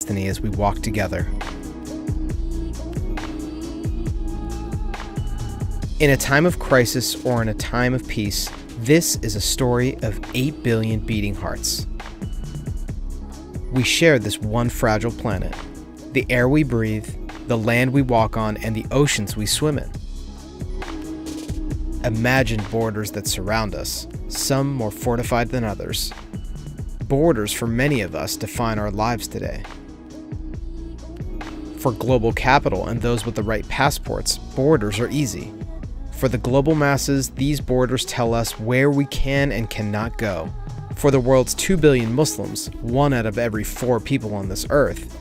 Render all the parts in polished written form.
destiny as we walk together. In a time of crisis or in a time of peace, this is a story of 8 billion beating hearts. We share this one fragile planet, the air we breathe, the land we walk on, and the oceans we swim in. Imagine borders that surround us, some more fortified than others. Borders for many of us define our lives today. For global capital and those with the right passports, borders are easy. For the global masses, these borders tell us where we can and cannot go. For the world's 2 billion Muslims, 1 out of every 4 people on this earth,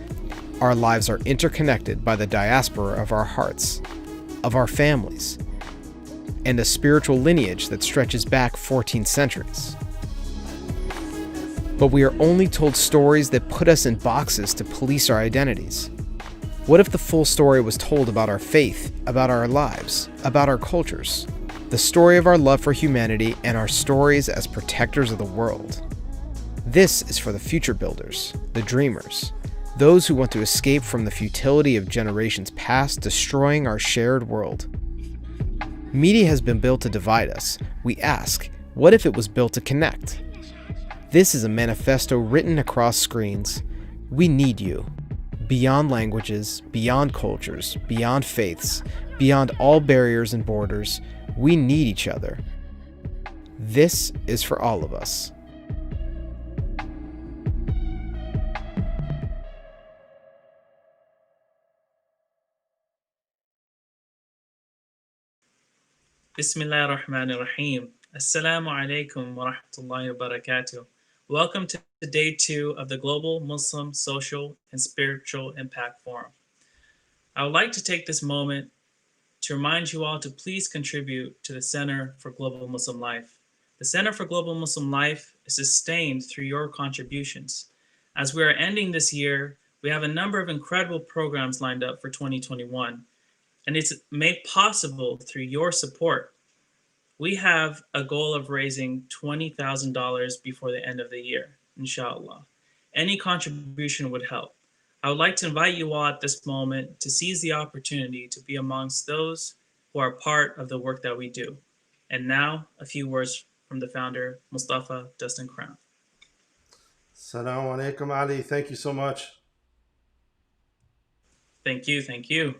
our lives are interconnected by the diaspora of our hearts, of our families, and a spiritual lineage that stretches back 14 centuries. But we are only told stories that put us in boxes to police our identities. What if the full story was told about our faith, about our lives, about our cultures, the story of our love for humanity, and our stories as protectors of the world? This is for the future builders, the dreamers, those who want to escape from the futility of generations past destroying our shared world. Media has been built to divide us. We ask, what if it was built to connect? This is a manifesto written across screens. We need you. Beyond languages, beyond cultures, beyond faiths, beyond all barriers and borders, we need each other. This is for all of us. Bismillah ar-Rahman ar-Rahim. Assalamu alaikum wa rahmatullahi wa barakatuh. Welcome to day 2 of the Global Muslim Social and Spiritual Impact Forum. I would like to take this moment to remind you all to please contribute to the Center for Global Muslim Life. The Center for Global Muslim Life is sustained through your contributions. As we are ending this year, we have a number of incredible programs lined up for 2021. And it's made possible through your support. We have a goal of raising $20,000 before the end of the year, inshallah. Any contribution would help. I would like to invite you all at this moment to seize the opportunity to be amongst those who are part of the work that we do. And now, a few words from the founder, Mustafa Dustin Craun. Assalamu alaikum, Ali. Thank you so much. Thank you.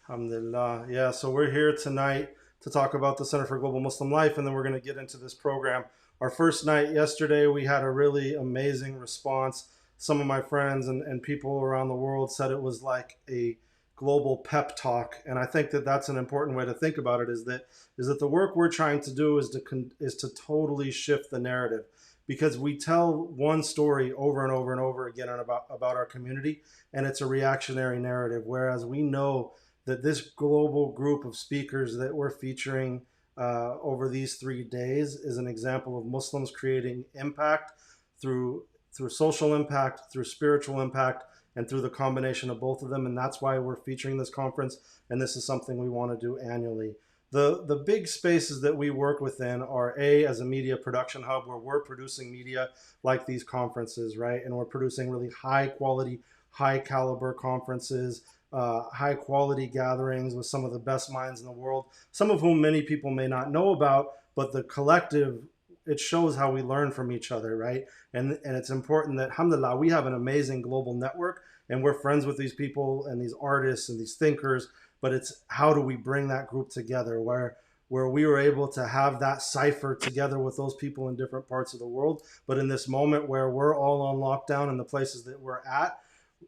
Alhamdulillah. Yeah, so we're here tonight to talk about the Center for Global Muslim Life, and then we're going to get into this program. Our first night yesterday, we had a really amazing response. Some of my friends and people around the world said it was like a global pep talk, and I think that that's an important way to think about it, is that the work we're trying to do is to totally shift the narrative, because we tell one story over and over and over again about our community, and it's a reactionary narrative, whereas we know that this global group of speakers that we're featuring over these 3 days is an example of Muslims creating impact through social impact, through spiritual impact, and through the combination of both of them. And that's why we're featuring this conference, and this is something we want to do annually. The big spaces that we work within are as a media production hub, where we're producing media like these conferences, right? And we're producing really high quality, high caliber conferences, high quality gatherings with some of the best minds in the world, some of whom many people may not know about, but the collective, it shows how we learn from each other, right? And it's important that, alhamdulillah, we have an amazing global network, and we're friends with these people and these artists and these thinkers, but it's how do we bring that group together, where we were able to have that cipher together with those people in different parts of the world. But in this moment where we're all on lockdown in the places that we're at,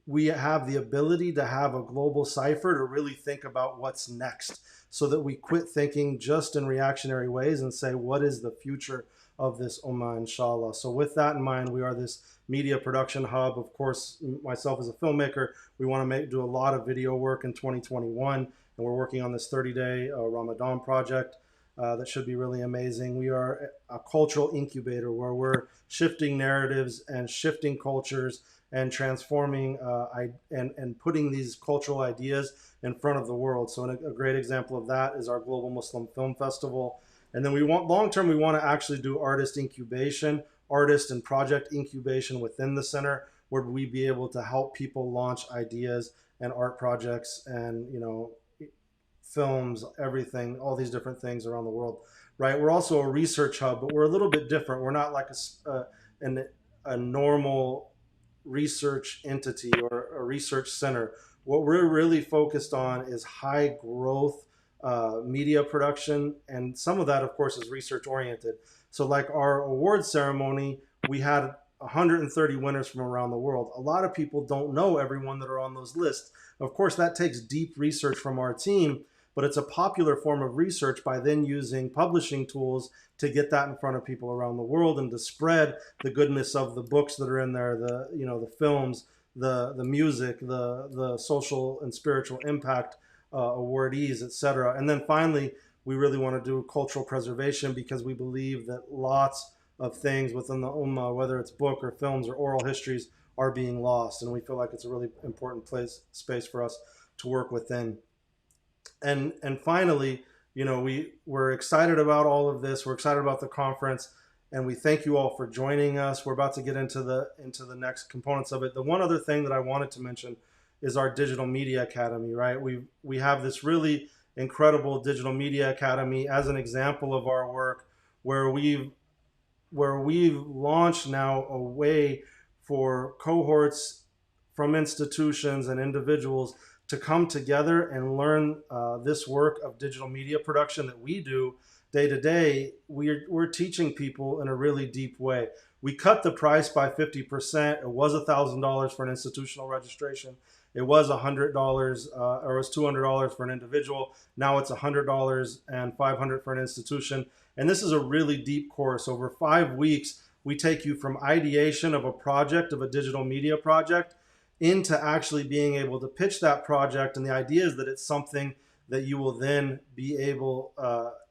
we have the ability to have a global cipher to really think about what's next, so that we quit thinking just in reactionary ways and say, what is the future of this ummah, inshallah. So with that in mind, we are this media production hub. Of course, myself as a filmmaker, we want to do a lot of video work in 2021, and we're working on this 30-day Ramadan project that should be really amazing. We are a cultural incubator where we're shifting narratives and shifting cultures and transforming and putting these cultural ideas in front of the world. So a great example of that is our Global Muslim Film Festival. And then we want, long-term, we want to actually do artist incubation, artist and project incubation within the center, would we be able to help people launch ideas and art projects and, films, everything, all these different things around the world, right? We're also a research hub, but we're a little bit different. We're not like a normal research entity or a research center. What we're really focused on is high growth media production, and some of that, of course, is research oriented. So like our award ceremony, we had 130 winners from around the world. A lot of people don't know everyone that are on those lists. Of course, that takes deep research from our team, but it's a popular form of research by then using publishing tools to get that in front of people around the world and to spread the goodness of the books that are in there, the films, the music, the social and spiritual impact awardees, etc. And then finally, we really want to do cultural preservation because we believe that lots of things within the Ummah, whether it's book or films or oral histories, are being lost, and we feel like it's a really important space for us to work within. And finally, we're excited about all of this. We're excited about the conference, and we thank you all for joining us. We're about to get into the next components of it. The one other thing that I wanted to mention is our Digital Media Academy, right? We have this really incredible Digital Media Academy as an example of our work, where we've launched now a way for cohorts from institutions and individuals to come together and learn this work of digital media production that we do day to day. We're teaching people in a really deep way. We cut the price by 50%. It was $1,000 for an institutional registration. It was $100 or it was $200 for an individual. Now it's $100 and $500 for an institution. And this is a really deep course. Over 5 weeks, we take you from ideation of a project, of a digital media project, into actually being able to pitch that project. And the idea is that it's something that you will then be able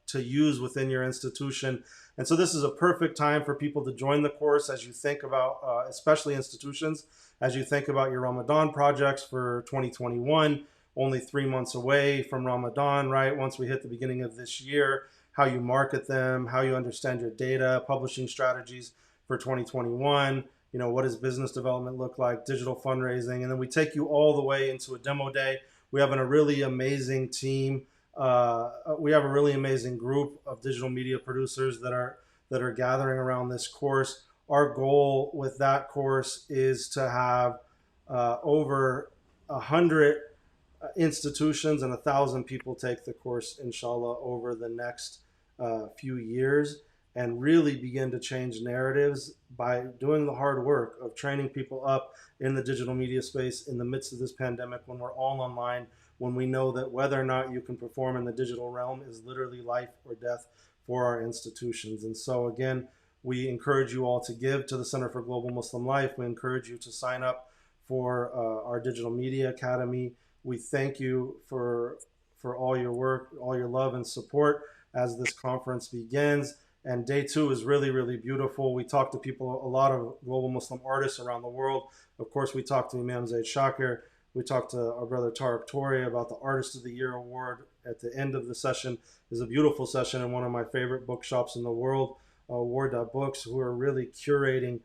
to use within your institution. And so this is a perfect time for people to join the course as you think about, especially institutions, as you think about your Ramadan projects for 2021, only 3 months away from Ramadan, right? Once we hit the beginning of this year, how you market them, how you understand your data, publishing strategies for 2021, what does business development look like, digital fundraising, and then we take you all the way into a demo day. We have a really amazing team. We have a really amazing group of digital media producers that are gathering around this course. Our goal with that course is to have over 100 institutions and 1,000 people take the course, inshallah, over the next few years, and really begin to change narratives by doing the hard work of training people up in the digital media space in the midst of this pandemic, when we're all online, when we know that whether or not you can perform in the digital realm is literally life or death for our institutions. And so again, we encourage you all to give to the Center for Global Muslim Life. We encourage you to sign up for our Digital Media Academy. We thank you for all your work, all your love and support as this conference begins. And day 2 is really, really beautiful. We talk to people, a lot of global Muslim artists around the world. Of course, we talked to Imam Zaid Shakir. We talked to our brother Tariq Toure about the Artist of the Year award at the end of the session. It's a beautiful session in one of my favorite bookshops in the world, Wardah Books, who are really curating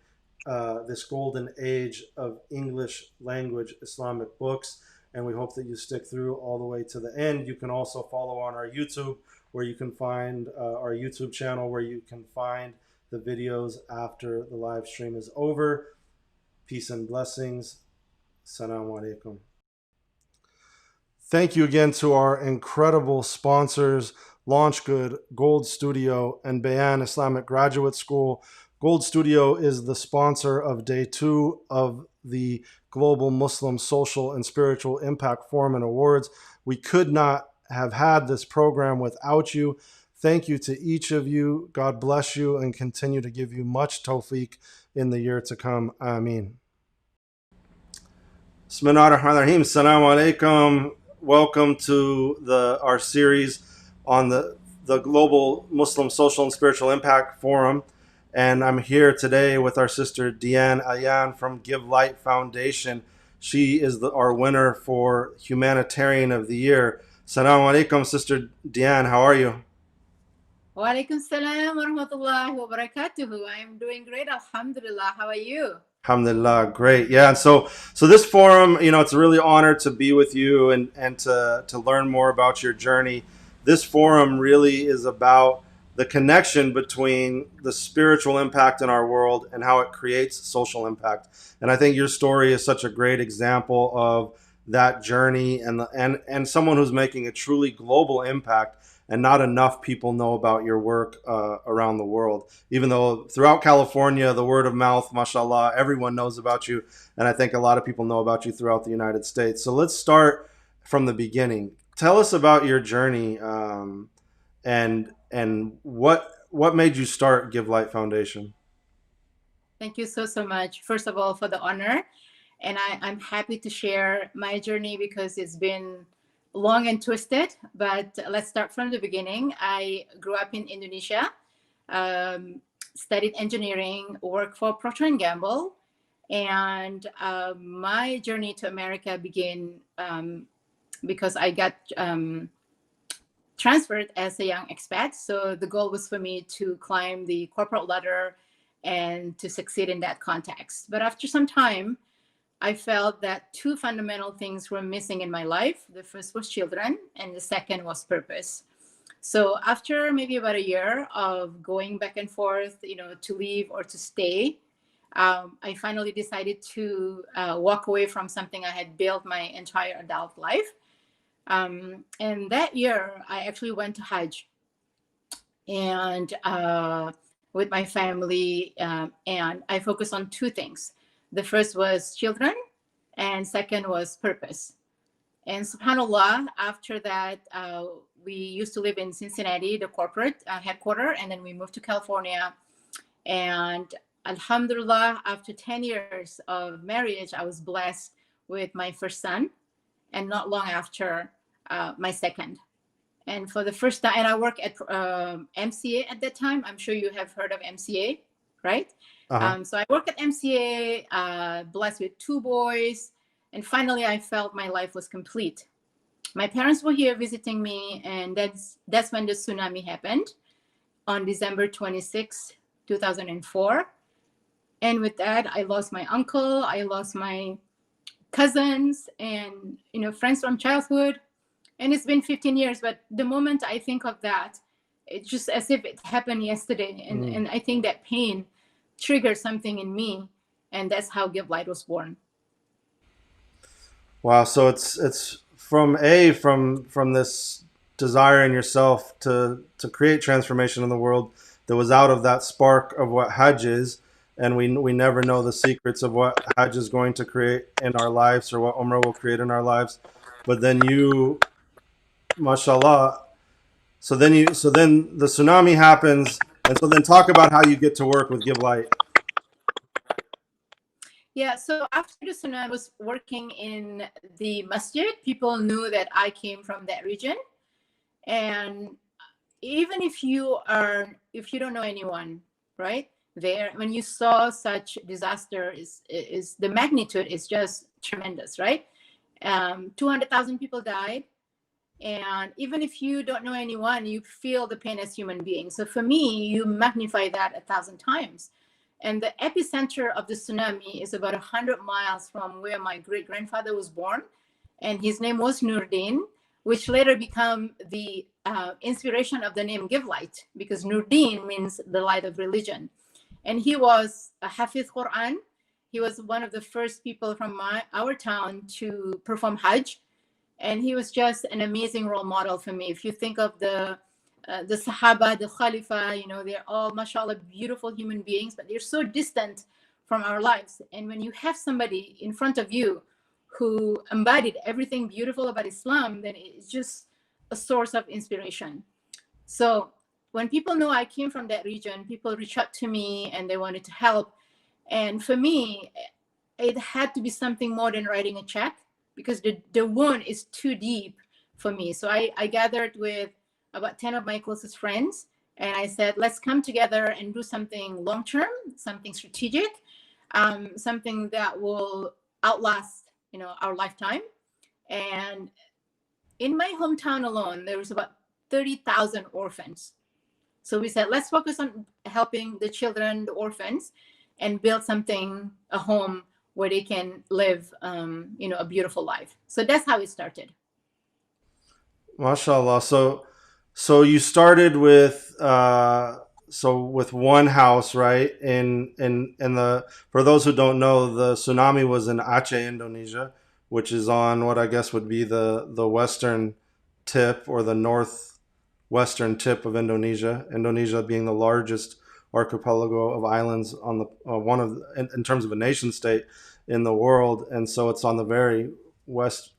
this golden age of English language Islamic books. And we hope that you stick through all the way to the end. You can also follow on our YouTube, where you can find our YouTube channel, where you can find the videos after the live stream is over. Peace and blessings. Assalamu alaikum. Thank you again to our incredible sponsors, LaunchGood, Gould Studio, and Bayan Islamic Graduate School. Gould Studio is the sponsor of day 2 of the Global Muslim Social and Spiritual Impact Forum and Awards. We could not have had this program without you. Thank you to each of you. God bless you and continue to give you much tawfiq in the year to come. Ameen. Bismillah ar-Rahman ar-Rahim. Assalamu alaikum. Welcome to our series on the Global Muslim Social and Spiritual Impact Forum. And I'm here today with our sister Dian Alyan from Give Light Foundation. She is our winner for Humanitarian of the Year. Assalamu alaikum, Sister Dian. How are you? Wa alaikum salam wa rahmatullahi wa barakatuhu. I am doing great, alhamdulillah. How are you? Alhamdulillah, great. Yeah, and so this forum, it's a really honor to be with you and to learn more about your journey. This forum really is about the connection between the spiritual impact in our world and how it creates social impact. And I think your story is such a great example of that journey and someone who's making a truly global impact. And not enough people know about your work around the world. Even though throughout California, the word of mouth, mashallah, everyone knows about you. And I think a lot of people know about you throughout the United States. So let's start from the beginning. Tell us about your journey and what made you start Give Light Foundation. Thank you so much, first of all, for the honor. And I'm happy to share my journey because it's been long and twisted, but let's start from the beginning. I grew up in Indonesia, studied engineering, worked for Procter & Gamble, and my journey to America began because I got transferred as a young expat. So the goal was for me to climb the corporate ladder and to succeed in that context. But after some time, I felt that two fundamental things were missing in my life. The first was children, and the second was purpose. So after maybe about a year of going back and forth, to leave or to stay, I finally decided to walk away from something I had built my entire adult life. And that year, I actually went to Hajj and with my family, and I focused on two things. The first was children, and second was purpose. And subhanAllah, after that, we used to live in Cincinnati, the corporate headquarters, and then we moved to California. And alhamdulillah, after 10 years of marriage, I was blessed with my first son, and not long after, my second. And for the first time, and I worked at MCA at that time. I'm sure you have heard of MCA, right? Uh-huh. So I worked at MCA, blessed with two boys. And finally, I felt my life was complete. My parents were here visiting me, and that's when the tsunami happened on December 26, 2004. And with that, I lost my uncle, I lost my cousins, and friends from childhood. And it's been 15 years, but the moment I think of that, it's just as if it happened yesterday. And I think that pain triggered something in me, and that's how Give Light was born. Wow, so it's from this desire in yourself to create transformation in the world that was out of that spark of what Hajj is, and we never know the secrets of what Hajj is going to create in our lives or what Umrah will create in our lives. But then you, mashallah, so then the tsunami happens, and so then talk about how you get to work with Give Light. Yeah, so after the tsunami, I was working in the masjid. People knew that I came from that region. And even if you don't know anyone, right, there, when you saw such disaster, is the magnitude is just tremendous, right? 200,000 people died. And even if you don't know anyone, you feel the pain as human beings. So for me, you magnify that 1,000 times. And the epicenter of the tsunami is about 100 miles from where my great-grandfather was born. And his name was Nurdin, which later became the inspiration of the name Give Light, because Nurdin means the light of religion. And he was a Hafiz Quran. He was one of the first people from our town to perform Hajj. And he was just an amazing role model for me. If you think of the Sahaba, the Khalifa, they're all, mashallah, beautiful human beings, but they're so distant from our lives. And when you have somebody in front of you who embodied everything beautiful about Islam, then it's just a source of inspiration. So when people know I came from that region, people reach out to me and they wanted to help. And for me, it had to be something more than writing a check, because the wound is too deep for me. So I gathered with about 10 of my closest friends, and I said, let's come together and do something long-term, something strategic, something that will outlast, our lifetime. And in my hometown alone, there was about 30,000 orphans. So we said, let's focus on helping the children, the orphans. and build something, a home where they can live, a beautiful life. So that's how it started. MashaAllah. So you started with with one house, right? In the, for those who don't know, the tsunami was in Aceh, Indonesia, which is on what I guess would be the western tip or the northwestern tip of Indonesia. Indonesia being the largest archipelago of islands on the one of in terms of a nation state in the world, and so it's on the very west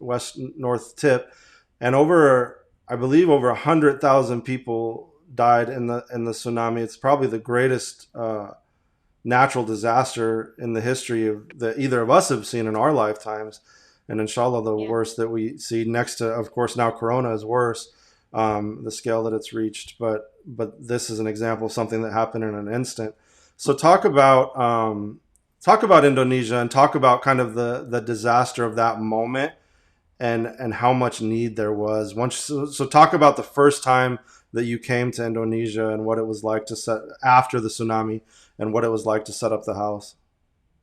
north tip, and I believe over 100,000 people died in the tsunami. It's probably the greatest natural disaster in the history that either of us have seen in our lifetimes, and inshallah the worst that we see, next to, of course, now Corona is worse, the scale that it's reached. But this is an example of something that happened in an instant. So talk about Indonesia, and talk about kind of the disaster of that moment, and how much need there was. So talk about the first time that you came to Indonesia, and what it was like to set after the tsunami, and what it was like to set up the house.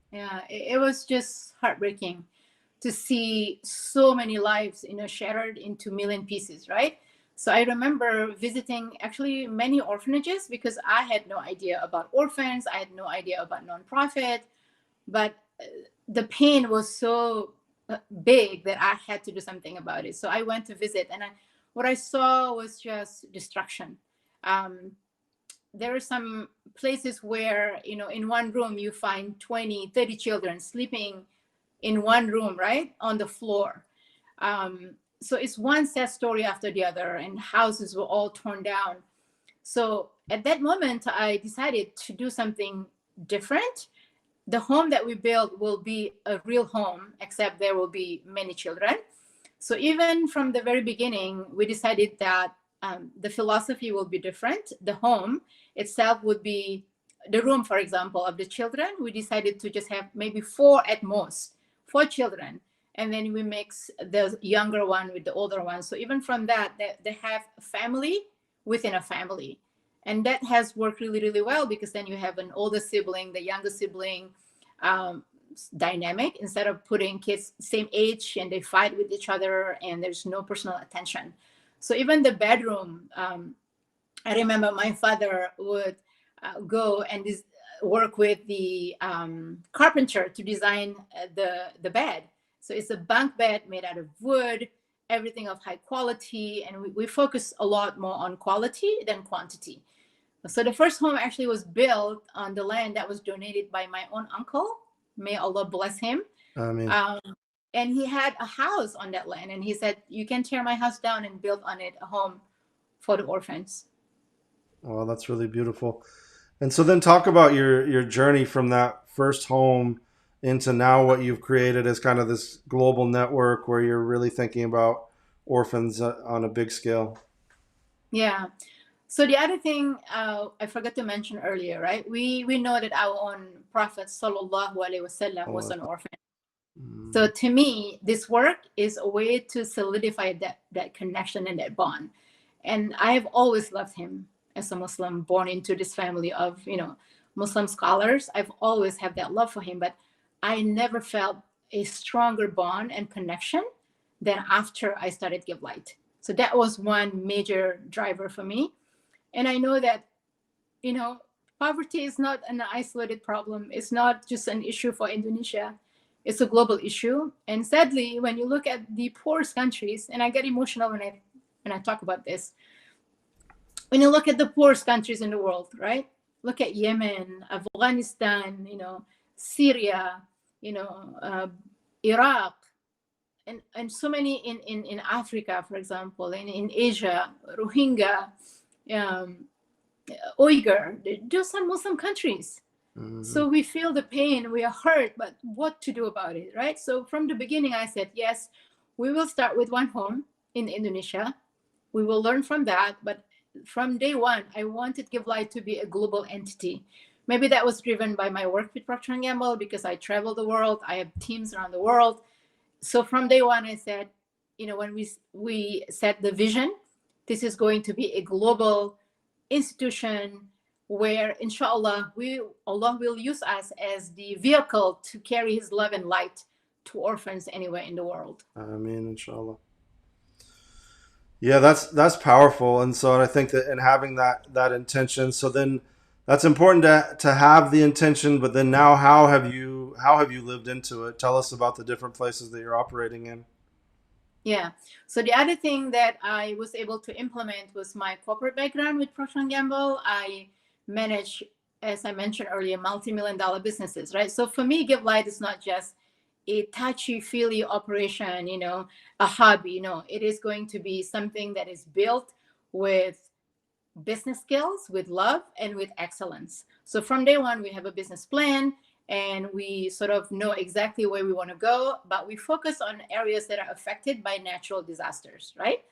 Yeah, it was just heartbreaking to see so many lives, shattered into million pieces, right? So I remember visiting actually many orphanages, because I had no idea about orphans. I had no idea about nonprofit, but the pain was so big that I had to do something about it. So I went to visit, and what I saw was just destruction. There are some places where, in one room you find 20, 30 children sleeping in one room, right, on the floor. So it's one sad story after the other, and houses were all torn down. So at that moment, I decided to do something different. The home that we build will be a real home, except there will be many children. So even from the very beginning, we decided that the philosophy will be different. The home itself would be the room, for example, of the children. We decided to just have maybe 4 at most, 4 children. And then we mix the younger one with the older one. So even from that, they have a family within a family. And that has worked really, really well, because then you have an older sibling, the younger sibling dynamic, instead of putting kids same age and they fight with each other and there's no personal attention. So even the bedroom, I remember my father would go and work with the carpenter to design the bed. So it's a bunk bed made out of wood, everything of high quality. And we focus a lot more on quality than quantity. So the first home actually was built on the land that was donated by my own uncle. May Allah bless him. Ameen. And he had a house on that land. And he said, you can tear my house down and build on it a home for the orphans. Well, that's really beautiful. And so then talk about your journey from that first home into now what you've created as kind of this global network where you're really thinking about orphans on a big scale. Yeah. So the other thing I forgot to mention earlier, right? We know that our own Prophet Sallallahu Alaihi Wasallam was an orphan. So to me, this work is a way to solidify that connection and that bond. And I have always loved him as a Muslim born into this family of, Muslim scholars. I've always had that love for him, but I never felt a stronger bond and connection than after I started Give Light. So that was one major driver for me. And I know that, poverty is not an isolated problem. It's not just an issue for Indonesia. It's a global issue. And sadly, when you look at the poorest countries, and I get emotional when I talk about this, when you look at the poorest countries in the world, right? Look at Yemen, Afghanistan, Syria, Iraq, and so many in Africa, for example, in Asia, Rohingya, Uyghur, those are Muslim countries. Mm-hmm. So we feel the pain, we are hurt, but what to do about it, right? So from the beginning, I said, yes, we will start with one home in Indonesia. We will learn from that. But from day one, I wanted Give Light to be a global entity. Maybe that was driven by my work with Procter & Gamble, because I travel the world. I have teams around the world. So from day one, I said, when we set the vision, this is going to be a global institution where inshallah Allah will use us as the vehicle to carry his love and light to orphans anywhere in the world. Ameen, inshallah. Yeah, that's powerful. And so I think that in having that intention, so then that's important to have the intention, but then now how have you lived into it? Tell us about the different places that you're operating in. Yeah. So the other thing that I was able to implement was my corporate background with Procter & Gamble. I manage, as I mentioned earlier, multi-million-dollar businesses, right? So for me, Give Light is not just a touchy-feely operation, a hobby. No, it is going to be something that is built with business skills, with love, and with excellence. So from day one, we have a business plan, and we sort of know exactly where we want to go, but we focus on areas that are affected by natural disasters, right?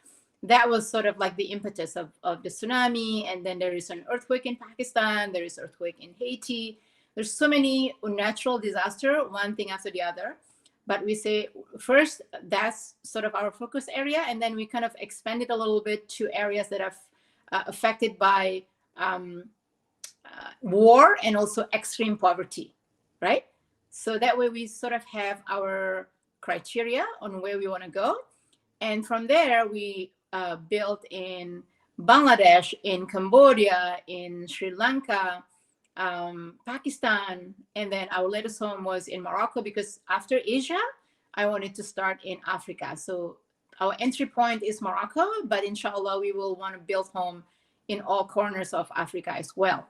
That was sort of like the impetus of the tsunami. And then there is an earthquake in Pakistan, there is earthquake in Haiti. There's so many natural disaster, one thing after the other. But we say, first, that's sort of our focus area. And then we kind of expand it a little bit to areas that are affected by war and also extreme poverty, right? So that way we sort of have our criteria on where we want to go. And from there, we built in Bangladesh, in Cambodia, in Sri Lanka, Pakistan, and then our latest home was in Morocco, because after Asia, I wanted to start in Africa. So our entry point is Morocco, but inshallah, we will want to build home in all corners of Africa as well.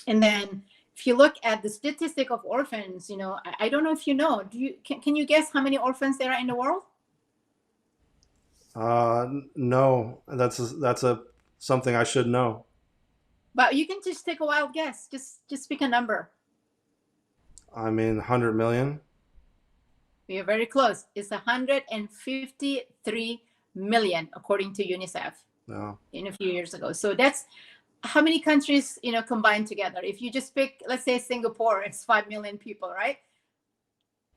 And then if you look at the statistic of orphans, I don't know if you know, can you guess how many orphans there are in the world? No, that's something I should know. But you can just take a wild guess. Just pick a number. I mean, 100 million. We are very close. It's 153 million, according to UNICEF. No. In a few years ago. So that's how many countries, combined together. If you just pick, let's say Singapore, it's 5 million people, right?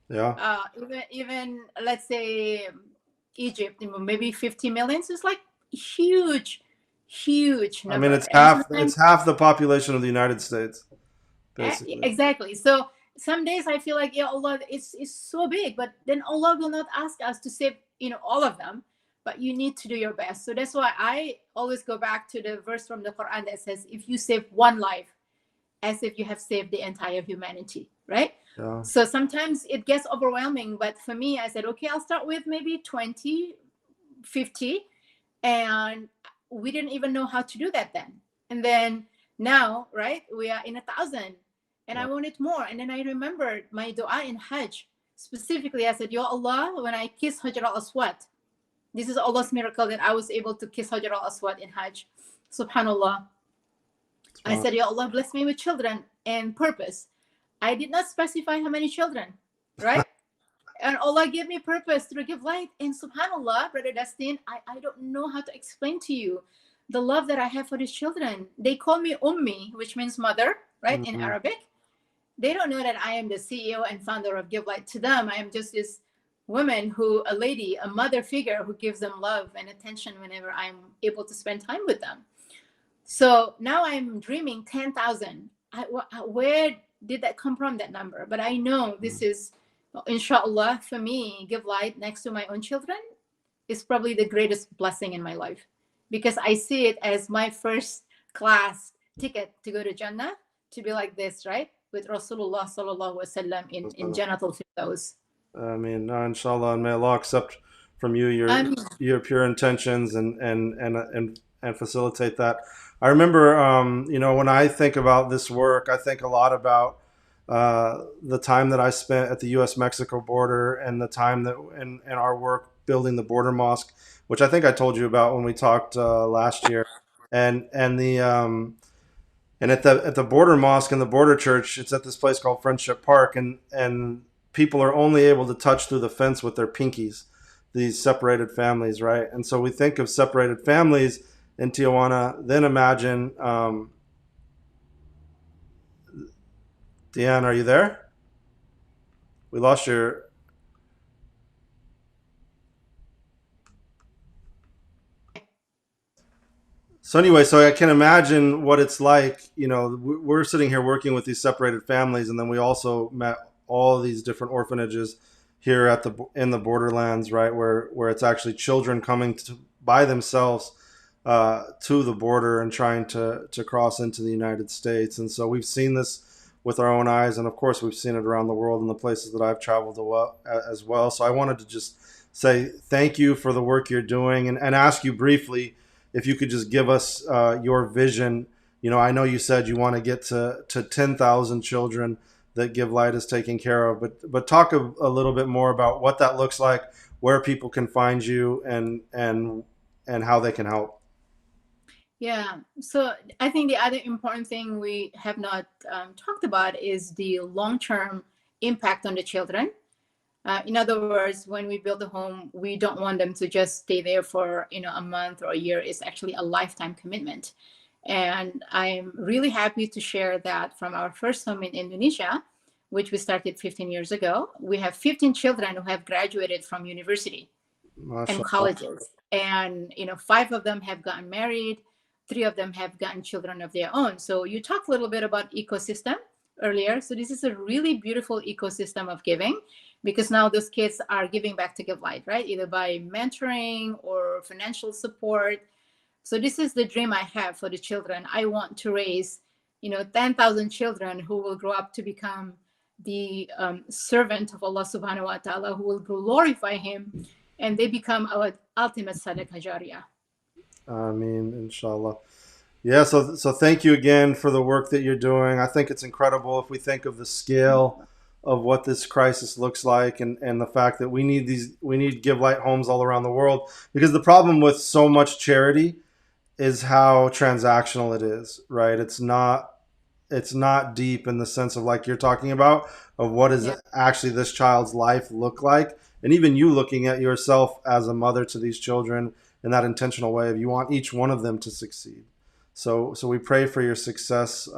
Yeah. Even let's say Egypt, maybe 50 million. So it's like huge number. I mean, it's half the population of the United States, basically. Exactly. So some days I feel like, yeah, Allah, it's so big, but then Allah will not ask us to save, all of them, but you need to do your best. So that's why I always go back to the verse from the Quran that says, if you save one life, as if you have saved the entire humanity, right? Yeah. So sometimes it gets overwhelming, but for me, I said, okay, I'll start with maybe 20, 50, and we didn't even know how to do that then. And then now, right, we are in 1,000, and I wanted more. And then I remembered my dua in Hajj. Specifically, I said, Ya Allah, when I kiss Hajar al-Aswad, this is Allah's miracle that I was able to kiss Hajar al-Aswad in Hajj. Subhanallah. I said, Ya Allah, bless me with children and purpose. I did not specify how many children, right? And Allah gave me purpose to give light. And subhanallah, Brother Dustin, I don't know how to explain to you the love that I have for these children. They call me Ummi, which means mother, right, in Arabic. They don't know that I am the CEO and founder of Give Light. To them, I am just this woman a lady, a mother figure who gives them love and attention whenever I'm able to spend time with them. So now I'm dreaming 10,000. Where did that come from, that number? But I know this is, inshallah, for me, Give Light next to my own children is probably the greatest blessing in my life, because I see it as my first class ticket to go to Jannah, to be like this, right? With Rasulullah sallallahu alaihi wasallam in Jannatul Firdaus. I mean, inshallah, and may Allah accept from you your pure intentions and facilitate that. I remember, when I think about this work, I think a lot about the time that I spent at the U.S.-Mexico border and the time that in our work building the border mosque, which I think I told you about when we talked last year, and at the border mosque and the border church, it's at this place called Friendship Park, and people are only able to touch through the fence with their pinkies, these separated families, right? And so we think of separated families in Tijuana, then imagine, Dian, are you there? We lost your... So anyway, so I can imagine what it's like. You know, we're sitting here working with these separated families, and then we also met all these different orphanages here at in the borderlands, right, where it's actually children coming by themselves to the border and trying to cross into the United States. And so we've seen this with our own eyes, and of course we've seen it around the world in the places that I've traveled as well. So I wanted to just say thank you for the work you're doing, and ask you briefly if you could just give us your vision. You know, I know you said you want to get to 10,000 children that Give Light is taking care of, but talk a little bit more about what that looks like, where people can find you, and how they can help. Yeah, so I think the other important thing we have not talked about is the long-term impact on the children. In other words, when we build a home, we don't want them to just stay there for a month or a year. It's actually a lifetime commitment. And I'm really happy to share that from our first home in Indonesia, which we started 15 years ago, we have 15 children who have graduated from university and colleges. And 5 of them have gotten married, 3 of them have gotten children of their own. So you talked a little bit about ecosystem earlier. So this is a really beautiful ecosystem of giving, because now those kids are giving back to Give Light, right? Either by mentoring or financial support. So this is the dream I have for the children. I want to raise 10,000 children who will grow up to become the servant of Allah subhanahu wa ta'ala, who will glorify him, and they become our ultimate sadaqah jariyah. I mean, inshallah. Yeah, so thank you again for the work that you're doing. I think it's incredible if we think of the scale of what this crisis looks like, and the fact that we need Give Light homes all around the world, because the problem with so much charity is how transactional it is, right? It's not deep in the sense of, like you're talking about, of what does actually this child's life look like, and even you looking at yourself as a mother to these children in that intentional way of you want each one of them to succeed. So we pray for your success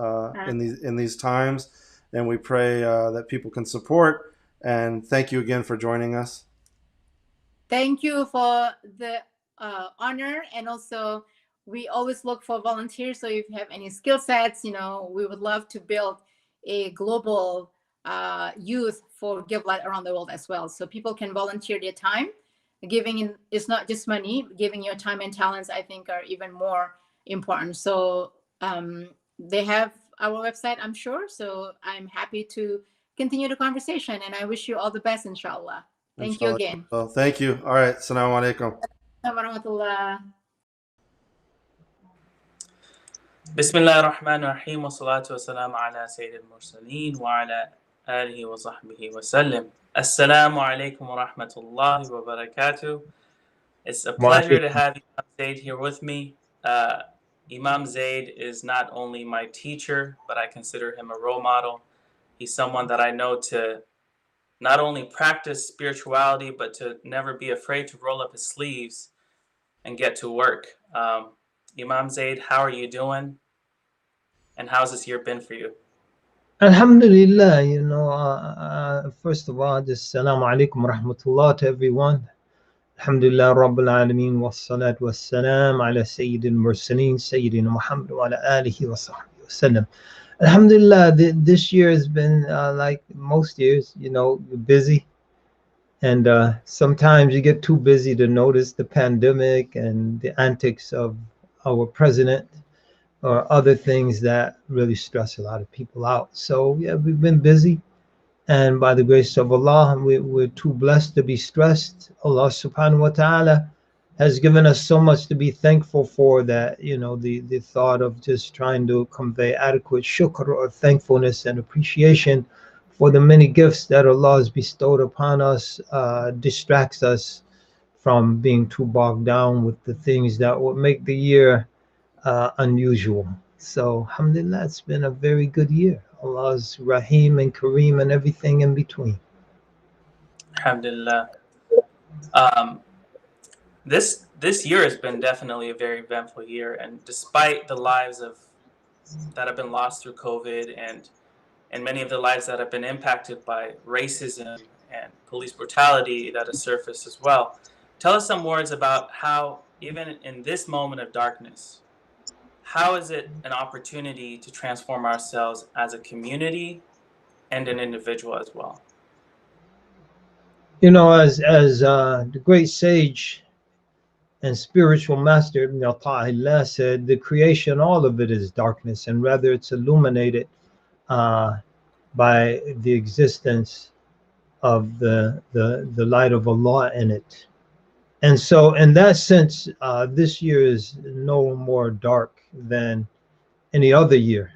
in these times, and we pray that people can support. And thank you again for joining us. Thank you for the honor, and also we always look for volunteers. So if you have any skill sets, we would love to build a global youth for Give Light around the world as well. So people can volunteer their time. Giving is not just money. Giving your time and talents, I think, are even more important. So they have our website, I'm sure. So I'm happy to continue the conversation, and I wish you all the best, inshallah. Thank you again. Well, thank you. All right. Assalamu alaikum. Warahmatullah. Bismillah ar-Rahman ar-Rahim, wa salatu wa salam ala Sayyid al-Mursaleen wa ala alihi wa sahbihi wa sallim. Assalamu alaikum wa rahmatullahi wa barakatuh. It's a pleasure to have Imam Zaid here with me. Imam Zaid is not only my teacher, but I consider him a role model. He's someone that I know to not only practice spirituality, but to never be afraid to roll up his sleeves and get to work. Imam Zaid, how are you doing? And how's this year been for you? Alhamdulillah, first of all, just salamu alaikum wa rahmatullah to everyone. Alhamdulillah Rabbil Alameen, wa salatu wa salam ala Sayyid al-Mursaleen, Sayyidina Muhammad wa ala alihi wa sahbihi wa sallam. Alhamdulillah, this year has been like most years, busy. And sometimes you get too busy to notice the pandemic and the antics of our president, or other things that really stress a lot of people out. So yeah, we've been busy, and by the grace of Allah, we're too blessed to be stressed. Allah subhanahu wa ta'ala has given us so much to be thankful for, that the thought of just trying to convey adequate shukr, or thankfulness and appreciation for the many gifts that Allah has bestowed upon us, distracts us from being too bogged down with the things that would make the year unusual. So alhamdulillah, it's been a very good year. Allah's Rahim and Kareem and everything in between. Alhamdulillah. This year has been definitely a very eventful year, and despite the lives that have been lost through COVID, and many of the lives that have been impacted by racism and police brutality that has surfaced as well, tell us some words about how, even in this moment of darkness, how is it an opportunity to transform ourselves as a community and an individual as well? You know, as the great sage and spiritual master Ibn Ata'illah said, the creation, all of it is darkness, and rather it's illuminated by the existence of the light of Allah in it. And so in that sense, this year is no more dark than any other year,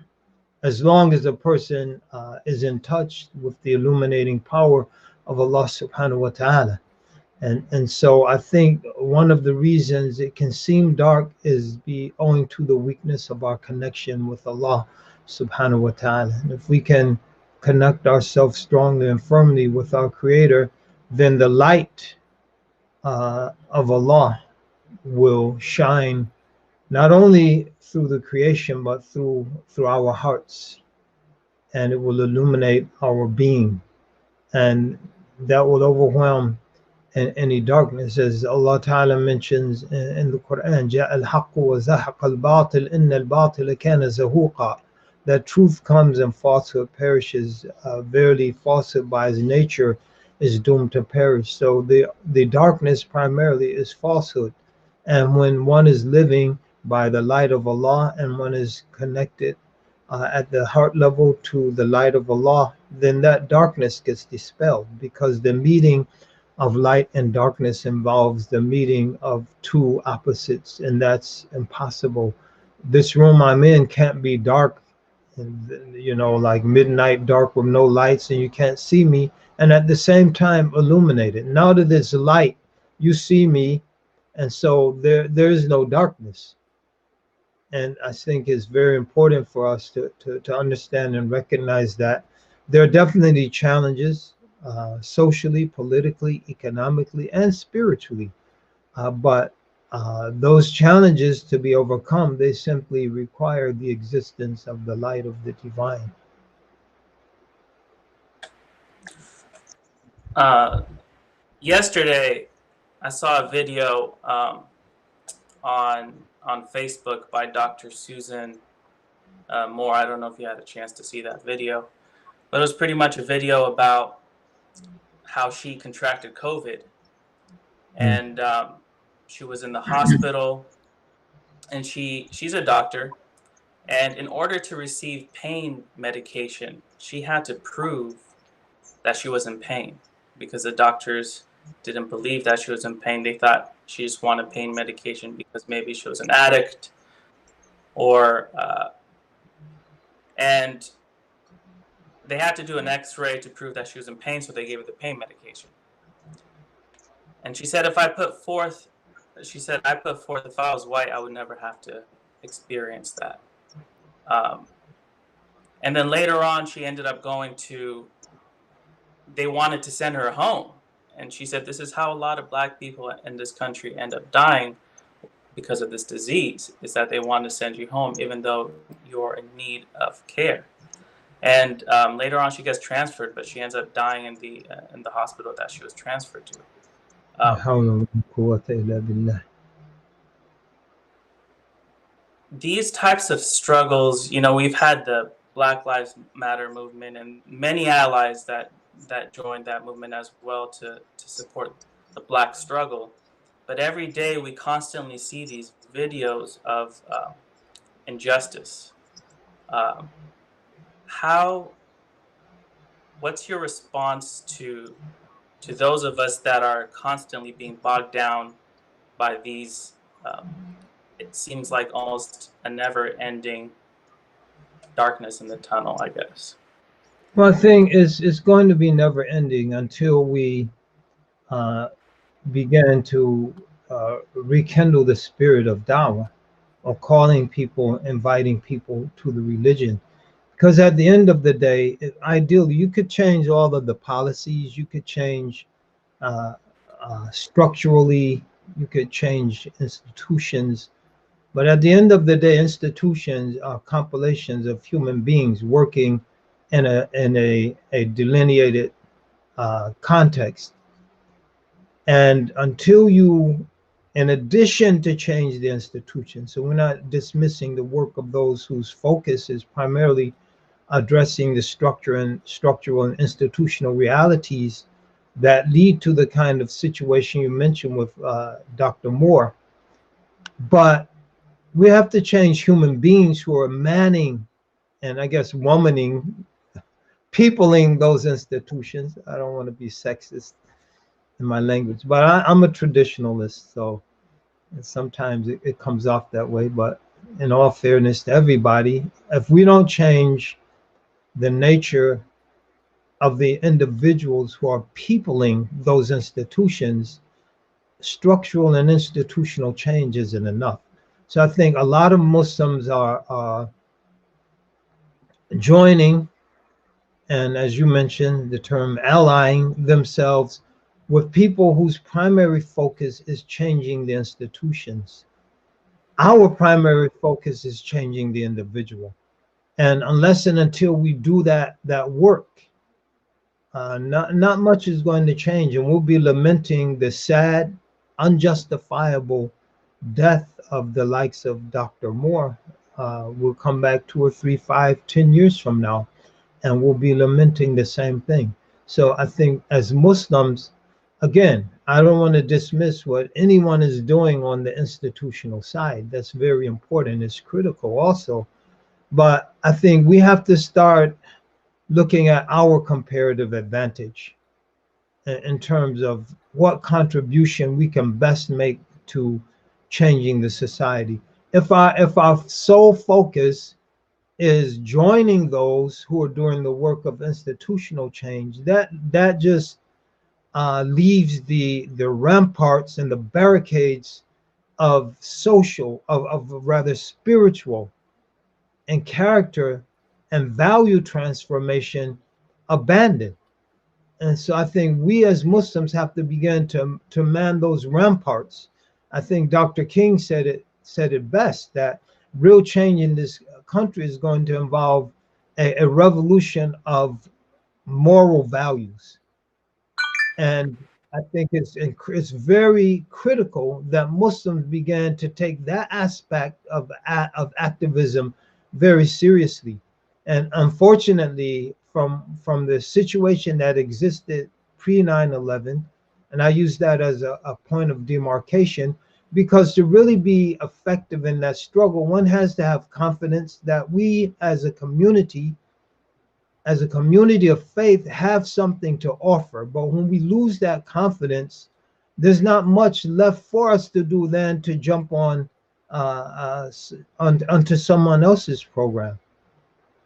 as long as a person is in touch with the illuminating power of Allah subhanahu wa ta'ala. And so I think one of the reasons it can seem dark is owing to the weakness of our connection with Allah subhanahu wa ta'ala. And if we can connect ourselves strongly and firmly with our Creator, then the light of Allah will shine not only through the creation, but through our hearts, and it will illuminate our being, and that will overwhelm any darkness, as Allah Ta'ala mentions in the Quran, جاء الحق وزهق الباطل إن الباطل كان زهوقا. That truth comes and falsehood perishes. Verily, falsehood by its nature is doomed to perish. So the darkness primarily is falsehood. And when one is living by the light of Allah and one is connected at the heart level to the light of Allah, then that darkness gets dispelled, because the meeting of light and darkness involves the meeting of two opposites, and that's impossible. This room I'm in can't be dark, and, you know, like midnight dark with no lights, and you can't see me, and at the same time illuminated. Now that it's light, you see me, and so there is no darkness. And I think it's very important for us to understand and recognize that there are definitely challenges, socially, politically, economically, and spiritually. But those challenges, to be overcome, they simply require the existence of the light of the divine. Yesterday, I saw a video on Facebook by Dr. Susan Moore. I don't know if you had a chance to see that video, but it was pretty much a video about how she contracted COVID, and she was in the hospital, and she's a doctor, and in order to receive pain medication, she had to prove that she was in pain, because the doctors didn't believe that she was in pain. They thought she just wanted pain medication because maybe she was an addict, or and they had to do an x-ray to prove that she was in pain, so they gave her the pain medication. And she said, I put forth if I was white, I would never have to experience that. And then later on, she ended up they wanted to send her home. And she said, this is how a lot of black people in this country end up dying because of this disease, is that they want to send you home even though you're in need of care. And later on, she gets transferred, but she ends up dying in the hospital that she was transferred to. These types of struggles, you know, we've had the Black Lives Matter movement and many allies that joined that movement as well to support the Black struggle. But every day we constantly see these videos of injustice. What's your response to those of us that are constantly being bogged down by these, it seems like almost a never-ending darkness in the tunnel, I guess? Well, I think it's going to be never-ending until we begin to rekindle the spirit of dawah, or calling people, inviting people to the religion. Because at the end of the day, ideally, you could change all of the policies, you could change structurally, you could change institutions, but at the end of the day, institutions are compilations of human beings working in a delineated context. And until you in addition to change the institution. So we're not dismissing the work of those whose focus is primarily addressing the structural and institutional realities that lead to the kind of situation you mentioned with Dr. Moore. But we have to change human beings who are manning and I guess womaning, peopling those institutions. I don't want to be sexist in my language, but I'm a traditionalist, so sometimes it comes off that way. But in all fairness to everybody, if we don't change the nature of the individuals who are peopling those institutions, structural and institutional change isn't enough. So I think a lot of Muslims are joining, and as you mentioned, the term allying themselves with people whose primary focus is changing the institutions. Our primary focus is changing the individual. And unless and until we do that work, not much is going to change, and we'll be lamenting the sad, unjustifiable death of the likes of Dr. Moore. We'll come back 2 or 3, 5, 10 years from now, and we'll be lamenting the same thing. So I think as Muslims, again, I don't want to dismiss what anyone is doing on the institutional side. That's very important. It's critical also. But I think we have to start looking at our comparative advantage in terms of what contribution we can best make to changing the society. If our sole focus is joining those who are doing the work of institutional change, that just leaves the ramparts and the barricades of social, of rather spiritual and character and value transformation abandoned. And so I think we as Muslims have to begin to man those ramparts. I think Dr. King said it best, that real change in this country is going to involve a revolution of moral values. And I think it's very critical that Muslims began to take that aspect of activism very seriously. And unfortunately, from the situation that existed pre 9/11, and I use that as a point of demarcation, because to really be effective in that struggle, one has to have confidence that we as a community of faith, have something to offer. But when we lose that confidence, there's not much left for us to do than to jump onto someone else's program.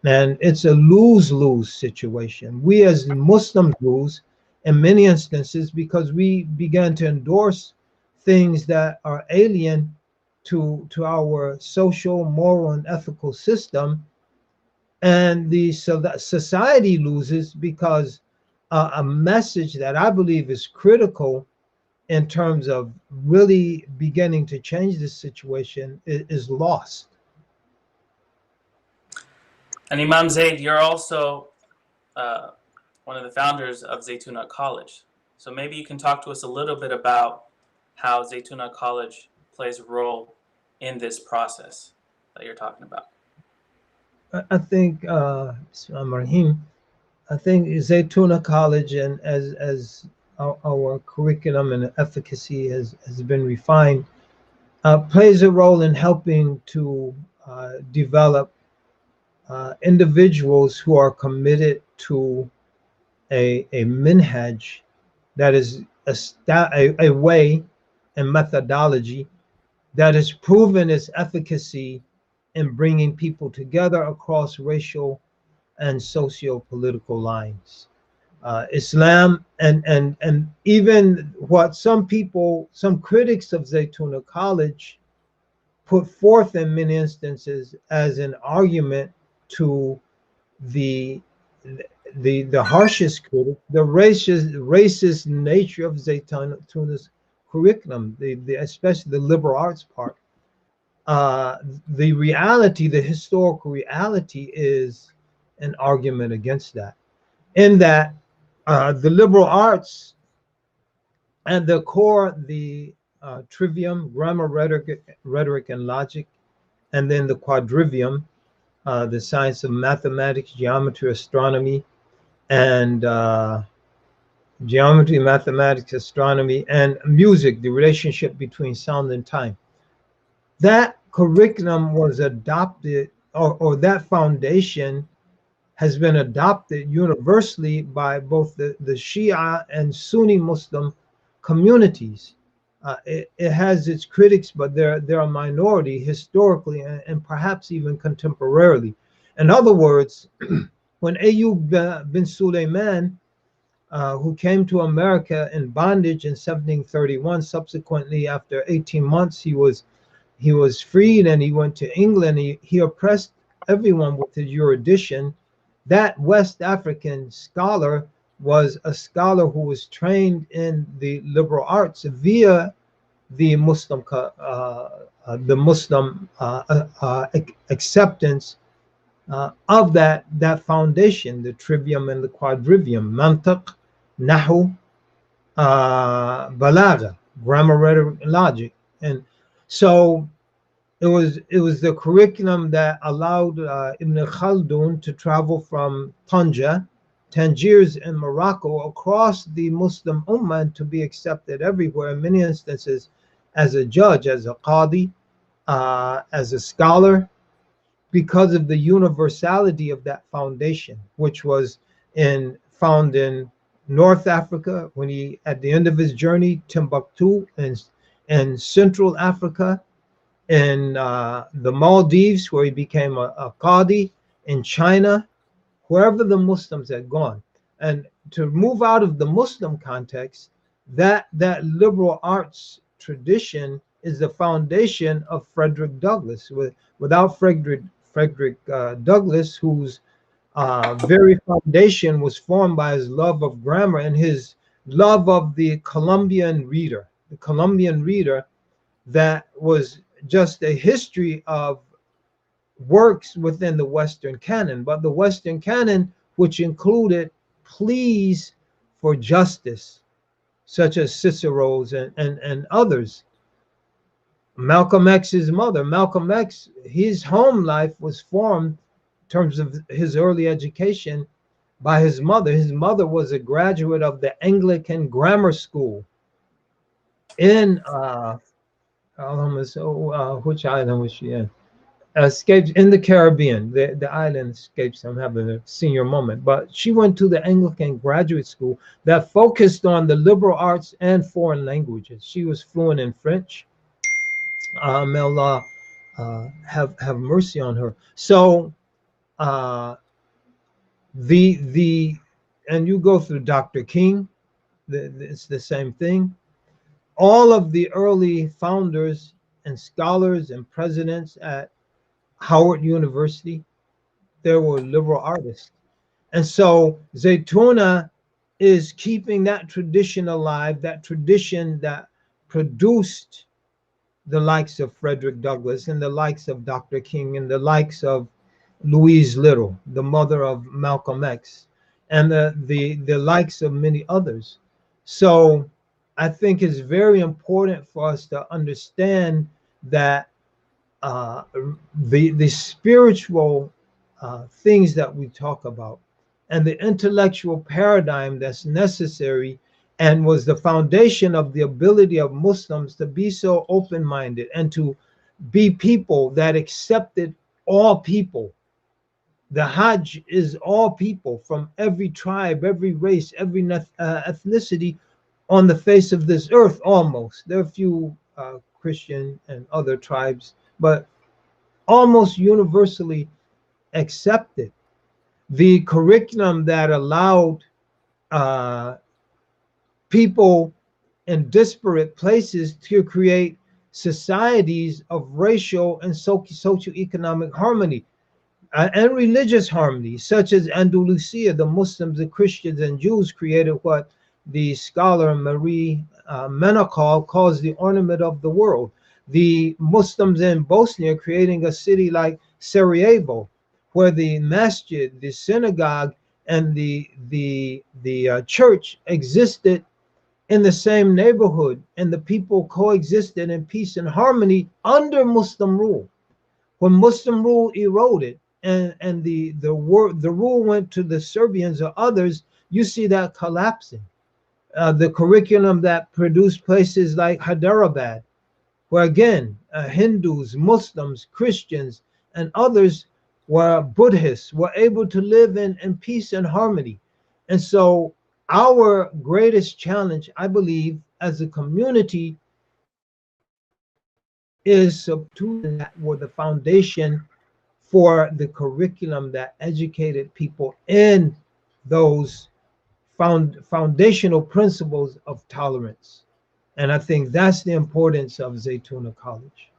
And it's a lose-lose situation. We as Muslims lose in many instances because we began to endorse things that are alien to our social, moral, and ethical system. And so that society loses because a message that I believe is critical in terms of really beginning to change this situation is lost. And Imam Zaid, you're also one of the founders of Zaytuna College. So maybe you can talk to us a little bit about how Zaytuna College plays a role in this process that you're talking about. I think, Ibrahim, I think Zaytuna College, and as our curriculum and efficacy has been refined, plays a role in helping to develop individuals who are committed to a minhaj, that is a way and methodology that has proven its efficacy in bringing people together across racial and socio-political lines. Islam and even what some critics of Zaytuna College put forth in many instances as an argument to the harshest critic, the racist nature of Zaytuna's curriculum, especially the liberal arts part. The reality, the historical reality, is an argument against that, in that the liberal arts and the trivium, grammar, rhetoric, and logic, and then the quadrivium, the science of mathematics, geometry, astronomy, and geometry, mathematics, astronomy, and music, the relationship between sound and time. That curriculum was adopted, or that foundation has been adopted universally by both the Shia and Sunni Muslim communities. It has its critics, but they're a minority historically and perhaps even contemporarily. In other words, when Ayyub bin Sulaiman, who came to America in bondage in 1731, subsequently after 18 months he was freed and he went to England. He oppressed everyone with his erudition. That West African scholar was a scholar who was trained in the liberal arts via the Muslim acceptance of that foundation, the trivium and the quadrivium, mantiq, nahu, balagha, grammar, rhetoric, and logic. And so it was the curriculum that allowed Ibn Khaldun to travel from Tangiers in Morocco across the Muslim Ummah and to be accepted everywhere, in many instances as a judge, as a qadi, as a scholar, because of the universality of that foundation, which was found in North Africa when he, at the end of his journey, Timbuktu, and Central Africa, in the Maldives, where he became a qadi, in China, wherever the Muslims had gone. And to move out of the Muslim context, that liberal arts tradition is the foundation of Frederick Douglass. Without Frederick Douglass, whose very foundation was formed by his love of grammar and his love of the Colombian reader, that was just a history of works within the Western canon, but the Western canon, which included pleas for justice, such as Cicero's and others. Malcolm X's mother, Malcolm X, his home life was formed in terms of his early education by his mother. His mother was a graduate of the Anglican Grammar School in which island was she in? Escapes in the Caribbean. The island escapes. I'm having a senior moment. But she went to the Anglican graduate school that focused on the liberal arts and foreign languages. She was fluent in French. May Allah have mercy on her. So and you go through Dr. King, it's the same thing. All of the early founders and scholars and presidents at Howard University, there were liberal artists. And so Zaytuna is keeping that tradition alive, that tradition that produced the likes of Frederick Douglass and the likes of Dr. King and the likes of Louise Little, the mother of Malcolm X, and the likes of many others. So I think it's very important for us to understand that the spiritual things that we talk about and the intellectual paradigm that's necessary and was the foundation of the ability of Muslims to be so open-minded and to be people that accepted all people. The Hajj is all people from every tribe, every race, every ethnicity on the face of this earth, almost. There are a few Christian and other tribes, but almost universally accepted. The curriculum that allowed people in disparate places to create societies of racial and socioeconomic harmony and religious harmony, such as Andalusia. The Muslims, the Christians, and Jews created what the scholar Marie Menachal calls the ornament of the world. The Muslims in Bosnia creating a city like Sarajevo, where the masjid, the synagogue, and the church existed in the same neighborhood, and the people coexisted in peace and harmony under Muslim rule. When Muslim rule eroded and the rule went to the Serbians or others, you see that collapsing. The curriculum that produced places like Hyderabad, where again, Hindus, Muslims, Christians, and others were Buddhists, were able to live in peace and harmony. And so our greatest challenge, I believe, as a community is to that were the foundation for the curriculum that educated people in those foundational principles of tolerance. And I think that's the importance of Zaytuna College.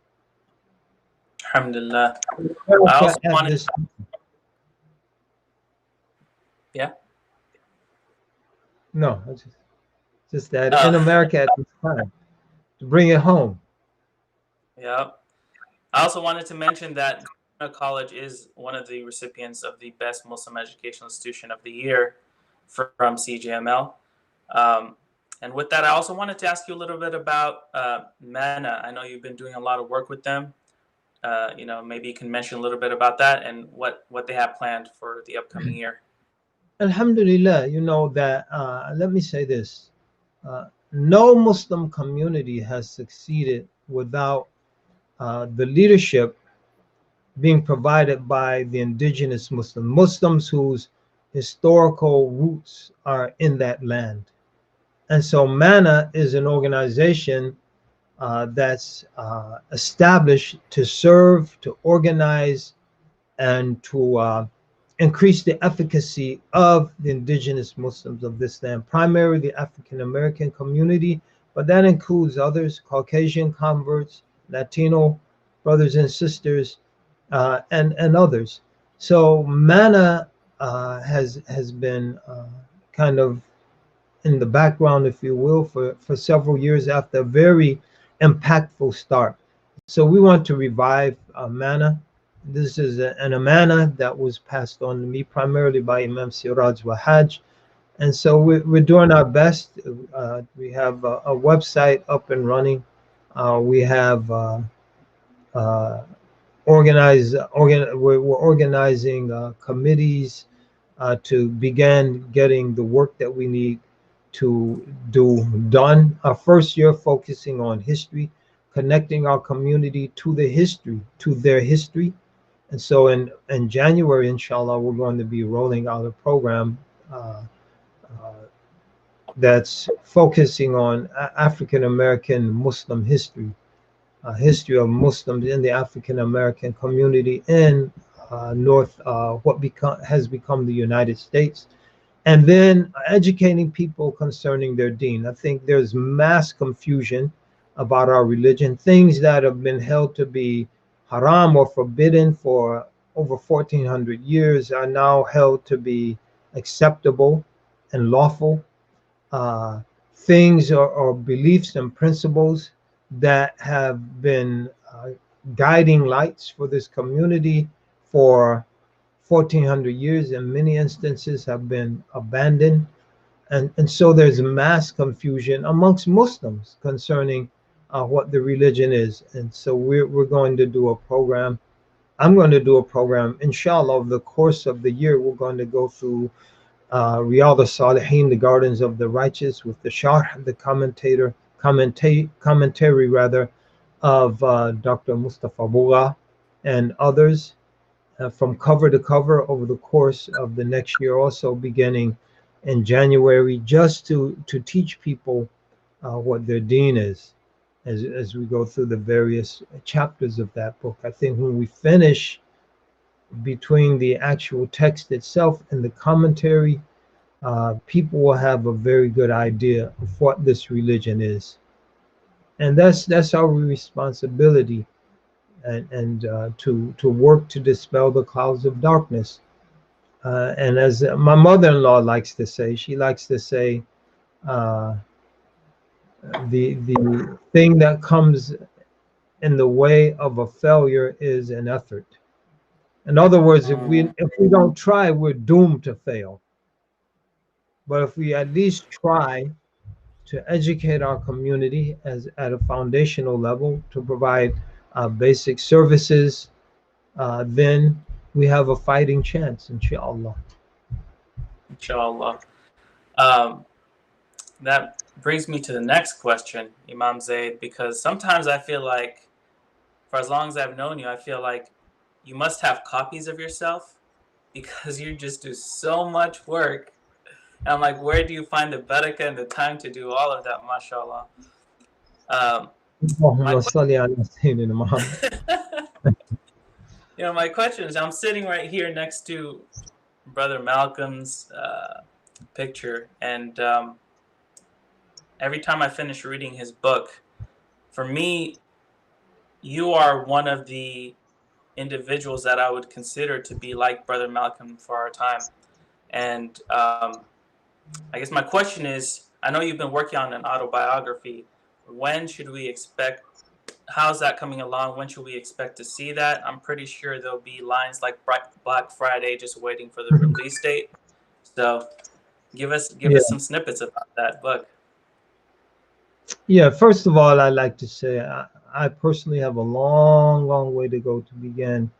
Alhamdulillah. Yeah. No, just that in America at this time, to bring it home. Yeah. I also wanted to mention that College is one of the recipients of the Best Muslim Educational Institution of the Year from CJML. And with that, I also wanted to ask you a little bit about MANA. I know you've been doing a lot of work with them. Maybe you can mention a little bit about that and what they have planned for the upcoming year. Alhamdulillah, that, let me say this, no Muslim community has succeeded without the leadership being provided by the indigenous Muslims whose historical roots are in that land. And so MANA is an organization that's established to serve, to organize, and to increase the efficacy of the indigenous Muslims of this land, primarily the African American community, but that includes others, Caucasian converts, Latino brothers and sisters, and others. So MANA has been kind of in the background, if you will, for several years after a very impactful start. So we want to revive MANA. This is an amana that was passed on to me primarily by Imam Siraj Wahaj. And so we're doing our best. We have a website up and running. We have we're organizing committees to begin getting the work that we need to do done. Our first year focusing on history, connecting our community to the history, to their history. And so in January, inshallah, we're going to be rolling out a program that's focusing on African American Muslim history, history of Muslims in the African American community in what has become the United States, and then educating people concerning their deen. I think there's mass confusion about our religion. Things that have been held to be haram or forbidden for over 1400 years are now held to be acceptable and lawful. Things or beliefs and principles that have been guiding lights for this community for 1400 years in many instances have been abandoned. And so there's mass confusion amongst Muslims concerning what the religion is. And so we're going to do a program. I'm going to do a program, inshallah, over the course of the year. We're going to go through Riyadh al-Salihin, the Gardens of the Righteous, with the Sharh, the commentary rather, of Dr. Mustafa Bugha and others, from cover to cover over the course of the next year, also beginning in January, just to teach people what their deen is as we go through the various chapters of that book. I think when we finish between the actual text itself and the commentary, people will have a very good idea of what this religion is. And that's our responsibility, and to work to dispel the clouds of darkness. And as my mother-in-law likes to say, she likes to say, the thing that comes in the way of a failure is an effort. In other words, if we don't try, we're doomed to fail. But if we at least try to educate our community as at a foundational level, to provide basic services, then we have a fighting chance, inshallah. Inshallah. That brings me to the next question, Imam Zaid, because sometimes I feel like, for as long as I've known you, I feel like you must have copies of yourself because you just do so much work. And I'm like, where do you find the barakah and the time to do all of that, mashallah? Allahumma salli ala Sayyidina Muhammad. My question is, I'm sitting right here next to Brother Malcolm's picture, and every time I finish reading his book, for me, you are one of the individuals that I would consider to be like Brother Malcolm for our time. And I guess my question is, I know you've been working on an autobiography. When should we expect, how's that coming along? When should we expect to see that? I'm pretty sure there'll be lines like Black Friday just waiting for the release date. So give us some snippets about that book. Yeah, first of all, I'd like to say I personally have a long way to go to begin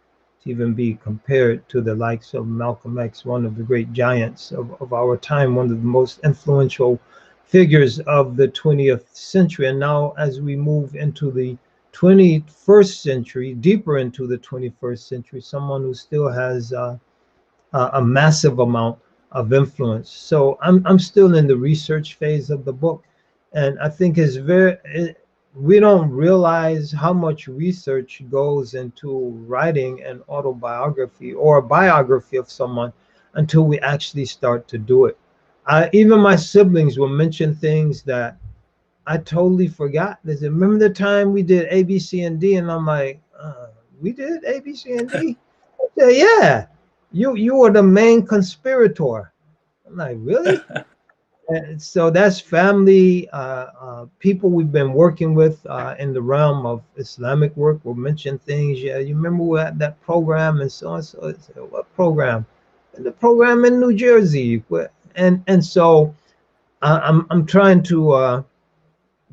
to even be compared to the likes of Malcolm X, one of the great giants of our time, one of the most influential figures of the 20th century. And now as we move into the 21st century, deeper into the 21st century, someone who still has a massive amount of influence. So I'm still in the research phase of the book. And I think we don't realize how much research goes into writing an autobiography or a biography of someone until we actually start to do it. Even my siblings will mention things that I totally forgot. They said, remember the time we did A, B, C, and D? And I'm like, we did A, B, C, and D? I said, yeah, you were the main conspirator. I'm like, really? And so that's family, people we've been working with in the realm of Islamic work will mention things. Yeah, you remember we had that program and so on. So I said, what program? And the program in New Jersey. And so I'm trying to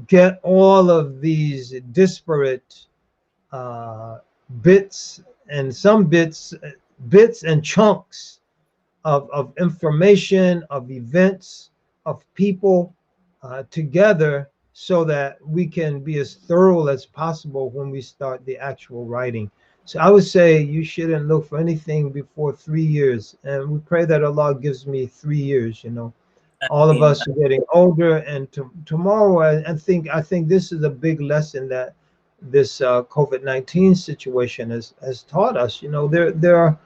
get all of these disparate bits and chunks of information, of events, of people together so that we can be as thorough as possible when we start the actual writing. So I would say you shouldn't look for anything before 3 years. And we pray that Allah gives me 3 years, All of us are getting older, and tomorrow I think this is a big lesson that this COVID-19 situation has taught us. There are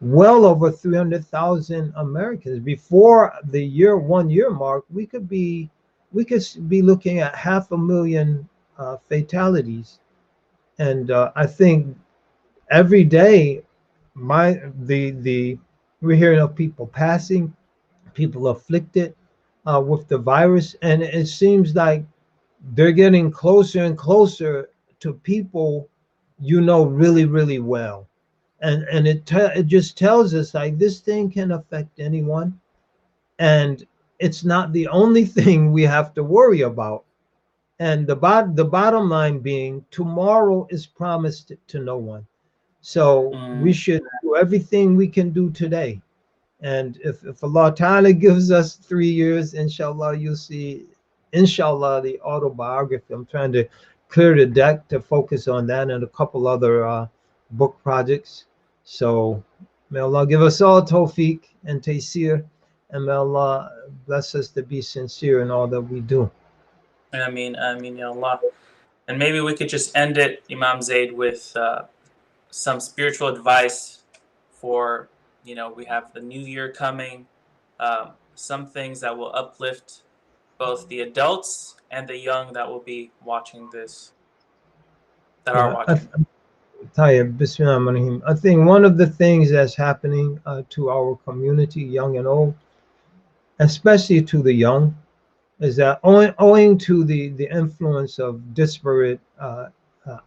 well over 300,000 Americans. Before the 1 year mark, we could be looking at 500,000 fatalities, and I think every day we're hearing of people passing, people afflicted with the virus, and it seems like they're getting closer and closer to people really, really well. And it just tells us like this thing can affect anyone, and it's not the only thing we have to worry about. And the bottom line being, tomorrow is promised to no one. So we should do everything we can do today. And if Allah Ta'ala gives us 3 years, inshallah, you'll see, inshallah, the autobiography. I'm trying to clear the deck to focus on that and a couple other book projects. So may Allah give us all tawfiq and taysir, and may Allah bless us to be sincere in all that we do. Ameen, ya Allah. And maybe we could just end it, Imam Zaid, with some spiritual advice for, we have the new year coming, some things that will uplift both the adults and the young that will be watching this, that are watching. Tahir, Bismillahirrahmanirrahim. I think one of the things that's happening to our community, young and old, especially to the young, is that owing to the influence of disparate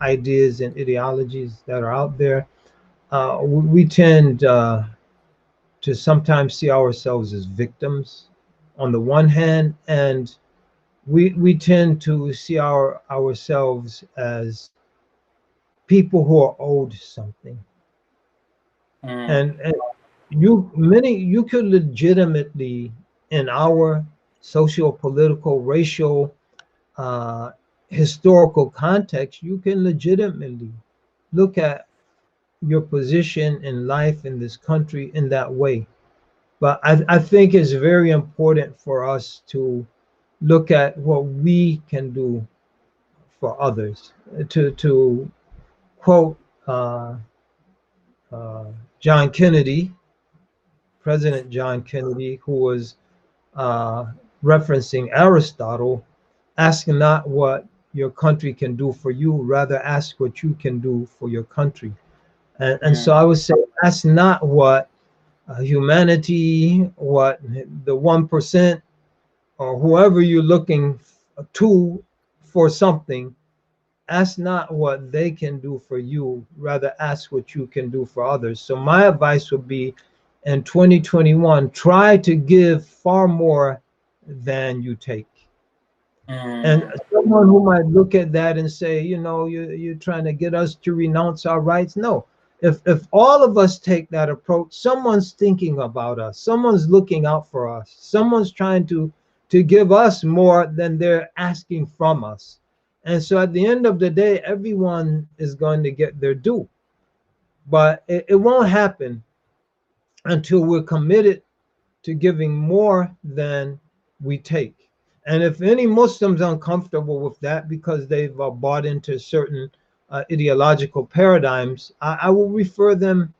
ideas and ideologies that are out there, we tend to sometimes see ourselves as victims on the one hand, and we tend to see ourselves as people who are owed something. And you could legitimately, in our socio-political, racial, historical context, you can legitimately look at your position in life in this country in that way. But I think it's very important for us to look at what we can do for others. To quote John Kennedy, President John Kennedy, who was referencing Aristotle, ask not what your country can do for you, rather ask what you can do for your country. And so I would say, ask not what humanity, what the 1%, or whoever you're looking to for something, ask not what they can do for you, rather ask what you can do for others. So my advice would be, in 2021, try to give far more than you take. And someone who might look at that and say, you're trying to get us to renounce our rights. No, if all of us take that approach, someone's thinking about us, someone's looking out for us, someone's trying to give us more than they're asking from us. And so at the end of the day, everyone is going to get their due. But it won't happen until we're committed to giving more than we take. And if any Muslims are uncomfortable with that because they've bought into certain ideological paradigms, I will refer them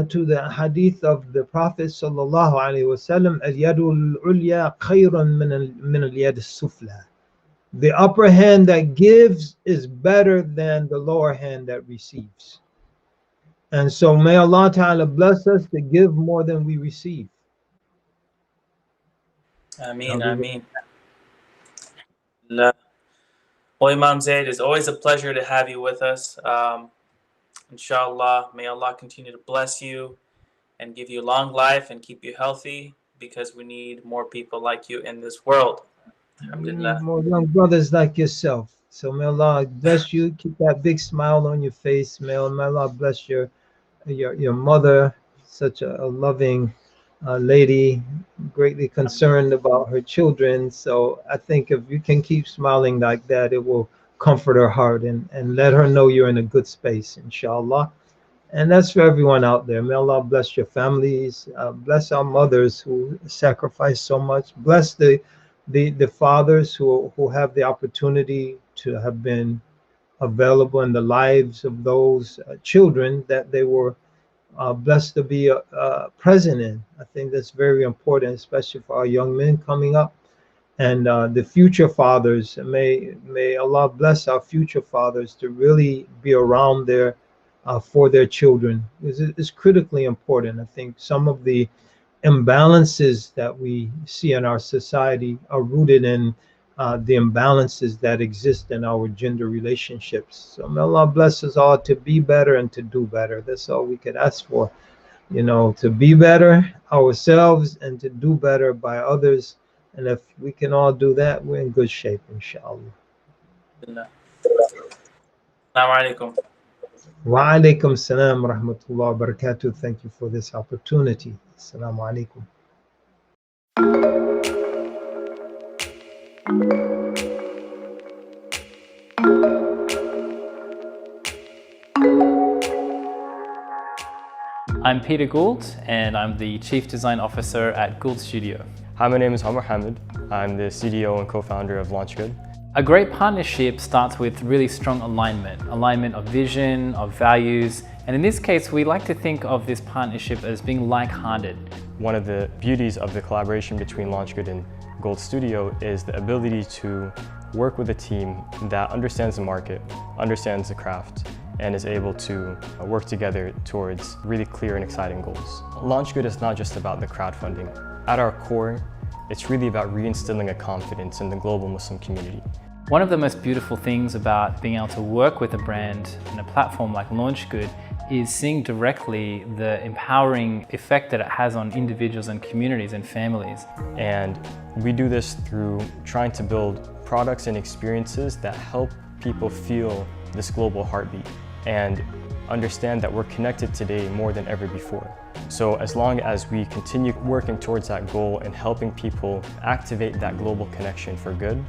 to the hadith of the Prophet sallallahu alaihi wasallam, al-yadul ulya khayrun min al-yad as-sufla. The upper hand that gives is better than the lower hand that receives. And so may Allah Ta'ala bless us to give more than we receive. Ameen, ameen. Well, Imam Zaid, it's always a pleasure to have you with us. Inshallah, may Allah continue to bless you and give you long life and keep you healthy, because we need more people like you in this world. We need more young brothers like yourself. So may Allah bless you. Keep that big smile on your face. May Allah bless your mother, such a loving lady, greatly concerned about her children. So I think if you can keep smiling like that, it will comfort her heart and let her know you're in a good space, inshallah. And that's for everyone out there. May Allah bless your families, bless our mothers who sacrifice so much, bless the fathers who have the opportunity to have been available in the lives of those children that they were blessed to be present in. I think that's very important, especially for our young men coming up. And the future fathers, may Allah bless our future fathers to really be around there for their children. It's critically important. I think some of the imbalances that we see in our society are rooted in the imbalances that exist in our gender relationships. So may Allah bless us all to be better and to do better. That's all we could ask for, to be better ourselves and to do better by others. And if we can all do that, we're in good shape, inshallah. Assalamu alaikum. Wa alaikum salam wa rahmatullahi wa barakatuh. Thank you for this opportunity. Assalamu alaikum. I'm Peter Gould, and I'm the Chief Design Officer at Gould Studio. Hi, my name is Omar Hamid. I'm the CDO and co-founder of LaunchGood. A great partnership starts with really strong alignment of vision, of values, and in this case, we like to think of this partnership as being like-hearted. One of the beauties of the collaboration between LaunchGood and Gould Studio is the ability to work with a team that understands the market, understands the craft, and is able to work together towards really clear and exciting goals. LaunchGood is not just about the crowdfunding. At our core, it's really about reinstilling a confidence in the global Muslim community. One of the most beautiful things about being able to work with a brand and a platform like LaunchGood is seeing directly the empowering effect that it has on individuals and communities and families. And we do this through trying to build products and experiences that help people feel this global heartbeat and understand that we're connected today more than ever before. So as long as we continue working towards that goal and helping people activate that global connection for good,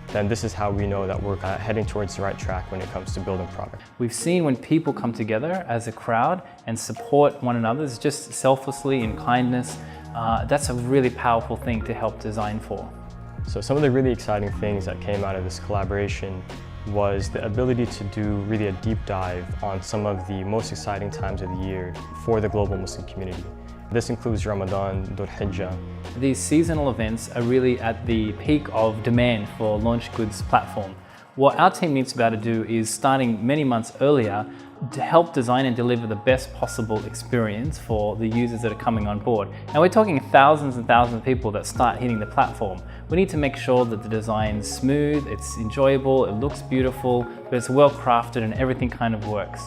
then this is how we know that we're heading towards the right track when it comes to building product. We've seen when people come together as a crowd and support one another just selflessly in kindness, that's a really powerful thing to help design for. So some of the really exciting things that came out of this collaboration was the ability to do really a deep dive on some of the most exciting times of the year for the global Muslim community. This includes Ramadan, Dhul Hijjah. These seasonal events are really at the peak of demand for Launch Good's platform. What our team needs to be able to do is, starting many months earlier, to help design and deliver the best possible experience for the users that are coming on board. And we're talking thousands and thousands of people that start hitting the platform. We need to make sure that the design's smooth, it's enjoyable, it looks beautiful, but it's well crafted and everything kind of works.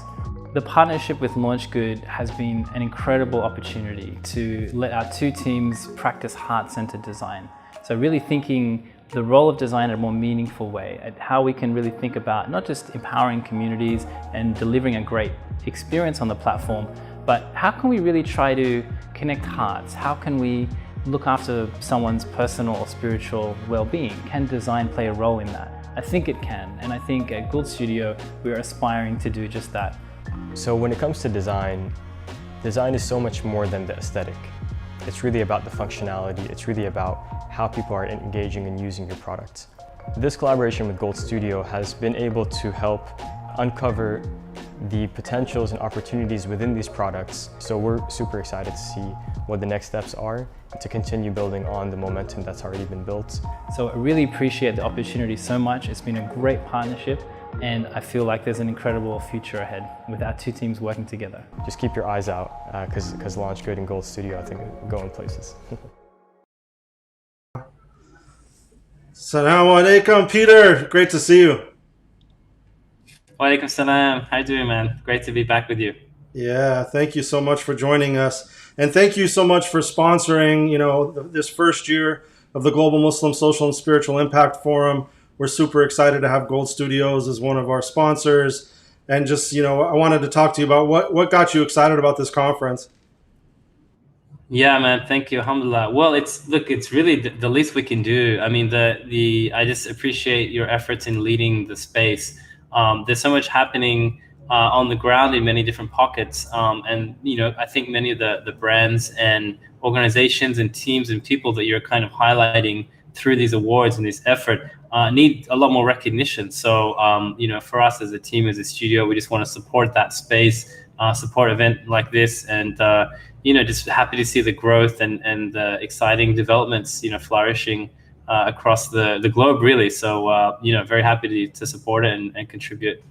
The partnership with Launch Good has been an incredible opportunity to let our two teams practice heart-centered design. So really thinking the role of design in a more meaningful way, at how we can really think about not just empowering communities and delivering a great experience on the platform, but how can we really try to connect hearts? How can we look after someone's personal or spiritual well-being? Can design play a role in that? I think it can, and I think at Gould Studio, we're aspiring to do just that. So when it comes to design, design is so much more than the aesthetic. It's really about the functionality. It's really about how people are engaging and using your product. This collaboration with Gould Studio has been able to help uncover the potentials and opportunities within these products. So we're super excited to see what the next steps are to continue building on the momentum that's already been built. So I really appreciate the opportunity so much. It's been a great partnership, and I feel like there's an incredible future ahead with our two teams working together. Just keep your eyes out, because Launch Good and Gould Studio, I think, are going places. Assalamu alaikum, Peter. Great to see you. Wa alaikum salam. How you doing, man? Great to be back with you. Yeah, thank you so much for joining us. And thank you so much for sponsoring, this first year of the Global Muslim Social and Spiritual Impact Forum. We're super excited to have Gould Studios as one of our sponsors. And just, I wanted to talk to you about what got you excited about this conference. Yeah, man. Thank you. Alhamdulillah. Well, it's really the least we can do. I mean, I just appreciate your efforts in leading the space. There's so much happening on the ground in many different pockets. And, I think many of the brands and organizations and teams and people that you're kind of highlighting through these awards and this effort need a lot more recognition. So, for us as a team, as a studio, we just want to support that space, support event like this, and, just happy to see the growth and the exciting developments, flourishing across the globe, really. So, very happy to support it and contribute.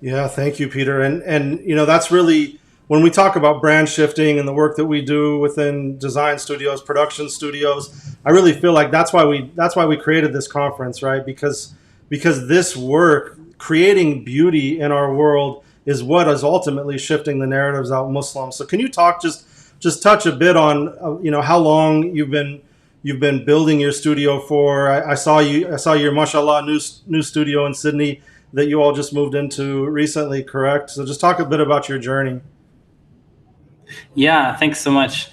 Yeah, thank you, Peter. And that's really, when we talk about brand shifting and the work that we do within design studios, production studios, I really feel like that's why we created this conference, right? Because this work, creating beauty in our world, is what is ultimately shifting the narratives out Muslims. So can you talk, just touch a bit on how long you've been building your studio for? I saw your mashallah new studio in Sydney that you all just moved into recently, correct? So just talk a bit about your journey. Yeah, thanks so much.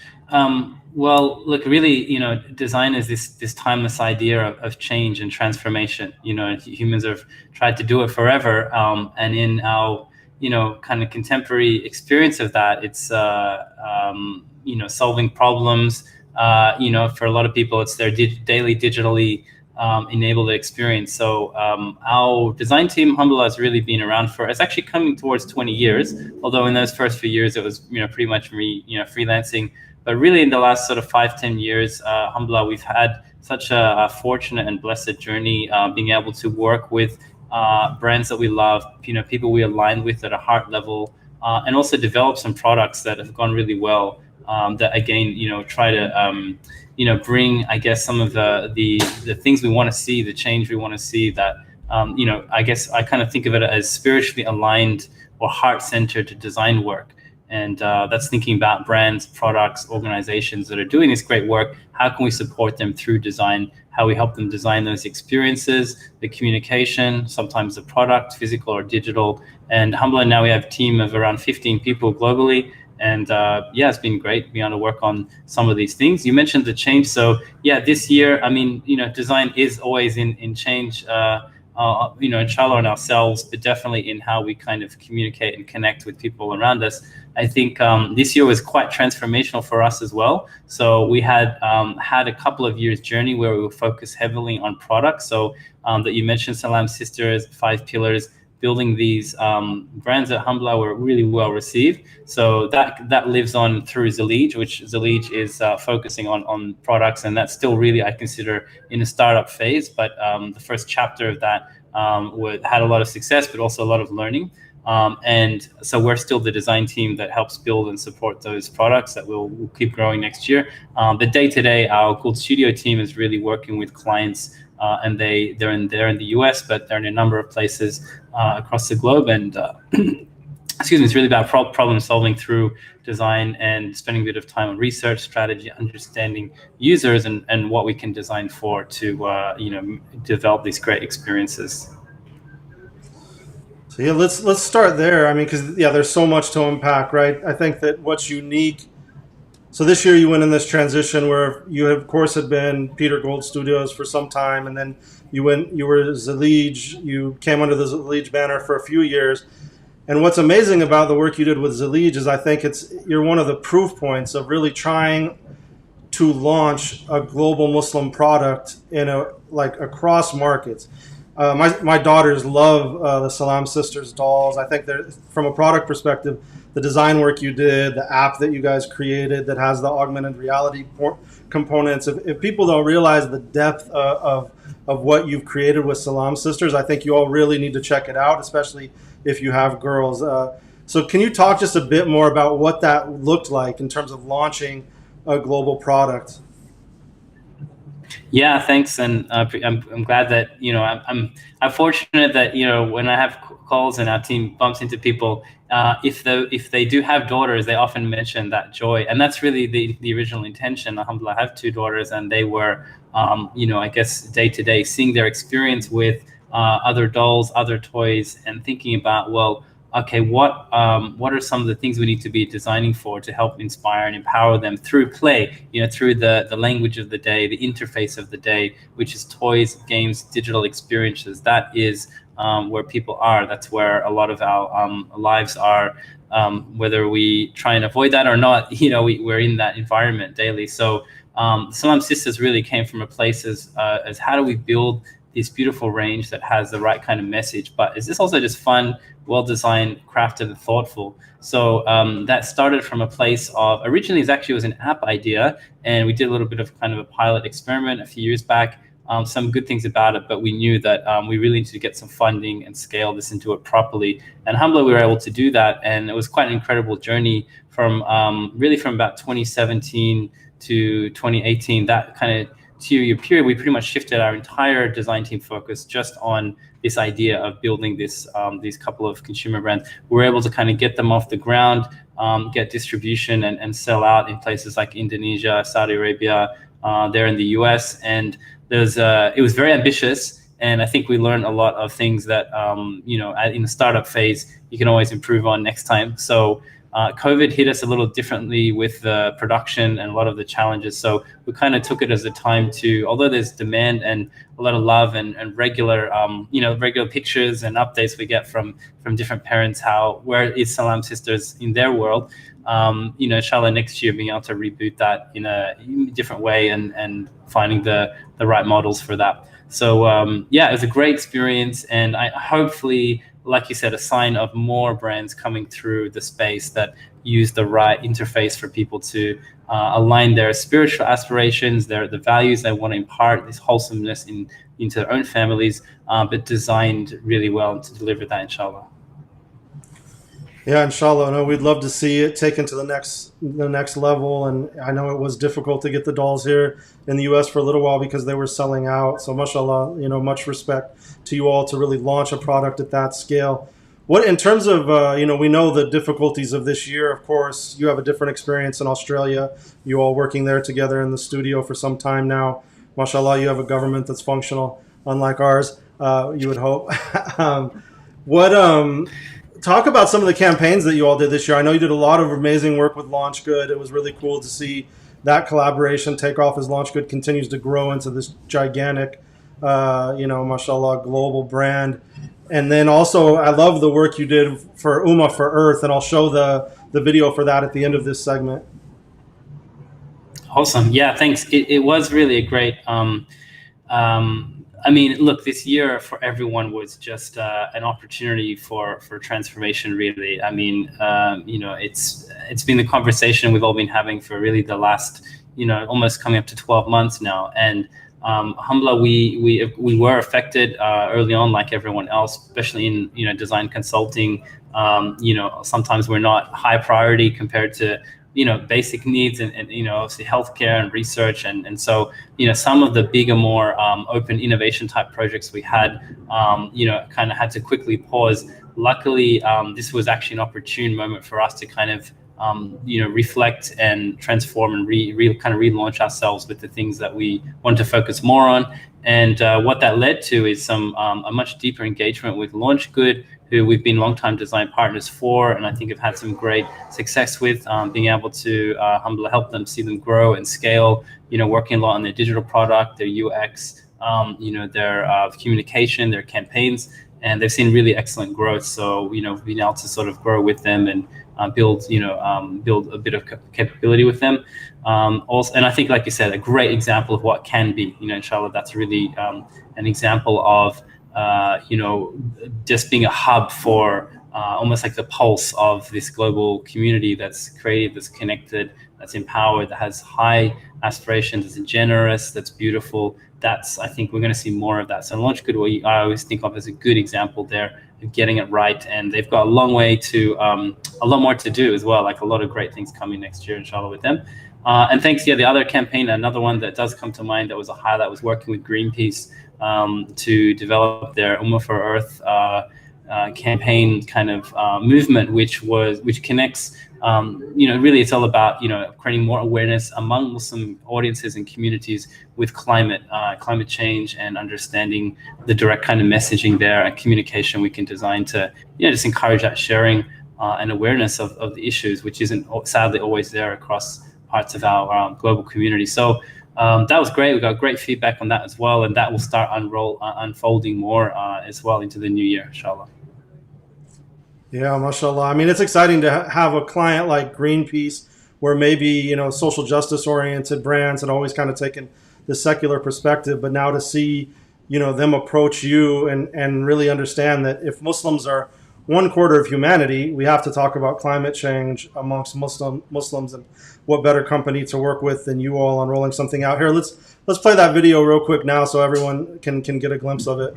Well, look, really, design is this timeless idea of change and transformation. Humans have tried to do it forever, and in our kind of contemporary experience of that, it's solving problems. For a lot of people, it's their daily digitally enabled experience. So our design team, alhamdulillah, has really been around it's actually coming towards 20 years. Although in those first few years, it was pretty much freelancing. But really, in the last sort of 5-10 years, alhamdulillah, we've had such a fortunate and blessed journey, being able to work with brands that we love, people we align with at a heart level, and also develop some products that have gone really well. That again, try to bring, I guess, some of the things we want to see, the change we want to see. That I guess I kind of think of it as spiritually aligned or heart-centered design work. And that's thinking about brands, products, organizations that are doing this great work. How can we support them through design? How we help them design those experiences, the communication, sometimes the product, physical or digital. And alhamdulillah, now we have a team of around 15 people globally. And yeah, it's been great being able to work on some of these things. You mentioned the change. So yeah, this year, I mean, design is always in change, inshallah on ourselves, but definitely in how we kind of communicate and connect with people around us. I think this year was quite transformational for us as well. So we had a couple of years journey where we were focused heavily on products. So that you mentioned, Salam Sisters, 5 pillars, building these brands at alhamdulillah were really well received. So that lives on through Zaid, which Zaid is focusing on products, and that's still really, I consider, in a startup phase. But the first chapter of that had a lot of success, but also a lot of learning. And so we're still the design team that helps build and support those products that we'll keep growing next year. But day to day, our Gould Studio team is really working with clients, and they're in the US, but they're in a number of places across the globe. And excuse me, it's really about problem solving through design and spending a bit of time on research, strategy, understanding users and what we can design for to develop these great experiences. So yeah, let's start there. I mean, because there's so much to unpack, right? I think that what's unique. So this year you went in this transition where you, of course, had been Peter Gould Studios for some time, and then you were Zaid. You came under the Zaid banner for a few years. And what's amazing about the work you did with Zaid is I think you're one of the proof points of really trying to launch a global Muslim product across markets. My daughters love the Salam Sisters dolls. I think from a product perspective, the design work you did, the app that you guys created that has the augmented reality components. If people don't realize the depth of what you've created with Salam Sisters, I think you all really need to check it out, especially if you have girls. So can you talk just a bit more about what that looked like in terms of launching a global product? Yeah, thanks, and I'm glad that I'm fortunate that when I have calls and our team bumps into people, if they do have daughters, they often mention that joy, and that's really the original intention. Alhamdulillah, I have 2 daughters, and they were I guess day to day seeing their experience with other dolls, other toys, and thinking about, well, okay, what are some of the things we need to be designing for to help inspire and empower them through play, through the language of the day, the interface of the day, which is toys, games, digital experiences. That is where people are. That's where a lot of our lives are, whether we try and avoid that or not. We're in that environment daily. So Salam Sisters really came from a place as how do we build this beautiful range that has the right kind of message, but is this also just fun, well-designed, crafted, and thoughtful? So that started from a place of, originally it was an app idea, and we did a little bit of kind of a pilot experiment a few years back. Some good things about it, but we knew that we really needed to get some funding and scale this into it properly. And alhamdulillah, we were able to do that, and it was quite an incredible journey from about 2017 to 2018, that kind of 2-year period. We pretty much shifted our entire design team focus just on this idea of building these couple of consumer brands. We were able to kind of get them off the ground, get distribution and sell out in places like Indonesia, Saudi Arabia, there in the US. And it was very ambitious. And I think we learned a lot of things that, in the startup phase, you can always improve on next time. So COVID hit us a little differently with the production and a lot of the challenges. So we kind of took it as a time to, although there's demand and a lot of love and regular, regular pictures and updates we get from different parents, where is Salam Sisters in their world, inshallah next year being able to reboot that in a different way and finding the right models for that. So it was a great experience, and I hopefully, like you said, a sign of more brands coming through the space that use the right interface for people to align their spiritual aspirations, the values they want to impart, this wholesomeness into their own families, but designed really well to deliver that, inshallah. Yeah, inshallah. No, we'd love to see it taken to the next level. And I know it was difficult to get the dolls here in the US for a little while because they were selling out. So mashallah, much respect to you all to really launch a product at that scale. What in terms of we know the difficulties of this year. Of course, you have a different experience in Australia. You all working there together in the studio for some time now. Mashallah, you have a government that's functional, unlike ours. You would hope. Talk about some of the campaigns that you all did this year. I know you did a lot of amazing work with Launch Good. It was really cool to see that collaboration take off as Launch Good continues to grow into this gigantic, mashallah, global brand. And then also, I love the work you did for Ummah for Earth, and I'll show the video for that at the end of this segment. Awesome. Yeah, thanks. It was really a great. I mean, look, this year for everyone was just an opportunity for transformation. Really, I mean, it's been the conversation we've all been having for really the last, almost coming up to 12 months now, and. Alhamdulillah, we were affected early on, like everyone else, especially in design consulting. Sometimes we're not high priority compared to basic needs and obviously healthcare and research, and so some of the bigger, more open innovation type projects we had kind of had to quickly pause. Luckily, this was actually an opportune moment for us to kind of reflect and transform and kind of relaunch ourselves with the things that we want to focus more on. And what that led to is some a much deeper engagement with Launch Good, who we've been longtime design partners for, and I think have had some great success with being able to help them see them grow and scale. Working a lot on their digital product, their UX, their communication, their campaigns, and they've seen really excellent growth. So we've been able to sort of grow with them and build a bit of capability with them. Also, and I think, like you said, a great example of what can be. Inshallah, that's really an example of just being a hub for almost like the pulse of this global community that's creative, that's connected, that's empowered, that has high aspirations, that's generous, that's beautiful. I think we're going to see more of that. So Launch Good, I always think of as a good example there of getting it right, and they've got a long way to, a lot more to do as well. Like a lot of great things coming next year, inshallah, with them. And thanks, the other campaign, another one that does come to mind that was a highlight was working with Greenpeace to develop their Ummah for Earth campaign kind of movement, which connects. Really, it's all about creating more awareness among Muslim audiences and communities with climate change, and understanding the direct kind of messaging there and communication we can design to just encourage that sharing and awareness of the issues, which isn't sadly always there across parts of our global community. So that was great. We got great feedback on that as well, and that will start unfolding more as well into the new year, inshallah. Yeah, mashallah. I mean, it's exciting to have a client like Greenpeace, where maybe, social justice oriented brands had always kind of taken the secular perspective, but now to see, them approach you and really understand that if Muslims are 1/4 of humanity, we have to talk about climate change amongst Muslims, and what better company to work with than you all on rolling something out here. Let's play that video real quick now so everyone can get a glimpse of it.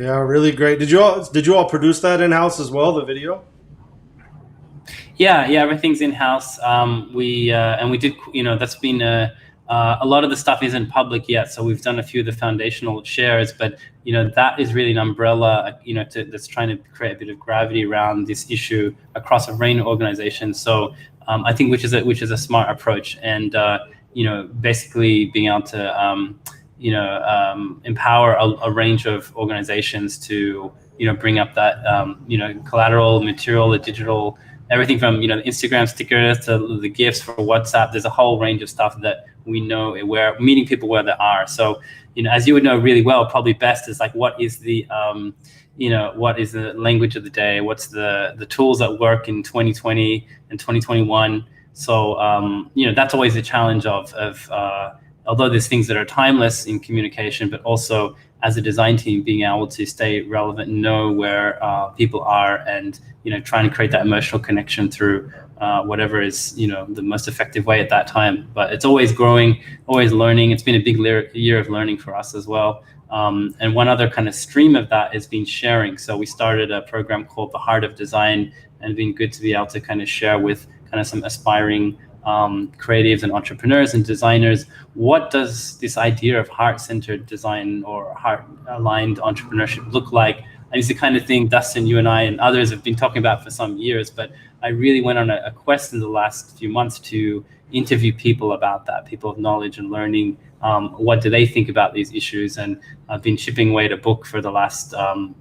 Yeah, really great. Did you all produce that in-house as well, the video? Yeah, everything's in-house. We did, that's been a lot of the stuff isn't public yet, so we've done a few of the foundational shares, but that is really an umbrella, that's trying to create a bit of gravity around this issue across a range of organizations. So I think which is a smart approach, and basically being able to empower a range of organizations to bring up that collateral, material, the digital, everything from the Instagram stickers to the gifts for WhatsApp. There's a whole range of stuff that we know we're meeting people where they are. So as you would know really well, probably best is like, what is the what is the language of the day, what's the tools that work in 2020 and 2021. So that's always a challenge of although there's things that are timeless in communication, but also as a design team being able to stay relevant and know where people are, and trying to create that emotional connection through whatever is the most effective way at that time. But it's always growing, always learning. It's been a big year of learning for us as well. And one other kind of stream of that has been sharing. So we started a program called The Heart of Design, and it's been good to be able to kind of share with kind of some aspiring creatives and entrepreneurs and designers. What does this idea of heart-centered design or heart-aligned entrepreneurship look like? And it's the kind of thing Dustin, you and I and others have been talking about for some years, but I really went on a quest in the last few months to interview people about that, people of knowledge and learning. What do they think about these issues? And I've been chipping away at a book for the last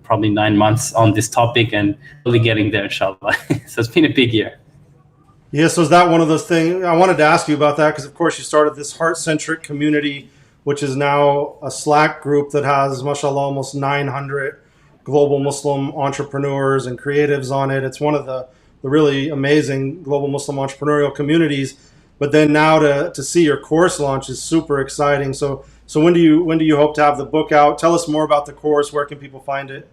probably 9 months on this topic, and really getting there, inshallah. So it's been a big year. Yeah, so is that one of those things? I wanted to ask you about that because, of course, you started this heart-centric community, which is now a Slack group that has, mashallah, almost 900 global Muslim entrepreneurs and creatives on it. It's one of the really amazing global Muslim entrepreneurial communities. But then now to see your course launch is super exciting. So when do you hope to have the book out? Tell us more about the course. Where can people find it?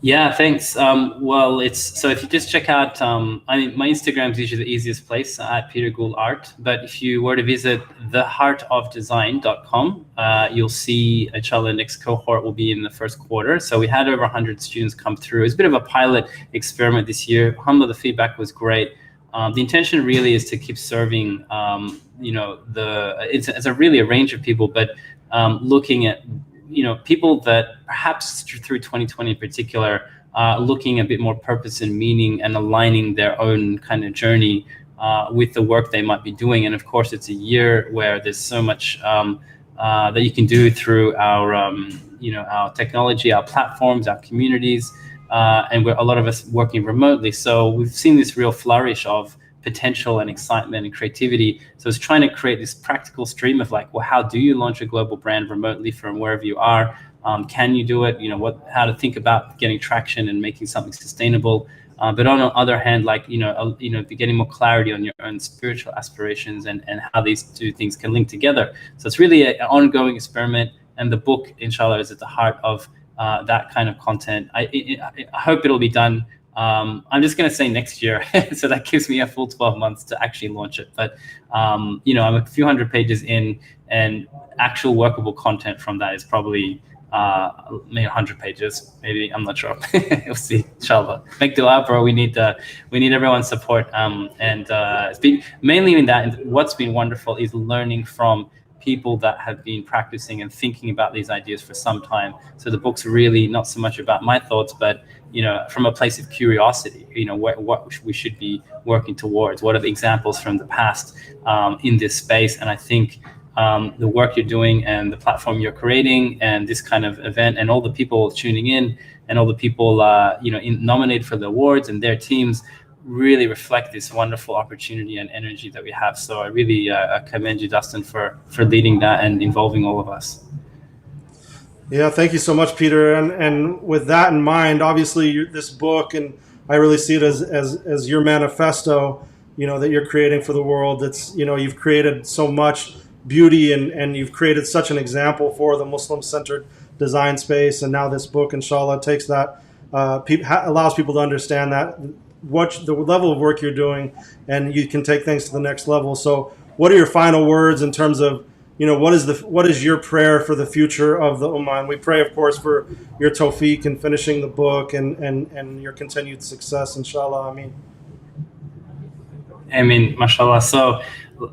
Yeah, thanks. Well, so if you just check out, my Instagram is usually the easiest place, at Peter Gould Art. But if you were to visit theheartofdesign.com, you'll see, inshallah, next cohort will be in the first quarter. So we had over 100 students come through. It's a bit of a pilot experiment this year. Alhamdulillah, the feedback was great. The intention really is to keep serving, it's really a range of people, but looking at people that perhaps through 2020 in particular, looking a bit more purpose and meaning and aligning their own kind of journey with the work they might be doing. And of course, it's a year where there's so much that you can do through our technology, our platforms, our communities, and a lot of us working remotely. So we've seen this real flourish of potential and excitement and creativity. So it's trying to create this practical stream of like, well, how do you launch a global brand remotely from wherever you are? Can you do it? How to think about getting traction and making something sustainable. But on the other hand, getting more clarity on your own spiritual aspirations and how these two things can link together. So it's really an ongoing experiment, and the book, inshallah, is at the heart of that kind of content. I hope it'll be done. I'm just going to say next year, so that gives me a full 12 months to actually launch it. But, I'm a few hundred pages in, and actual workable content from that is probably 100 pages, maybe. I'm not sure. We'll see, inshallah. Make dua, bro. We need everyone's support. It's been mainly in that. And what's been wonderful is learning from people that have been practicing and thinking about these ideas for some time. So the book's really not so much about my thoughts, but from a place of curiosity, what we should be working towards. What are the examples from the past in this space? And I think the work you're doing and the platform you're creating and this kind of event and all the people tuning in and all the people nominated for the awards and their teams really reflect this wonderful opportunity and energy that we have. So I really commend you, Dustin, for leading that and involving all of us. Yeah, thank you so much, Peter. And with that in mind, obviously this book, and I really see it as your manifesto, that you're creating for the world. It's, you've created so much beauty and you've created such an example for the Muslim-centered design space. And now this book, inshallah, takes that, allows people to understand that the level of work you're doing, and you can take things to the next level. So what are your final words in terms of, what is your prayer for the future of the Ummah? And we pray, of course, for your tawfiq in finishing the book and your continued success, inshallah. Ameen, mashallah. So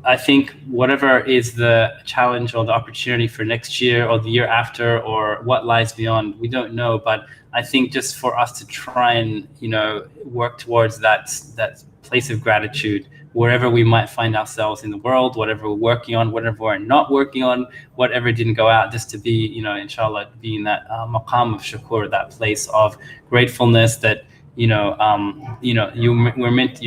I think whatever is the challenge or the opportunity for next year or the year after or what lies beyond, we don't know. But I think just for us to try and, work towards that place of gratitude, wherever we might find ourselves in the world, whatever we're working on, whatever we're not working on, whatever didn't go out, just to be, inshallah, be in that maqam of shakur, that place of gratefulness that, you're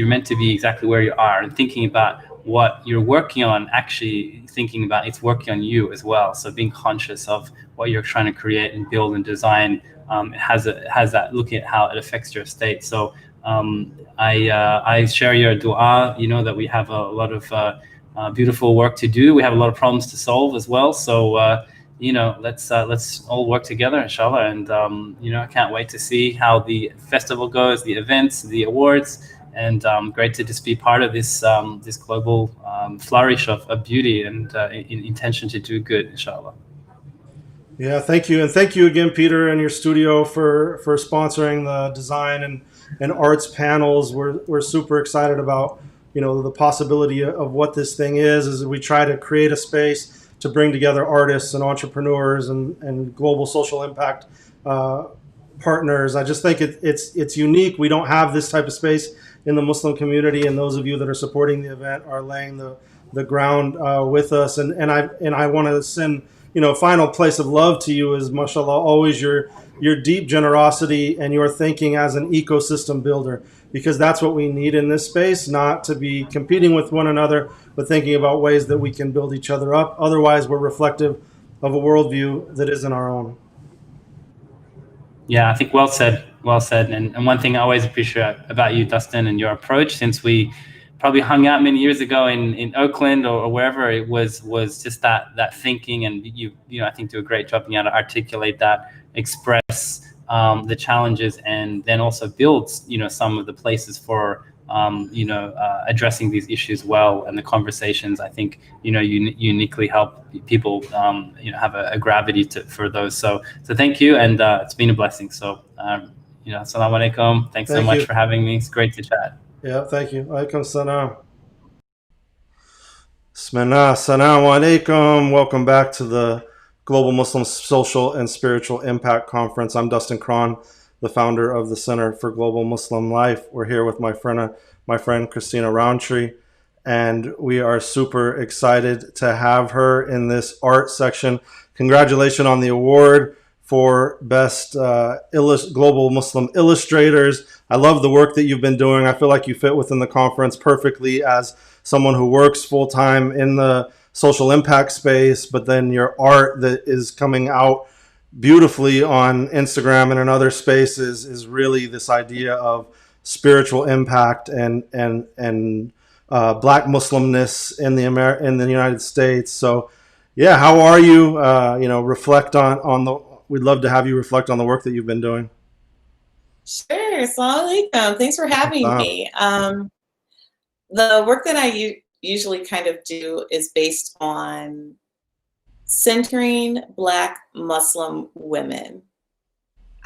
meant to be exactly where you are, and thinking about what you're working on, actually thinking about it's working on you as well. So being conscious of what you're trying to create and build and design has that looking at how it affects your state. So I share your dua, that we have a lot of beautiful work to do. We have a lot of problems to solve as well. So let's all work together, inshallah. And I can't wait to see how the festival goes, the events, the awards, and great to just be part of this this global flourish of beauty and intention to do good, inshallah. Yeah, thank you. And thank you again, Peter, and your studio for sponsoring the design and arts panels. We're super excited about, the possibility of what this thing is as we try to create a space to bring together artists and entrepreneurs and global social impact partners. I just think it's unique. We don't have this type of space in the Muslim community, and those of you that are supporting the event are laying the ground with us. And I want to send, final place of love to you is, mashallah, always your deep generosity and your thinking as an ecosystem builder, because that's what we need in this space, not to be competing with one another, but thinking about ways that we can build each other up. Otherwise, we're reflective of a worldview that isn't our own. Yeah, I think well said. And one thing I always appreciate about you, Dustin, and your approach, since we probably hung out many years ago in Oakland or wherever, it was just that thinking, and you I think do a great job being able to articulate that, express the challenges, and then also builds some of the places for addressing these issues well, and the conversations I think uniquely help people have a gravity for those. So thank you, and it's been a blessing. So assalamu alaikum. Thanks so much for having me. It's great to chat. Yeah, thank you. Alaikum salam. Bismillah. Assalamu alaikum. Welcome back to the Global Muslim Social and Spiritual Impact Conference. I'm Dustin Craun, the founder of the Center for Global Muslim Life. We're here with my friend Christina Rountree, and we are super excited to have her in this art section. Congratulations on the award for Best Global Muslim Illustrators. I love the work that you've been doing. I feel like you fit within the conference perfectly as someone who works full-time in the social impact space, but then your art that is coming out beautifully on Instagram and in other spaces is really this idea of spiritual impact and Black Muslimness in the United States. So, yeah, how are you? Reflect on the. We'd love to have you reflect on the work that you've been doing. Sure. Assalamu alaikum. Thanks for having me. The work that I usually kind of do is based on centering Black Muslim women.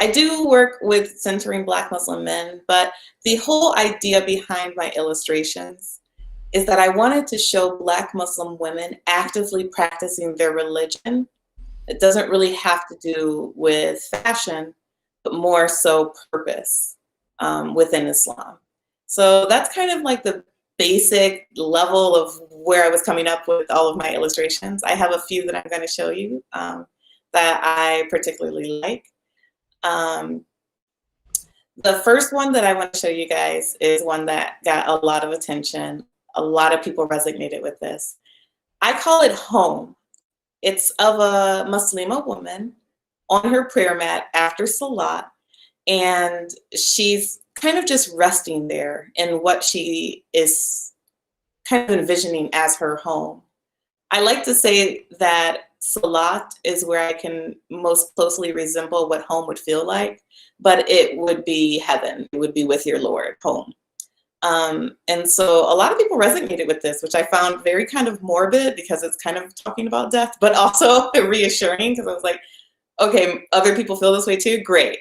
I do work with centering Black Muslim men, but the whole idea behind my illustrations is that I wanted to show Black Muslim women actively practicing their religion. It doesn't really have to do with fashion, but more so purpose within Islam. So that's kind of like the basic level of where I was coming up with all of my illustrations. I have a few that I'm going to show you that I particularly like. The first one that I want to show you guys is one that got a lot of attention. A lot of people resonated with this. I call it Home. It's of a Muslima woman on her prayer mat after Salat, and she's kind of just resting there in what she is kind of envisioning as her home. I like to say that Salat is where I can most closely resemble what home would feel like, but it would be heaven. It would be with your Lord, home. And so a lot of people resonated with this, which I found very kind of morbid because it's kind of talking about death, but also reassuring because I was like, okay, other people feel this way too, great.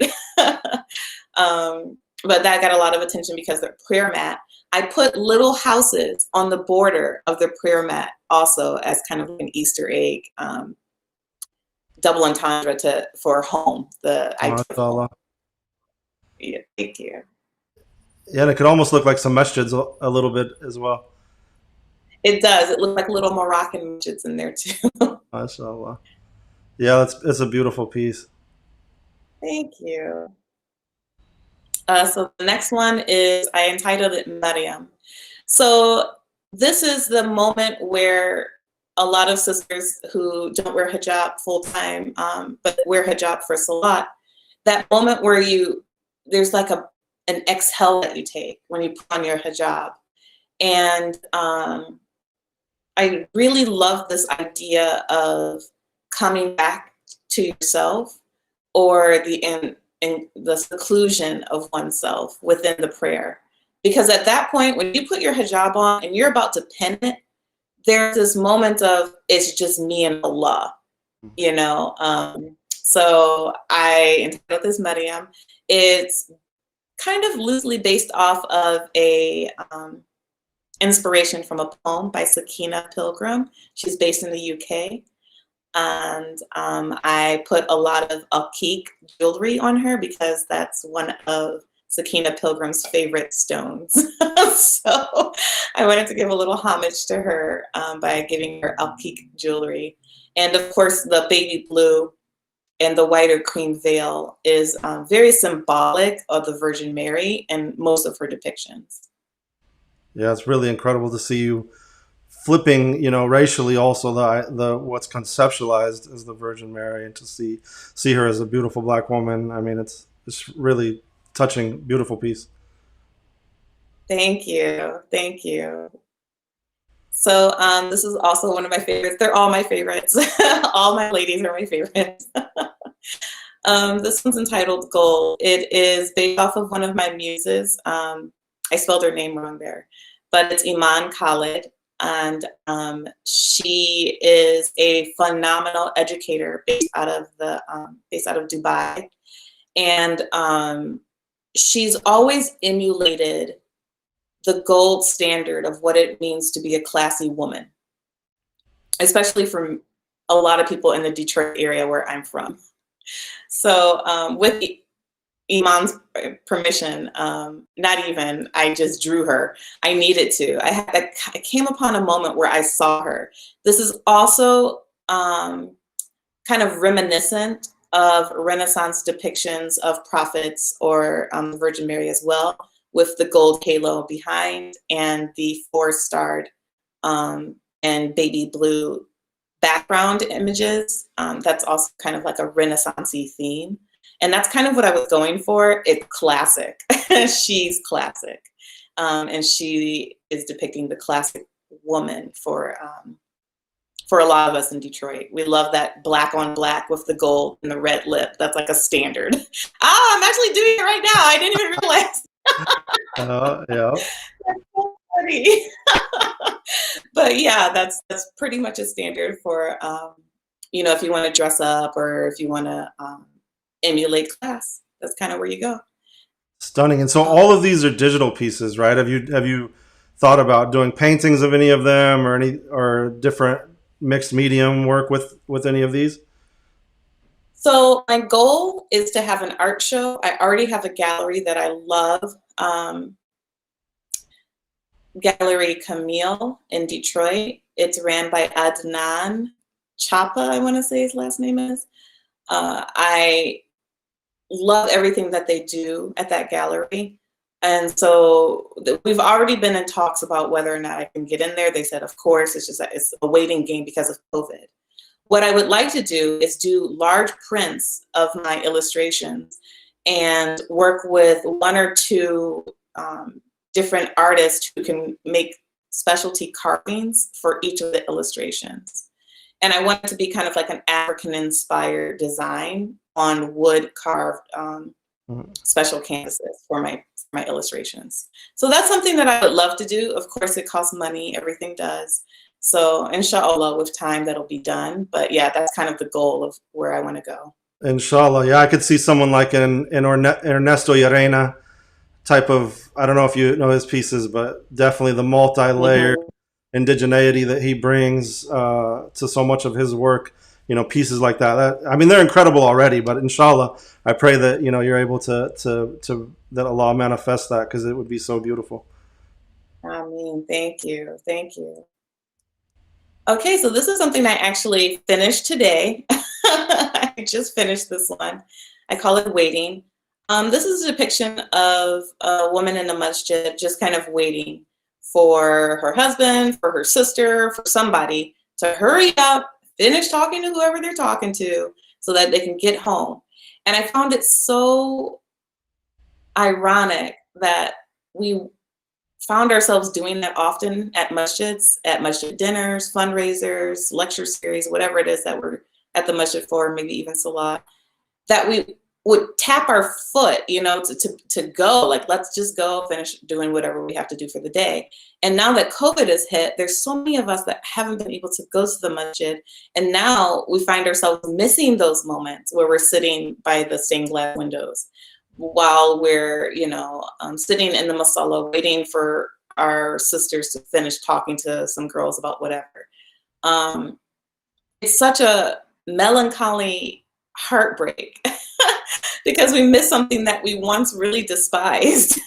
But that got a lot of attention because their prayer mat, I put little houses on the border of the prayer mat also as kind of an Easter egg, double entendre for home. Yeah, thank you. Yeah, and it could almost look like some masjids a little bit as well. It does. It looks like little Moroccan masjids in there too. MashaAllah. Yeah, it's a beautiful piece. Thank you. So the next one is, I entitled it Maryam. So this is the moment where a lot of sisters who don't wear hijab full time, but wear hijab for Salat, that moment where there's like an exhale that you take when you put on your hijab. And I really love this idea of coming back to yourself, or in the seclusion of oneself within the prayer. Because at that point, when you put your hijab on and you're about to pen it, there's this moment of, it's just me and Allah, you know? So I entitled this Maryam. It's kind of loosely based off of a inspiration from a poem by Sakina Pilgrim. She's based in the UK. And I put a lot of Alqiq jewelry on her because that's one of Sakina Pilgrim's favorite stones. So I wanted to give a little homage to her by giving her Alqiq jewelry. And of course, the baby blue and the white or cream veil is very symbolic of the Virgin Mary in most of her depictions. Yeah, it's really incredible to see you flipping, you know, racially also the what's conceptualized as the Virgin Mary, and to see her as a beautiful Black woman. I mean, it's really touching, beautiful piece. Thank you. Thank you. So this is also one of my favorites. They're all my favorites. All my ladies are my favorites. This one's entitled Gould. It is based off of one of my muses. I spelled her name wrong there, but it's Iman Khalid. And she is a phenomenal educator based out of Dubai. And she's always emulated the gold standard of what it means to be a classy woman, especially from a lot of people in the Detroit area where I'm from. So with Imam's permission, not even, I just drew her. I needed to. I came upon a moment where I saw her. This is also kind of reminiscent of Renaissance depictions of prophets or the Virgin Mary as well, with the gold halo behind and the four-starred and baby blue background images. That's also kind of like a Renaissance-y theme. And that's kind of what I was going for. It's classic. She's classic. And she is depicting the classic woman for a lot of us in Detroit. We love that black on black with the gold and the red lip. That's like a standard. I'm actually doing it right now. I didn't even realize. Yeah. That's so funny. But yeah, that's pretty much a standard for, you know, if you want to dress up or if you want to emulate class, that's kind of where you go. Stunning. And so all of these are digital pieces, right? Have you thought about doing paintings of any of them, or different mixed medium work with any of these? So my goal is to have an art show. I already have a gallery that I love, Gallery Camille in Detroit. It's ran by Adnan Chapa, I want to say his last name is. I love everything that they do at that gallery. And so we've already been in talks about whether or not I can get in there. They said, of course, it's just that it's a waiting game because of COVID. What I would like to do is do large prints of my illustrations and work with one or two different artists who can make specialty carvings for each of the illustrations. And I want it to be kind of like an African-inspired design on wood carved special canvases for my illustrations. So that's something that I would love to do. Of course, it costs money. Everything does. So inshallah, with time, that'll be done. But yeah, that's kind of the goal of where I want to go. Inshallah. Yeah, I could see someone like an Ernesto Llarena type of, I don't know if you know his pieces, but definitely the multi-layered indigeneity that he brings to so much of his work. You know, pieces like that. I mean, they're incredible already, but inshallah, I pray that, you know, you're able to that Allah manifest that, because it would be so beautiful. I mean, thank you. Thank you. Okay, so this is something I actually finished today. I just finished this one. I call it Waiting. This is a depiction of a woman in a masjid just kind of waiting for her husband, for her sister, for somebody to hurry up, finish talking to whoever they're talking to so that they can get home. And I found it so ironic that we found ourselves doing that often at masjids, at masjid dinners, fundraisers, lecture series, whatever it is that we're at the masjid for, maybe even salat, that we would tap our foot, you know, to go, like, let's just go finish doing whatever we have to do for the day. And now that COVID has hit, there's so many of us that haven't been able to go to the masjid. And now we find ourselves missing those moments where we're sitting by the stained glass windows while we're, you know, sitting in the masala waiting for our sisters to finish talking to some girls about whatever. It's such a melancholy heartbreak because we miss something that we once really despised,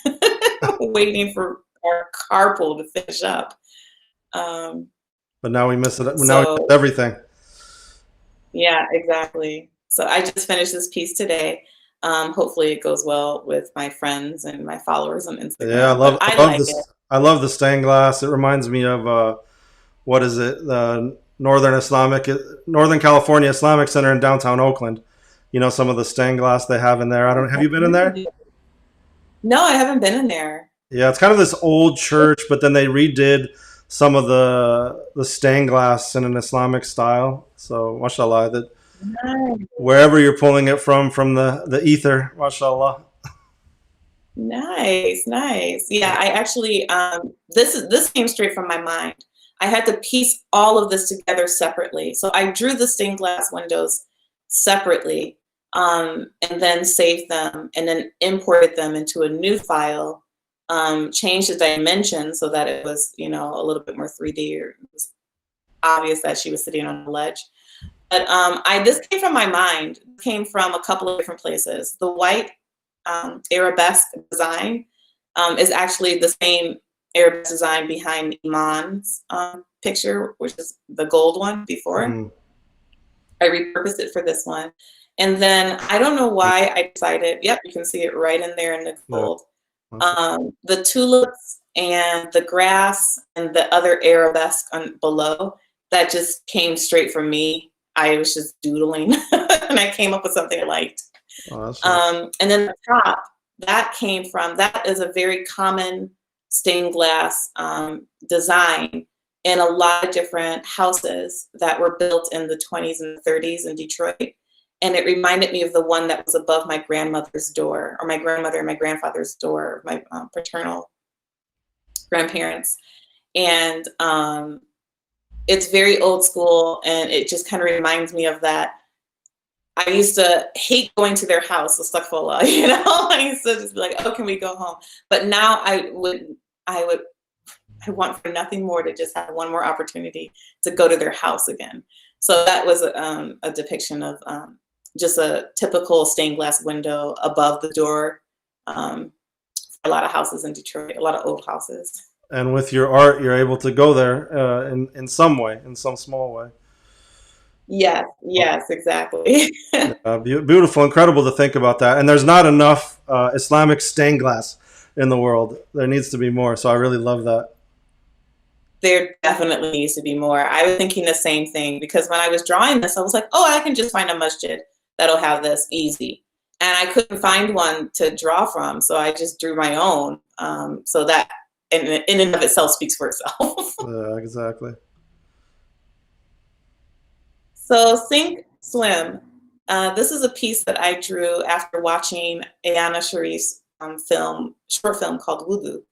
waiting for our carpool to finish up. But now we miss it. Now we miss everything. Yeah, exactly. So I just finished this piece today. Hopefully it goes well with my friends and my followers on Instagram. Yeah, I love the stained glass. It reminds me of what is it? The Northern California Islamic Center in downtown Oakland. You know, some of the stained glass they have in there. Have you been in there? No, I haven't been in there. Yeah, it's kind of this old church, but then they redid some of the stained glass in an Islamic style. So, mashallah, that Nice. wherever you're pulling it from the ether, mashallah. Nice. Yeah, I actually this came straight from my mind. I had to piece all of this together separately. So I drew the stained glass windows separately, and then saved them, and then imported them into a new file, changed the dimension so that it was, you know, a little bit more 3D, or it was obvious that she was sitting on a ledge. But this came from my mind, came from a couple of different places. The white arabesque design is actually the same arabesque design behind Imam's picture, which is the gold one before. I repurposed it for this one. And then I don't know why I decided, yep, you can see it right in there in the gold. The tulips and the grass and the other arabesque below, that just came straight from me. I was just doodling and I came up with something I liked. And then the top, that is a very common stained glass design in a lot of different houses that were built in the 20s and 30s in Detroit. And it reminded me of the one that was above my grandmother's door, or my grandmother and my grandfather's door, my paternal grandparents. And it's very old school, and it just kind of reminds me of that. I used to hate going to their house, astaghfirullah, you know? I used to just be like, oh, can we go home? But now I want for nothing more to just have one more opportunity to go to their house again. So that was a depiction of just a typical stained glass window above the door. A lot of houses in Detroit, a lot of old houses. And with your art, you're able to go there in some way, in some small way. Yes, exactly. Beautiful, incredible to think about that. And there's not enough Islamic stained glass in the world. There needs to be more. So I really love that. There definitely needs to be more. I was thinking the same thing, because when I was drawing this, I was like, oh, I can just find a masjid that'll have this easy. And I couldn't find one to draw from, so I just drew my own. So that in and of itself speaks for itself. Yeah, exactly. So Sink Swim. This is a piece that I drew after watching Ayana Sharif's short film called Wudu.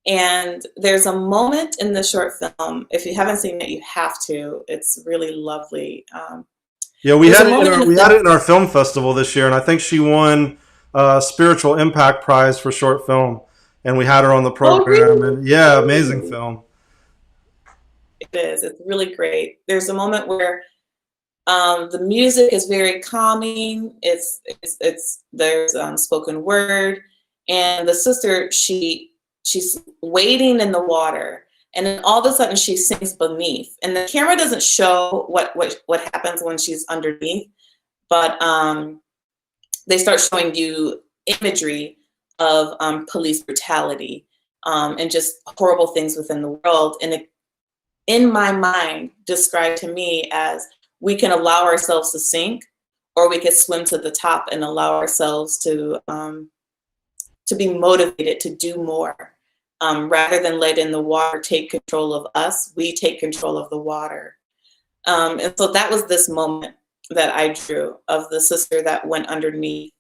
And there's a moment in the short film, if you haven't seen it, you have to. It's really lovely. Yeah, we had it in our film festival this year, and I think she won a Spiritual Impact Prize for short film, and we had her on the program. Oh, really? And yeah, amazing film. It is. It's really great. There's a moment where the music is very calming. There's spoken word, and the sister, she's wading in the water, and then all of a sudden she sinks beneath, and the camera doesn't show what happens when she's underneath, but they start showing you imagery of police brutality and just horrible things within the world, and it, in my mind, described to me as we can allow ourselves to sink, or we could swim to the top and allow ourselves to be motivated to do more. Rather than letting the water take control of us, we take control of the water. And so that was this moment that I drew of the sister that went underneath.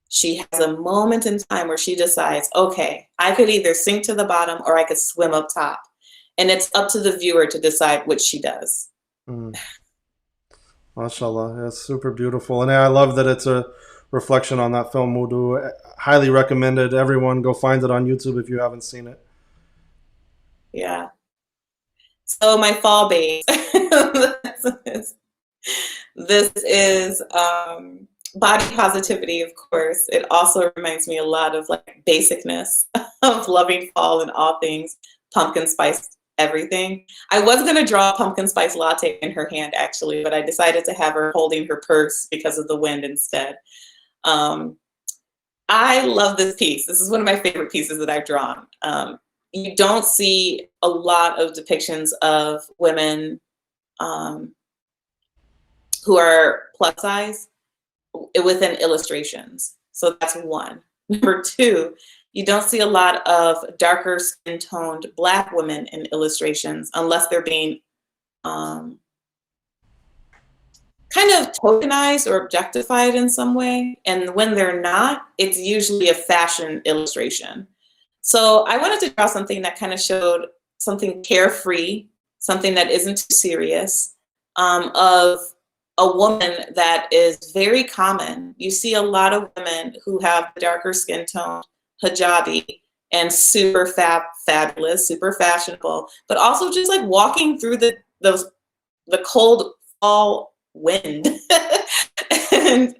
She has a moment in time where she decides, okay, I could either sink to the bottom or I could swim up top. And it's up to the viewer to decide which she does. MashaAllah, it's super beautiful. And I love that it's a reflection on that film, Wudu. Highly recommended. Everyone go find it on YouTube if you haven't seen it. Yeah. So my fall base. This is body positivity, of course. It also reminds me a lot of like basicness of loving fall in all things, pumpkin spice everything. I was going to draw a pumpkin spice latte in her hand actually, but I decided to have her holding her purse because of the wind instead. I love this piece. This is one of my favorite pieces that I've drawn. You don't see a lot of depictions of women who are plus size within illustrations. So that's one. Number two, you don't see a lot of darker skin toned Black women in illustrations unless they're being kind of tokenized or objectified in some way. And when they're not, it's usually a fashion illustration. So I wanted to draw something that kind of showed something carefree, something that isn't too serious, of a woman that is very common. You see a lot of women who have darker skin tone, hijabi, and super fabulous, super fashionable, but also just like walking through the cold fall wind. And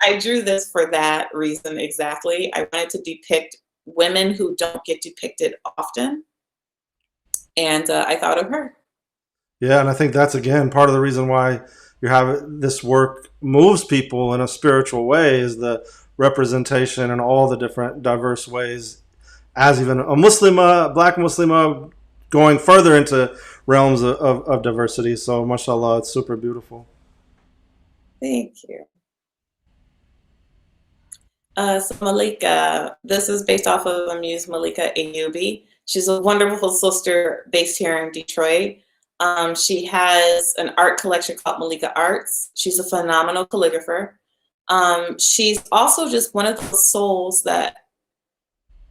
I drew this for that reason exactly. I wanted to depict women who don't get depicted often. And I thought of her. Yeah, and I think that's, again, part of the reason why you have this work moves people in a spiritual way is the representation in all the different diverse ways, as even a Muslimah, Black Muslimah, going further into realms of diversity. So, mashallah, it's super beautiful. Thank you. So Malika, this is based off of a muse, Malika Ayubi. She's a wonderful sister based here in Detroit. She has an art collection called Malika Arts. She's a phenomenal calligrapher. She's also just one of those souls that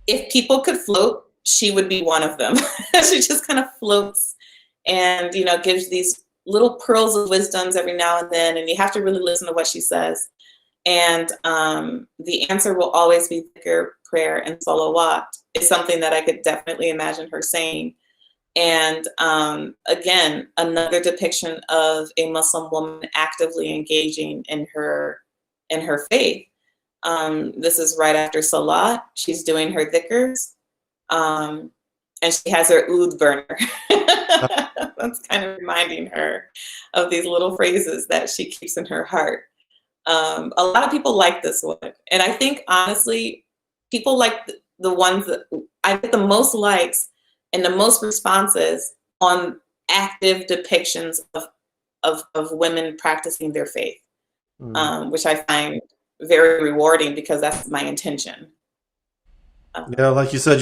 if people could float, she would be one of them. She just kind of floats and, you know, gives these little pearls of wisdoms every now and then, and you have to really listen to what she says. And the answer will always be dhikr, prayer, and salawat. It's something that I could definitely imagine her saying. And again, another depiction of a Muslim woman actively engaging in her faith. This is right after Salat. She's doing her dhikrs, and she has her oud burner. That's kind of reminding her of these little phrases that she keeps in her heart. A lot of people like this one. And I think, honestly, people like the ones that I get the most likes and the most responses on active depictions of women practicing their faith, which I find very rewarding because that's my intention. Yeah, like you said,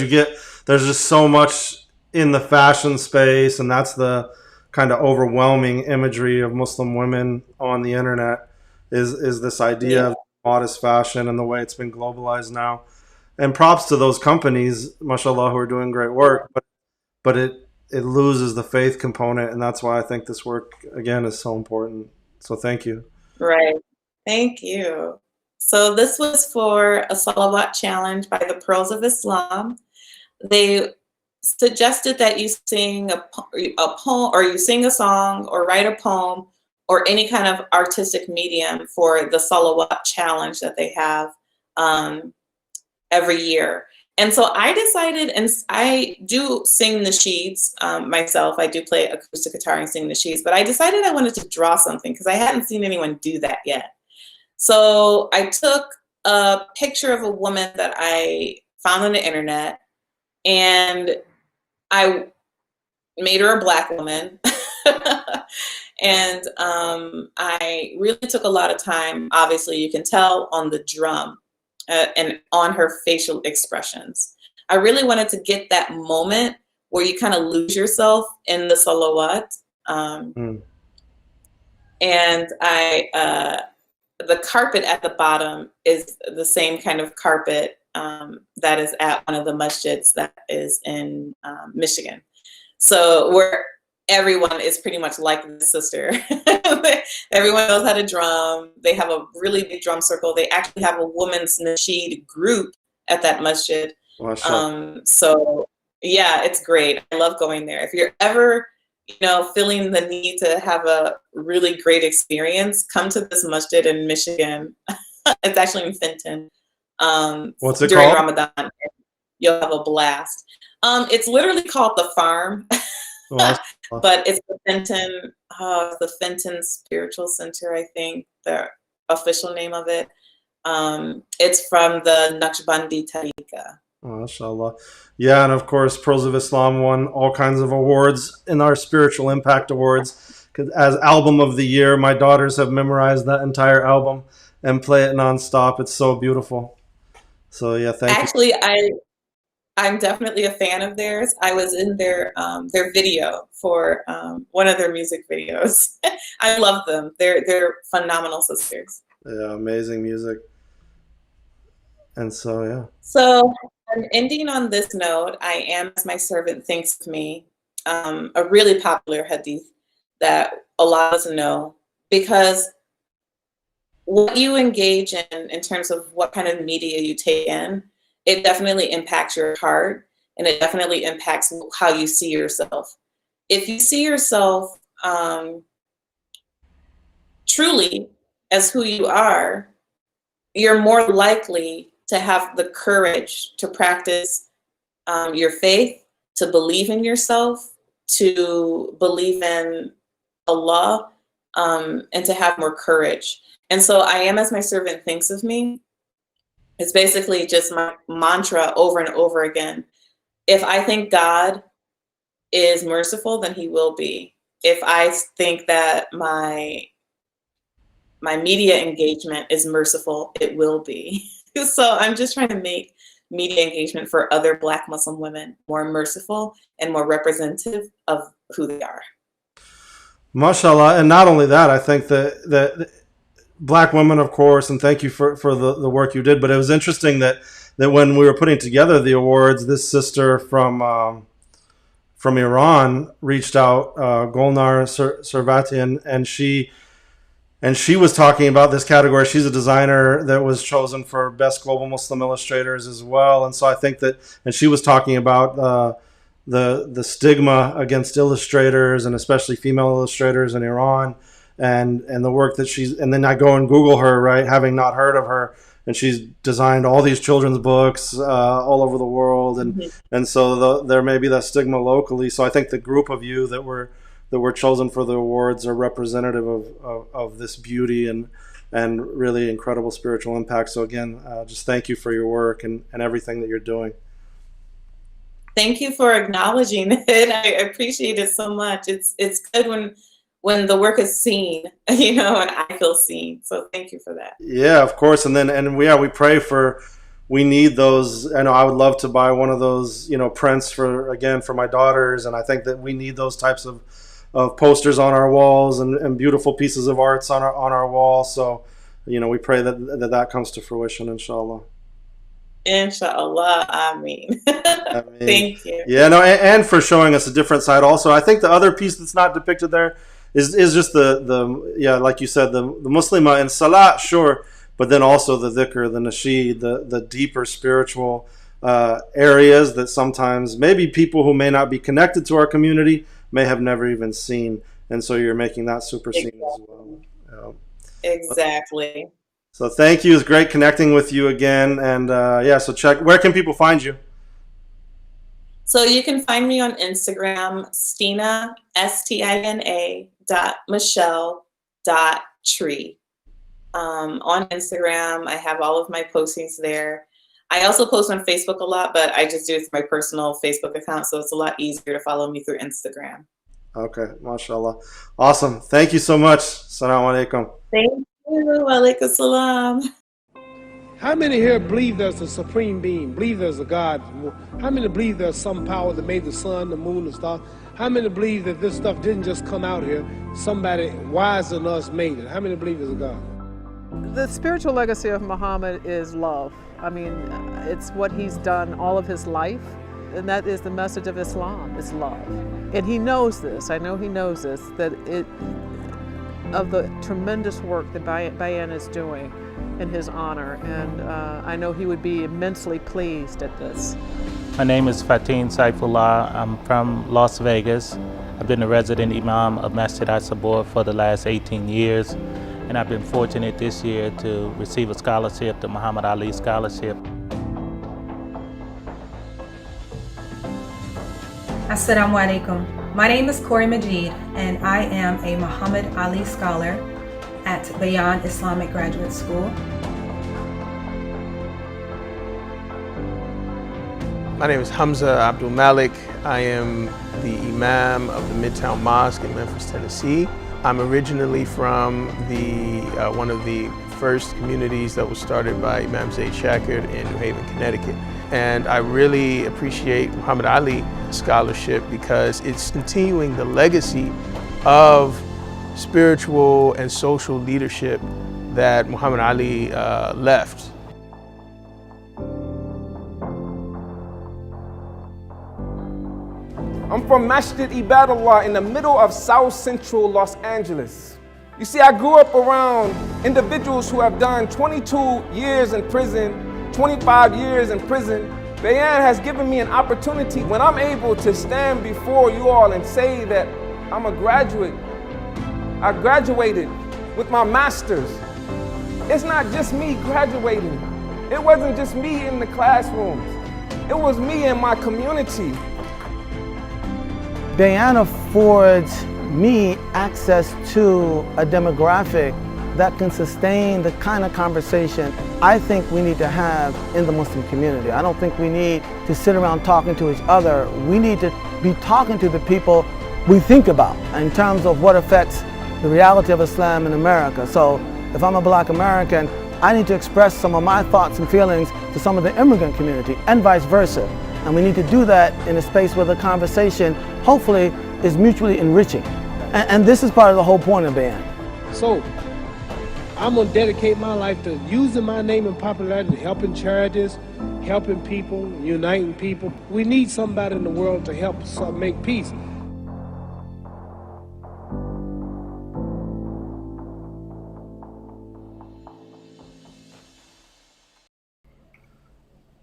there's just so much in the fashion space, and that's the kind of overwhelming imagery of Muslim women on the internet is this idea of modest fashion and the way it's been globalized now. And props to those companies, mashallah, who are doing great work, but it loses the faith component, and that's why I think this work, again, is so important. So thank you. Right. Thank you. So this was for a salawat challenge by the Pearls of Islam. They suggested that you sing a poem, or you sing a song, or write a poem, or any kind of artistic medium for the salawat challenge that they have every year. And so I decided, and I do sing nasheeds myself. I do play acoustic guitar and sing nasheeds, but I decided I wanted to draw something because I hadn't seen anyone do that yet. So I took a picture of a woman that I found on the internet, and I made her a Black woman. And I really took a lot of time. Obviously, you can tell on the drum and on her facial expressions. I really wanted to get that moment where you kind of lose yourself in the salawat. And the carpet at the bottom is the same kind of carpet that is at one of the masjids that is in Michigan. So where everyone is pretty much like the sister. Everyone knows how to drum. They have a really big drum circle. They actually have a women's nasheed group at that masjid. So yeah, it's great. I love going there. If you're ever, feeling the need to have a really great experience, come to this masjid in Michigan. It's actually in Fenton. What's it during called? Ramadan. You'll have a blast. It's literally called The Farm. But it's the Fenton Spiritual Center, I think, the official name of it. It's from the Naqshbandi Tariqa. MashaAllah. Yeah, and of course, Pearls of Islam won all kinds of awards in our Spiritual Impact Awards. As Album of the Year, my daughters have memorized that entire album and play it nonstop. It's so beautiful. So yeah, thank you. Actually, I'm definitely a fan of theirs. I was in their video for one of their music videos. I love them. They're phenomenal sisters. Yeah, amazing music. And so yeah. So I'm ending on this note. I am as my servant thinks of me. A really popular hadith that a lot of us know, because what you engage in terms of what kind of media you take in, it definitely impacts your heart, and it definitely impacts how you see yourself. If you see yourself truly as who you are, you're more likely to have the courage to practice your faith, to believe in yourself, to believe in Allah, and to have more courage. And so I am as my servant thinks of me. It's basically just my mantra over and over again. If I think God is merciful, then he will be. If I think that my media engagement is merciful, it will be. So I'm just trying to make media engagement for other Black Muslim women more merciful and more representative of who they are. MashaAllah. And not only that, I think that Black women, of course, and thank you for the work you did. But it was interesting that when we were putting together the awards, this sister from Iran reached out, Golnar Servatian, and she was talking about this category. She's a designer that was chosen for Best Global Muslim Illustrators as well. And so I think that, and she was talking about the stigma against illustrators, and especially female illustrators in Iran. And the work that and then I go and Google her, right, having not heard of her, and she's designed all these children's books all over the world, and so there may be that stigma locally. So I think the group of you that were chosen for the awards are representative of this beauty and really incredible spiritual impact. So again, just thank you for your work and everything that you're doing. Thank you for acknowledging it. I appreciate it so much. It's good when the work is seen, and I feel seen. So thank you for that. Yeah, of course. And we pray we need those. I know I would love to buy one of those, prints for my daughters. And I think that we need those types of posters on our walls and beautiful pieces of arts on our wall. So, we pray that comes to fruition, inshallah. Inshallah, Ameen. Thank you. Yeah, no, and for showing us a different side also. I think the other piece that's not depicted there is just the like you said, the Muslimah and Salat, sure, but then also the dhikr, the nasheed, the deeper spiritual areas that sometimes maybe people who may not be connected to our community may have never even seen. And so you're making that super seen as well. Exactly. So thank you. It's great connecting with you again. And so where can people find you? So you can find me on Instagram, Stina, STINA.Michelle.tree. On Instagram, I have all of my postings there. I also post on Facebook a lot, but I just do it through my personal Facebook account, so it's a lot easier to follow me through Instagram. Okay, mashallah. Awesome. Thank you so much. Assalamu alaikum. Thank you. Walaikum salam. How many here believe there's a supreme being, believe there's a God? How many believe there's some power that made the sun, the moon, the stars? How many believe that this stuff didn't just come out here? Somebody wiser than us made it. How many believe there's a God? The spiritual legacy of Muhammad is love. I mean, it's what he's done all of his life, and that is the message of Islam, is love. And he knows this, I know he knows this, that of the tremendous work that Bayan is doing in his honor, and I know he would be immensely pleased at this. My name is Fatin Saifullah. I'm from Las Vegas. I've been a resident Imam of Masjid Al-Sabur for the last 18 years, and I've been fortunate this year to receive a scholarship, the Muhammad Ali Scholarship. Assalamu alaikum. My name is Corey Majid, and I am a Muhammad Ali Scholar at Bayan Islamic Graduate School. My name is Hamza Abdul Malik. I am the Imam of the Midtown Mosque in Memphis, Tennessee. I'm originally from one of the first communities that was started by Imam Zaid Shakir in New Haven, Connecticut. And I really appreciate Muhammad Ali Scholarship because it's continuing the legacy of spiritual and social leadership that Muhammad Ali left. I'm from Masjid Ibadullah in the middle of South Central Los Angeles. You see, I grew up around individuals who have done 22 years in prison, 25 years in prison. Bayan has given me an opportunity when I'm able to stand before you all and say that I'm a graduate. I graduated with my master's. It's not just me graduating. It wasn't just me in the classrooms. It was me and my community. Bayan affords me access to a demographic that can sustain the kind of conversation I think we need to have in the Muslim community. I don't think we need to sit around talking to each other. We need to be talking to the people we think about in terms of what affects the reality of Islam in America. So if I'm a Black American, I need to express some of my thoughts and feelings to some of the immigrant community and vice versa. And we need to do that in a space where the conversation, hopefully, is mutually enriching. And this is part of the whole point of Bayan. So, I'm gonna dedicate my life to using my name and popularity, helping charities, helping people, uniting people. We need somebody in the world to help us make peace.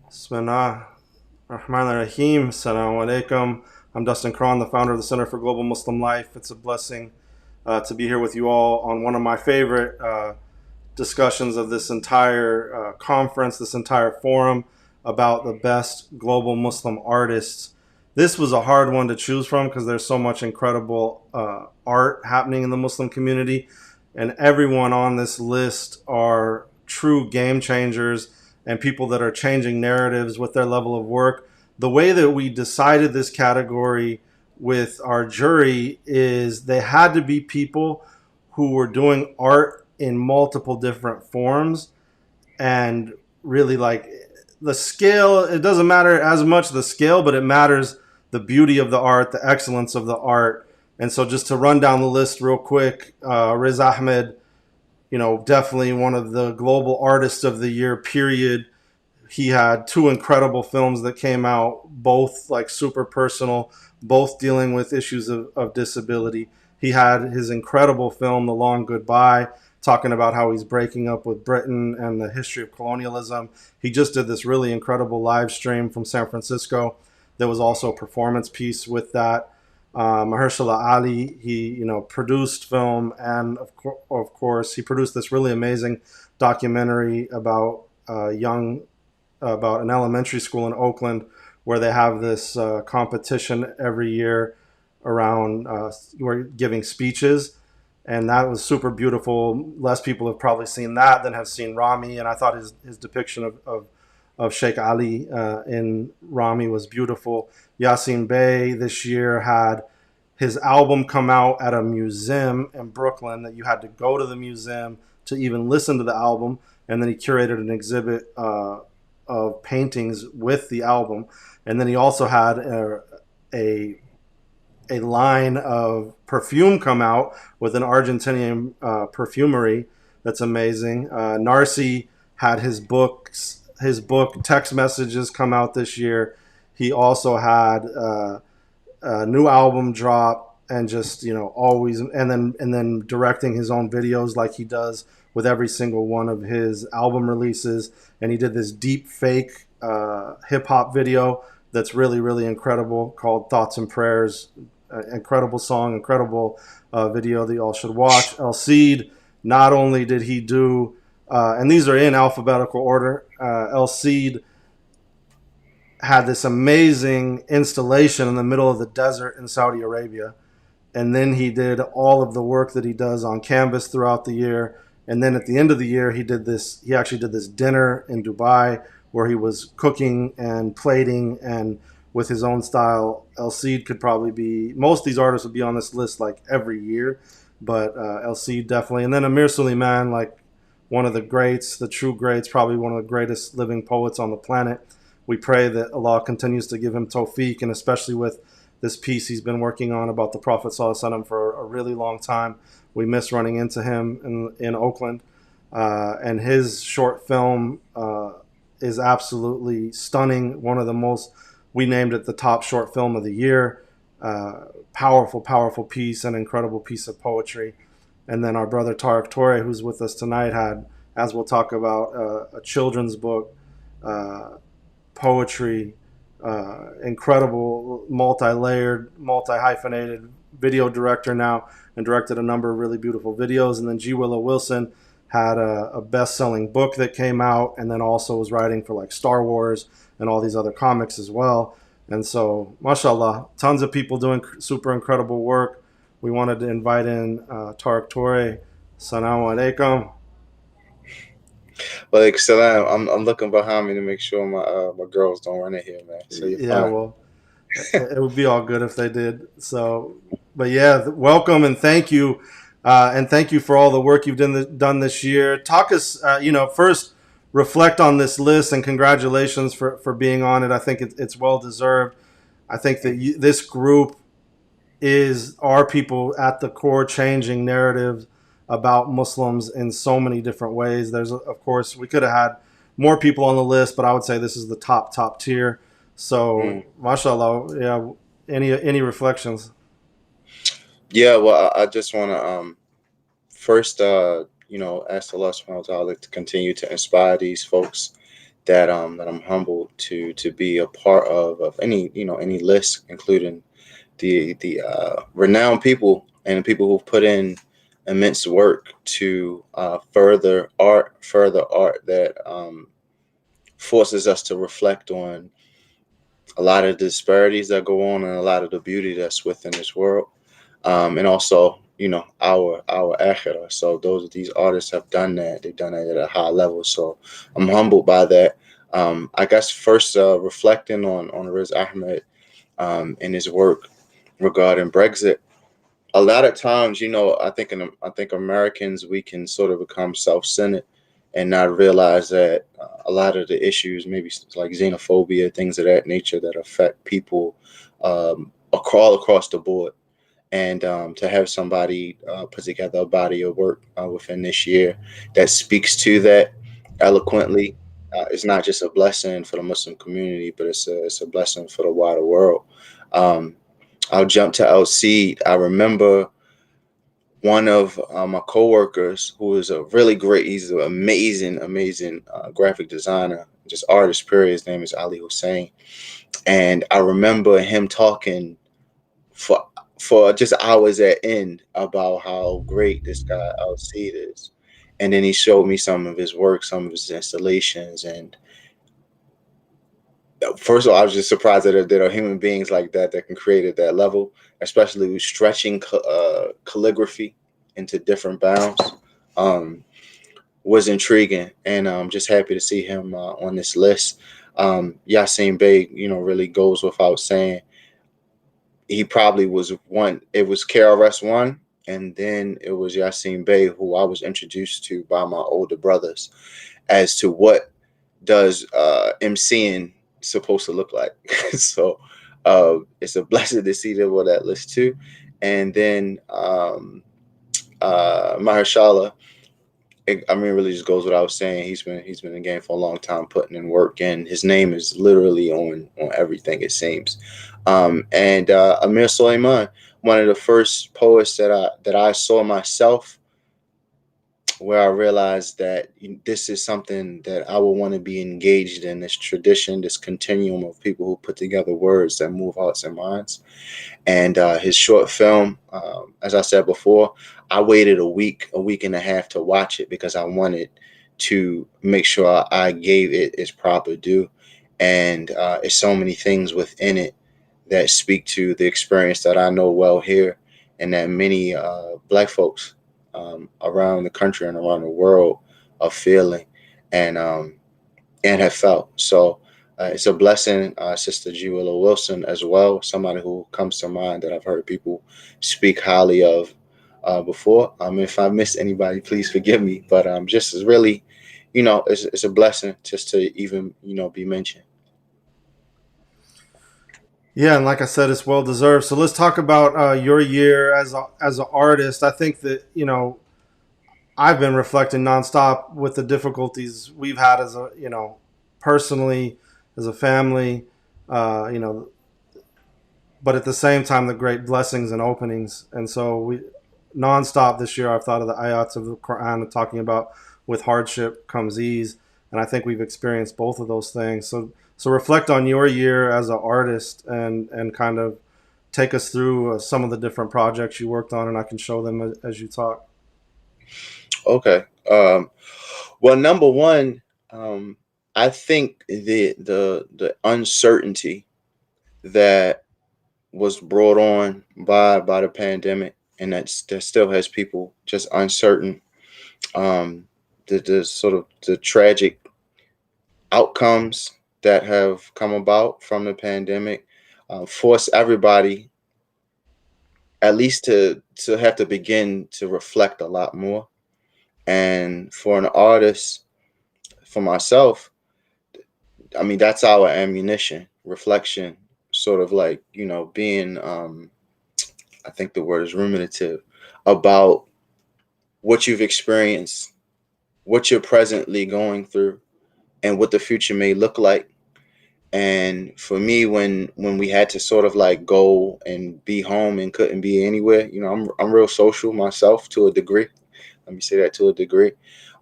Bismillah ar-Rahman ar-Rahim. Assalamu alaikum. I'm Dustin Craun, the founder of the Center for Global Muslim Life. It's a blessing to be here with you all on one of my favorite discussions of this entire conference, this entire forum about the best global Muslim artists. This was a hard one to choose from because there's so much incredible art happening in the Muslim community, and everyone on this list are true game changers and people that are changing narratives with their level of work. The way that we decided this category with our jury is they had to be people who were doing art in multiple different forms, and really like the scale, it doesn't matter as much the scale, but it matters the beauty of the art, the excellence of the art. And so just to run down the list real quick, Riz Ahmed, you know, definitely one of the global artists of the year, period. He had two incredible films that came out, both like super personal, both dealing with issues of disability. He had his incredible film, The Long Goodbye, talking about how he's breaking up with Britain and the history of colonialism. He just did this really incredible live stream from San Francisco. There was also a performance piece with that. Mahershala Ali, he produced film, and of course he produced this really amazing documentary about about an elementary school in Oakland where they have this competition every year around where giving speeches, and that was super beautiful. Less people have probably seen that than have seen Rami, and I thought his depiction of Sheikh Ali in Rami was beautiful. Yasin Bey this year had his album come out at a museum in Brooklyn that you had to go to the museum to even listen to the album. And then he curated an exhibit of paintings with the album. And then he also had a line of perfume come out with an Argentinian perfumery that's amazing. Narcy had his book Text Messages come out this year. He also had a new album drop, and just, you know, always, and then directing his own videos like he does with every single one of his album releases. And he did this deep fake hip hop video that's really, really incredible called Thoughts and Prayers. Incredible song, incredible video that you all should watch. El Cid, not only did he do, and these are in alphabetical order, El Cid had this amazing installation in the middle of the desert in Saudi Arabia. And then he did all of the work that he does on canvas throughout the year. And then at the end of the year, he actually did this dinner in Dubai where he was cooking and plating and with his own style. El Cid could probably be, most of these artists would be on this list like every year, but El Cid definitely. And then Amir Suleiman, like one of the greats, the true greats, probably one of the greatest living poets on the planet. We pray that Allah continues to give him tawfiq, and especially with this piece he's been working on about the Prophet ﷺ for a really long time. We miss running into him in Oakland. And his short film is absolutely stunning. One of the most, we named it the top short film of the year. Powerful, powerful piece, an incredible piece of poetry. And then our brother Tariq Toure, who's with us tonight, had, as we'll talk about, a children's book, poetry, incredible, multi-layered, multi-hyphenated video director now, and directed a number of really beautiful videos. And then G. Willow Wilson had a best-selling book that came out, and then also was writing for like Star Wars and all these other comics as well. And so, mashallah, tons of people doing super incredible work. We wanted to invite in Tariq Toure. Assalamu alaikum. Well, salam. I'm looking behind me to make sure my girls don't run in here, man. So yeah, fine. Well, it would be all good if they did. So, but yeah, welcome and thank you, for all the work you've done this year. Talk us, first reflect on this list, and congratulations for being on it. I think it's well deserved. I think that this group are people at the core changing narratives about Muslims in so many different ways. There's, of course, we could have had more people on the list, but I would say this is the top tier. So, mashallah, yeah. Any reflections? Yeah, well, I just want to first, ask Allah subhanahu wa ta'ala to continue to inspire these folks that I'm humbled to be a part of any list, including the renowned people and people who've put in immense work to further art that forces us to reflect on a lot of the disparities that go on and a lot of the beauty that's within this world, and also our akhirah. So these artists have done that. They've done it at a high level. So I'm humbled by that. I guess first reflecting on Riz Ahmed and his work regarding Brexit. A lot of times, I think Americans, we can sort of become self-centered and not realize that a lot of the issues, maybe like xenophobia, things of that nature, that affect people all across the board. And to have somebody put together a body of work within this year that speaks to that eloquently, is not just a blessing for the Muslim community, but it's a blessing for the wider world. I'll jump to El Cid. I remember one of my coworkers who is a really great, he's an amazing graphic designer, just artist, period. His name is Ali Hussein. And I remember him talking for just hours at end about how great this guy El Cid is. And then he showed me some of his work, some of his installations. And first of all, I was just surprised that there are human beings like that can create at that level, especially with stretching calligraphy into different bounds. Was intriguing, and I'm just happy to see him on this list. Yasin Bey, really goes without saying. he probably was one. It was KRS-One, and then it was Yasin Bey, who I was introduced to by my older brothers as to what does MCing supposed to look like. So it's a blessing to see them on that list too. And then Mahershala, I mean, really just goes what I was saying. He's been in the game for a long time, putting in work, and his name is literally on everything, it seems. And Amir Suleiman, one of the first poets that I saw myself, where I realized that this is something that I would want to be engaged in, this tradition, this continuum of people who put together words that move hearts and minds. And his short film, as I said before, I waited a week and a half to watch it because I wanted to make sure I gave it its proper due. And it's so many things within it that speak to the experience that I know well here, and that many Black folks around the country and around the world are feeling and have felt. So it's a blessing, Sister G. Willow Wilson as well, somebody who comes to mind that I've heard people speak highly of before. If I missed anybody, please forgive me. But just as really, it's a blessing just to even, be mentioned. Yeah, and like I said, it's well deserved. So let's talk about your year as an artist. I think that I've been reflecting nonstop with the difficulties we've had as a personally, as a family, but at the same time the great blessings and openings. And so we nonstop this year I've thought of the ayats of the Quran and talking about with hardship comes ease, and I think we've experienced both of those things. So reflect on your year as an artist and kind of take us through some of the different projects you worked on, and I can show them as you talk. Okay. Well, number one, I think the uncertainty that was brought on by the pandemic, and that still has people just uncertain. The sort of the tragic outcomes that have come about from the pandemic force everybody at least to have to begin to reflect a lot more. And for an artist, for myself, I mean, that's our ammunition, reflection, sort of like, being, I think the word is ruminative, about what you've experienced, what you're presently going through, and what the future may look like. And for me, when we had to sort of like go and be home and couldn't be anywhere, I'm real social myself to a degree. Let me say that, to a degree.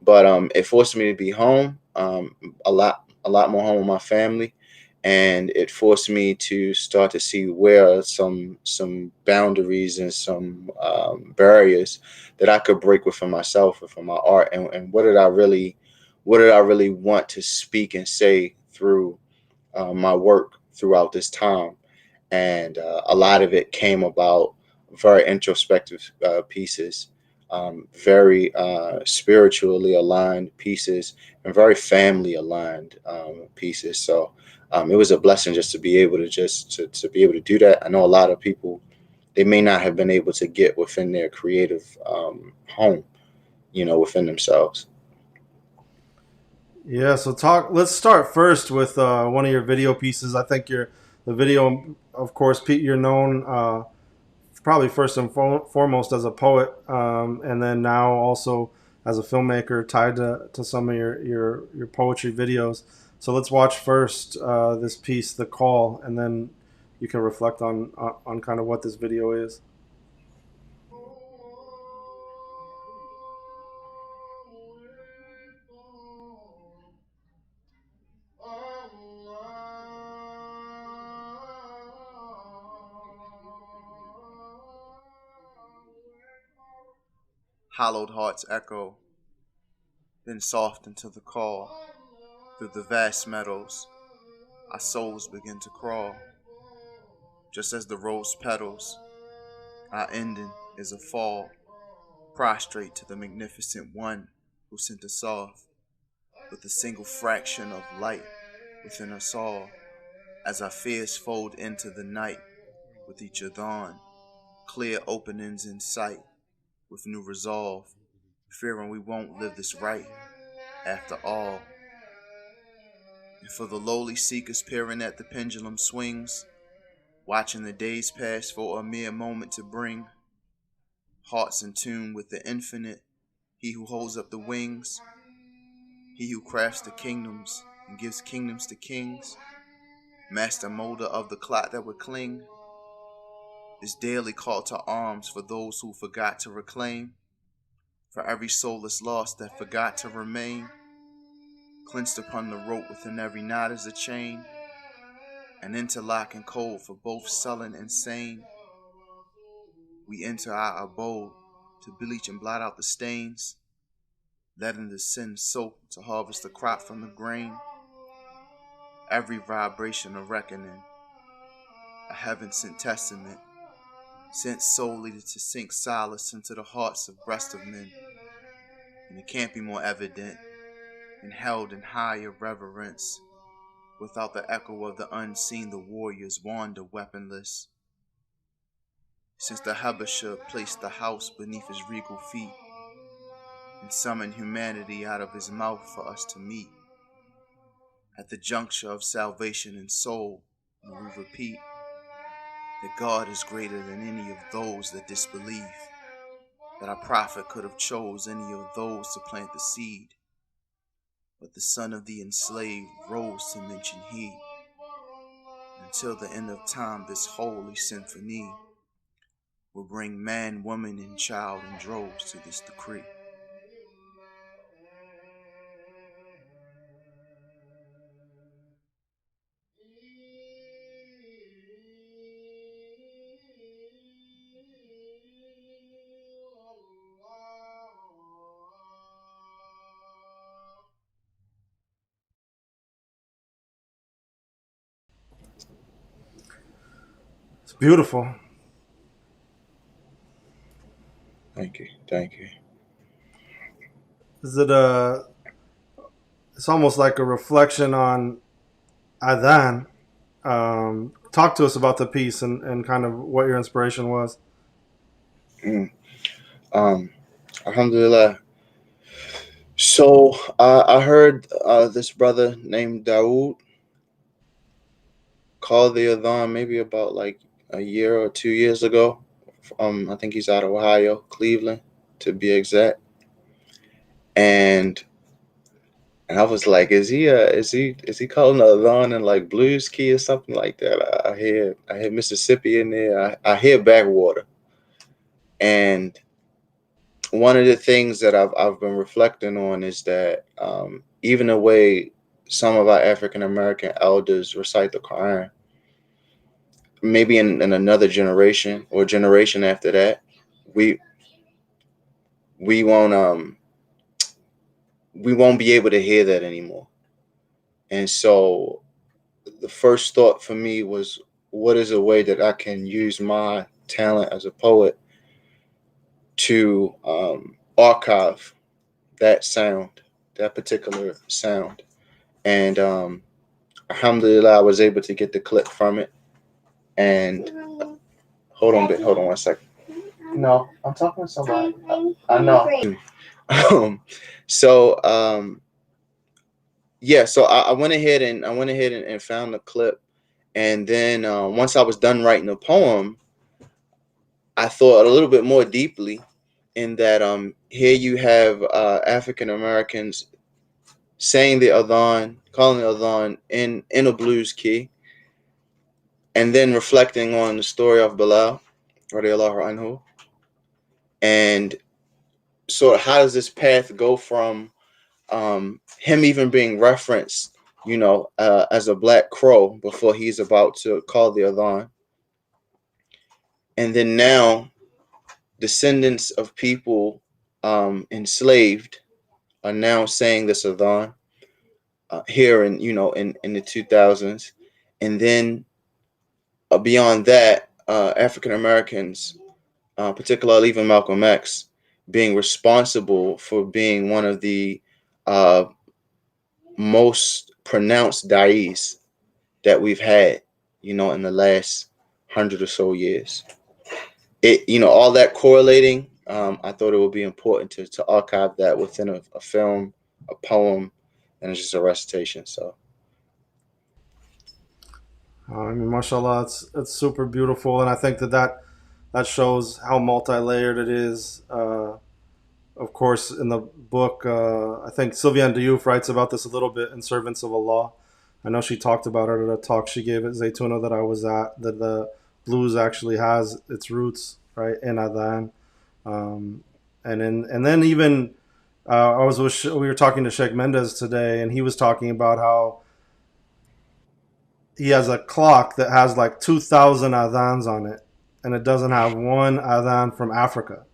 But it forced me to be home, a lot more home with my family, and it forced me to start to see where some boundaries and some barriers that I could break within myself, within my art, and what did I really want to speak and say through my work throughout this time. And a lot of it came about very introspective pieces, very spiritually aligned pieces, and very family aligned pieces. So it was a blessing just to be able to be able to do that. I know a lot of people, they may not have been able to get within their creative home, within themselves. Yeah, so let's start first with one of your video pieces. I think the video, of course, Pete, you're known probably first and foremost as a poet, and then now also as a filmmaker tied to some of your poetry videos. So let's watch first this piece, The Call, and then you can reflect on kind of what this video is. Hollowed hearts echo, then soft into the call. Through the vast meadows, our souls begin to crawl. Just as the rose petals, our ending is a fall, prostrate to the magnificent one who sent us off, with a single fraction of light within us all. As our fears fold into the night, with each adhan, clear openings in sight, with new resolve, fearing we won't live this right after all. And for the lowly seekers peering at the pendulum swings, watching the days pass for a mere moment to bring hearts in tune with the infinite, he who holds up the wings, he who crafts the kingdoms and gives kingdoms to kings, master molder of the clot that would cling, is daily called to arms for those who forgot to reclaim, for every soulless lost that forgot to remain, clenched upon the rope within every knot is a chain, an interlocking code for both sullen and sane. We enter our abode to bleach and blot out the stains, letting the sin soak to harvest the crop from the grain. Every vibration of reckoning, a heaven-sent testament, sent solely to sink solace into the hearts of breast of men. And it can't be more evident and held in higher reverence. Without the echo of the unseen, the warriors wander weaponless. Since the Habasha placed the house beneath his regal feet and summoned humanity out of his mouth for us to meet. At the juncture of salvation and soul, and we repeat that God is greater than any of those that disbelieve, that our prophet could have chose any of those to plant the seed, but the son of the enslaved rose to mention he. Until the end of time, this holy symphony will bring man, woman, and child in droves to this decree. It's beautiful. Thank you. Thank you. Is it it's almost like a reflection on Adhan. Talk to us about the piece and kind of what your inspiration was. Alhamdulillah. So I heard this brother named Dawood call the adhan maybe about like a year or 2 years ago. I think he's out of Ohio, Cleveland, to be exact. And I was like, is he calling the adhan in like blues key or something like that? I hear Mississippi in there. I hear backwater. And one of the things that I've been reflecting on is that even the way some of our African American elders recite the Quran, maybe in another generation or generation after that, we won't be able to hear that anymore. And so the first thought for me was, what is a way that I can use my talent as a poet to archive that sound, that particular sound? And alhamdulillah, I was able to get the clip from it. And hold on 1 second. No, I'm talking to somebody. I know. So I went ahead and found the clip, and then once I was done writing the poem, I thought a little bit more deeply in that here you have African Americans saying the adhan, calling the adhan in a blues key, and then reflecting on the story of Bilal, radiallahu anhu, and sort of how does this path go from him even being referenced, as a black crow before he's about to call the adhan, and then now descendants of people enslaved are now saying this adhan here in the 2000s, and then beyond that, African Americans, particularly even Malcolm X, being responsible for being one of the most pronounced da'is that we've had, in the last 100 or so years. All that correlating, I thought it would be important to archive that within a film, a poem, and it's just a recitation. So, I mean, mashallah, it's super beautiful, and I think that shows how multi-layered it is. Of course, in the book, I think Sylviane Diouf writes about this a little bit in Servants of Allah. I know she talked about it at a talk she gave at Zaytuna that I was at, that the blues actually has its roots, right, in Adhan. And then even we were talking to Sheikh Mendez today, and he was talking about how he has a clock that has like 2,000 adhans on it, and it doesn't have one adhan from Africa,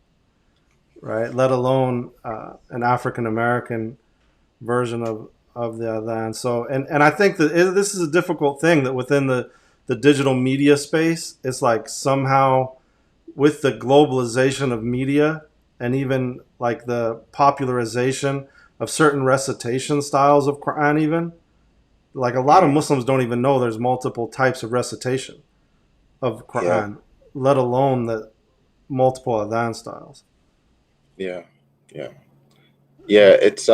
right? Let alone an African American version of the adhan. So, and I think that this is a difficult thing, that within the digital media space, it's like somehow with the globalization of media and even like the popularization of certain recitation styles of Quran, even like a lot of Muslims don't even know there's multiple types of recitation of Quran, let alone the multiple adhan styles. Yeah. It's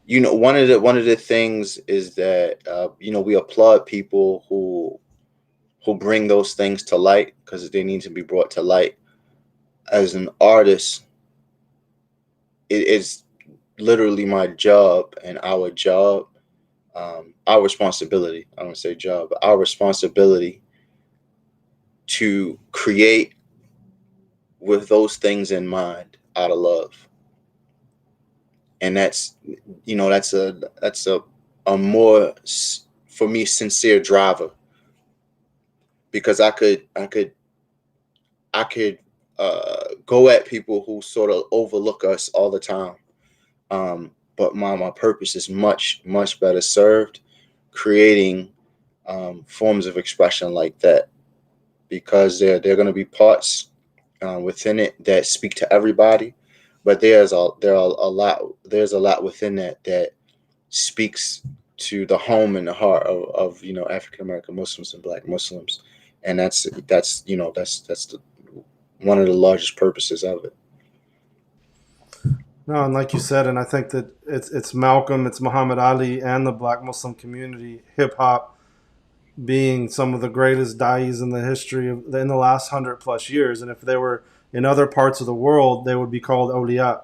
one of the things is that we applaud people who bring those things to light, because they need to be brought to light. As an artist, it is literally my job and our job, our responsibility. I don't say job, but our responsibility to create with those things in mind, out of love. And that's a more, for me, sincere driver, because I could go at people who sort of overlook us all the time. But my purpose is much, much better served creating forms of expression like that, because there are going to be parts within it that speak to everybody, but there's a lot within that speaks to the home and the heart of African American Muslims and Black Muslims, and that's one of the largest purposes of it. No, and like you said, and I think that it's Malcolm, it's Muhammad Ali, and the Black Muslim community, hip hop being some of the greatest da'is in the history in the last 100+ years. And if they were in other parts of the world, they would be called awliya,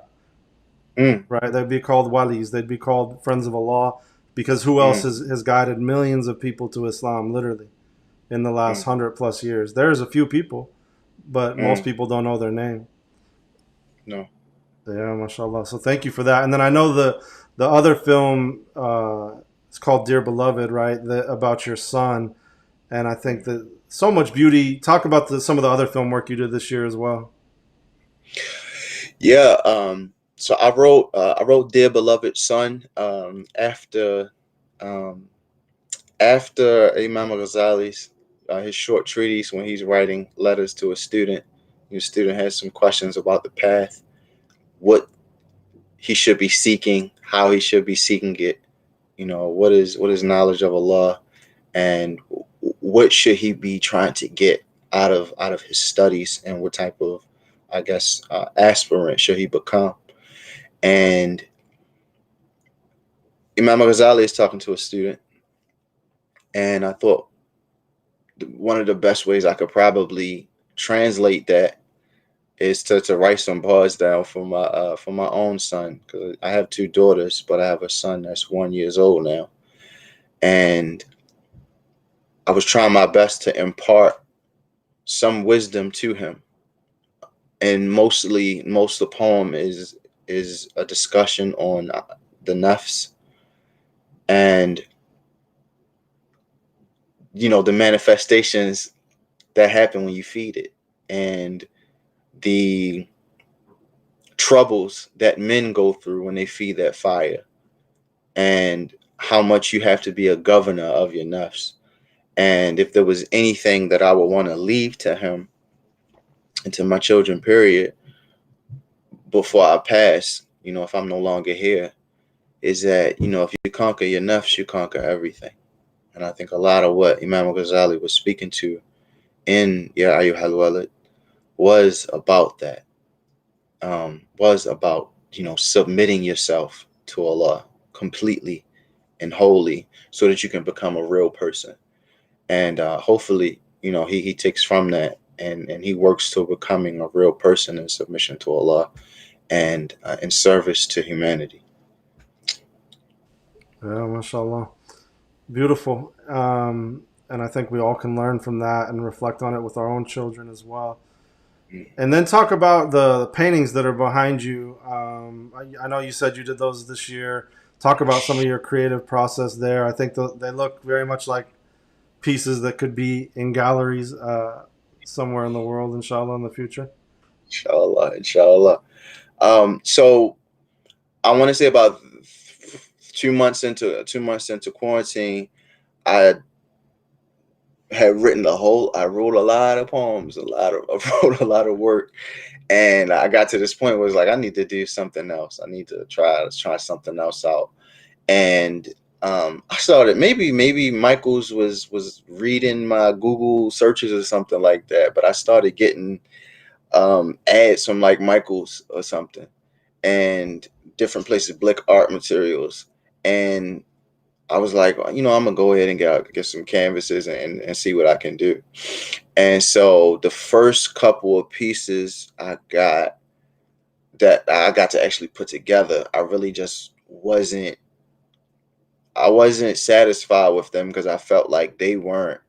right? They'd be called walis, they'd be called friends of Allah, because who else has guided millions of people to Islam, literally, in the last 100+ years? There's a few people, but most people don't know their name. No. Yeah, mashallah. So thank you for that. And then I know the other film, it's called Dear Beloved, right? About your son. And I think that so much beauty. Talk about some of the other film work you did this year as well. Yeah. So I wrote Dear Beloved Son after Imam Ghazali's his short treatise, when he's writing letters to a student. Your student has some questions about the path, what he should be seeking, how he should be seeking it, what is knowledge of Allah, and what should he be trying to get out of his studies, and what type of, I guess, aspirant should he become. And Imam Ghazali is talking to a student, and I thought one of the best ways I could probably translate that is to write some bars down for my own son, because I have 2 daughters, but I have a son that's 1 year old now, and I was trying my best to impart some wisdom to him, and most of the poem is a discussion on the nafs and the manifestations that happen when you feed it, and the troubles that men go through when they feed that fire, and how much you have to be a governor of your nafs. And if there was anything that I would want to leave to him and to my children, period, before I pass, if I'm no longer here, is that, if you conquer your nafs, you conquer everything. And I think a lot of what Imam Ghazali was speaking to in Ya Ayyuhal Walad was about that, was about, submitting yourself to Allah completely and wholly so that you can become a real person. And hopefully, he takes from that and he works to becoming a real person in submission to Allah and in service to humanity. Yeah, mashallah. Beautiful. And I think we all can learn from that and reflect on it with our own children as well. And then talk about the paintings that are behind you. I know you said you did those this year. Talk about some of your creative process there. I think they look very much like pieces that could be in galleries somewhere in the world, inshallah, in the future. Inshallah. So I want to say about 2 months into quarantine, I wrote a lot of poems, I wrote a lot of work, and I got to this point where it was like, I need to do something else. I need to try something else out. And I started, maybe Michael's was reading my Google searches or something like that, but I started getting ads from like Michael's or something, and different places, Blick Art Materials. And I was like, I'm gonna go ahead and get some canvases and see what I can do. And so the first couple of pieces I got to actually put together, I really just wasn't satisfied with them because I felt like they weren't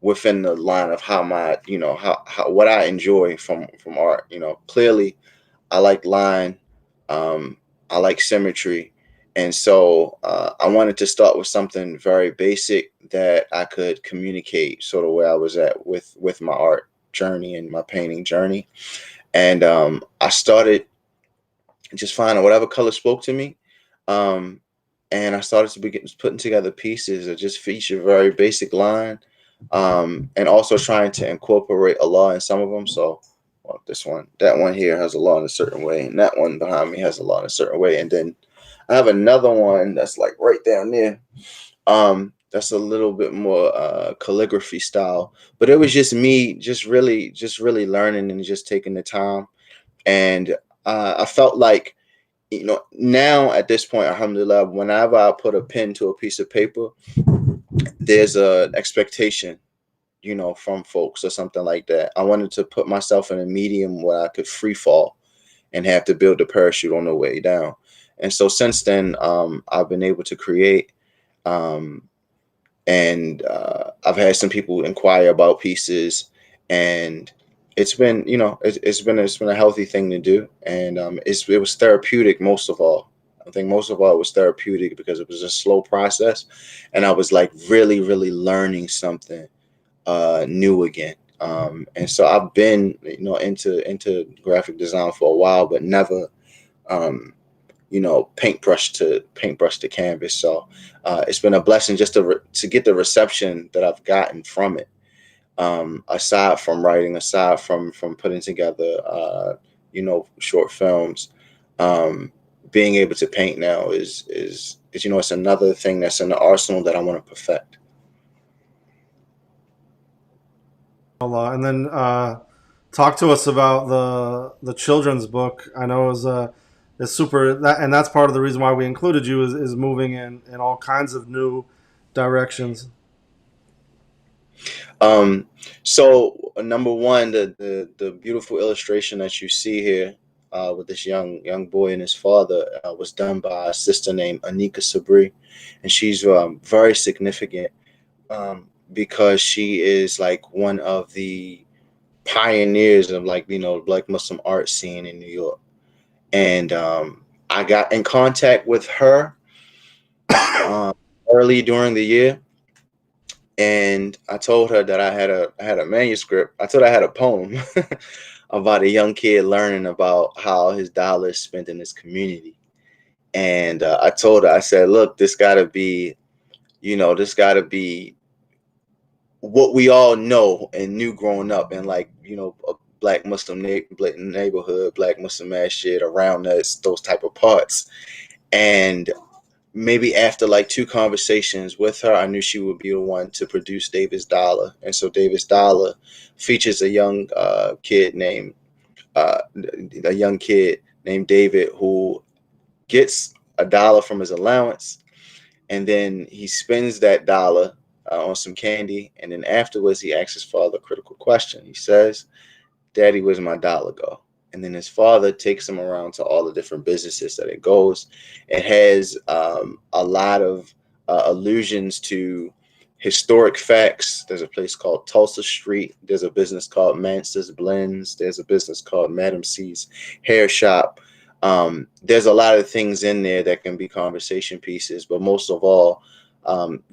within the line of how my, how what I enjoy from art. Clearly I like line, I like symmetry. And so I wanted to start with something very basic that I could communicate sort of where I was at with my art journey and my painting journey. And I started just finding whatever color spoke to me. And I started to begin putting together pieces that just feature very basic line, and also trying to incorporate Allah in some of them. So that one here has Allah in a certain way, and that one behind me has Allah in a certain way. And then I have another one that's like right down there. That's a little bit more calligraphy style, but it was just me, just really learning and just taking the time. And I felt like, now at this point, alhamdulillah, whenever I put a pen to a piece of paper, there's an expectation, from folks or something like that. I wanted to put myself in a medium where I could free fall and have to build a parachute on the way down. And so since then, I've been able to create, and I've had some people inquire about pieces, and it's been, it's been a healthy thing to do, and it was therapeutic most of all. I think most of all it was therapeutic because it was a slow process, and I was like really learning something new again. And so I've been, into graphic design for a while, but never paintbrush to canvas. So it's been a blessing just to get the reception that I've gotten from it. Aside from writing, aside from putting together, short films, being able to paint now is it's another thing that's in the arsenal that I want to perfect. And then talk to us about the children's book. I know it's super, and that's part of the reason why we included you is moving in all kinds of new directions. So number one, the beautiful illustration that you see here with this young boy and his father was done by a sister named Anika Sabri, and she's very significant because she is like one of the pioneers of Black Muslim art scene in New York. And I got in contact with her early during the year, and I told her that I had a manuscript. I told her I had a poem about a young kid learning about how his dollar is spent in his community. And I told her, I said, look, this gotta be what we all know and knew growing up in a Black Muslim neighborhood, Black Muslim masjid around us, those type of parts. And maybe after like 2 conversations with her, I knew she would be the one to produce David's Dollar. And so David's Dollar features a young kid named David, who gets $1 from his allowance, and then he spends that $1 on some candy, and then afterwards he asks his father a critical question. He says, "Daddy, where's my $1 go?" And then his father takes him around to all the different businesses that it goes. It has a lot of allusions to historic facts. There's a place called Tulsa Street. There's a business called Manster's Blends. There's a business called Madam C's Hair Shop. There's a lot of things in there that can be conversation pieces, but most of all,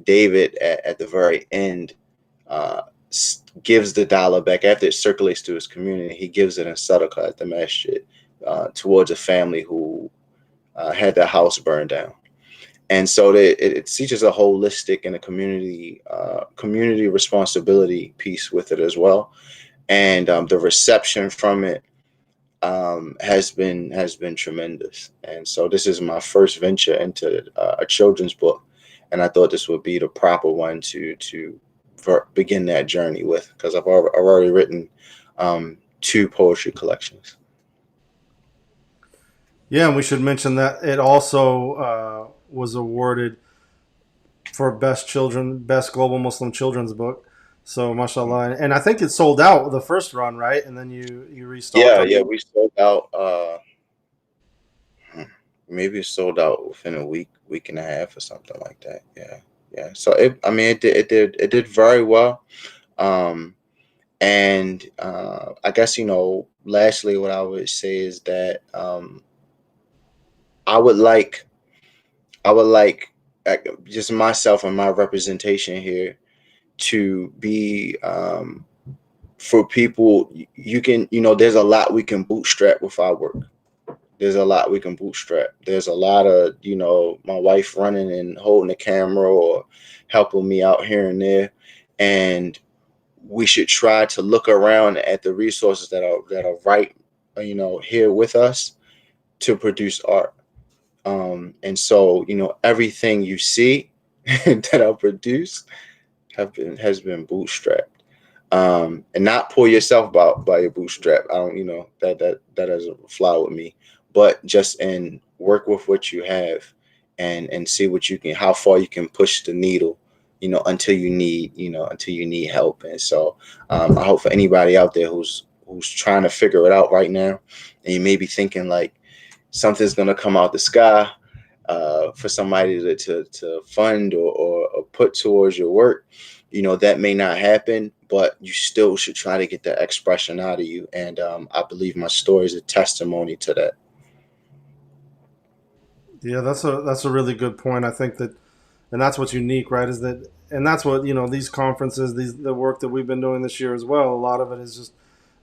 David at the very end gives the $1 back after it circulates to his community. He gives it in sadaqah at the masjid towards a family who had their house burned down. And so it teaches a holistic and a community responsibility piece with it as well. And the reception from it has been tremendous. And so this is my first venture into a children's book, and I thought this would be the proper one to begin that journey with, because I've already written 2 poetry collections. Yeah, and we should mention that it also was awarded for best global Muslim children's book. So mashallah, and I think it sold out the first run, right? And then you restocked. Yeah, we sold out. Maybe it sold out within a week and a half or something like that. Yeah. So it did very well. And I guess, lastly, what I would say is that I would like just myself and my representation here to be for people. You can, there's a lot we can bootstrap with our work. There's a lot we can bootstrap. There's a lot of, my wife running and holding the camera or helping me out here and there. And we should try to look around at the resources that are right, here with us to produce art. And so, everything you see that I produced has been bootstrapped. And not pull yourself by your bootstrap. I don't, that doesn't fly with me. But just work with what you have and see how far you can push the needle, until you need help. And so I hope for anybody out there who's trying to figure it out right now, and you may be thinking like something's gonna come out the sky for somebody to fund or put towards your work, that may not happen, but you still should try to get that expression out of you. And I believe my story is a testimony to that. Yeah, that's a really good point. I think that, and that's what's unique, right? Is that, and that's what these conferences, the work that we've been doing this year as well. A lot of it is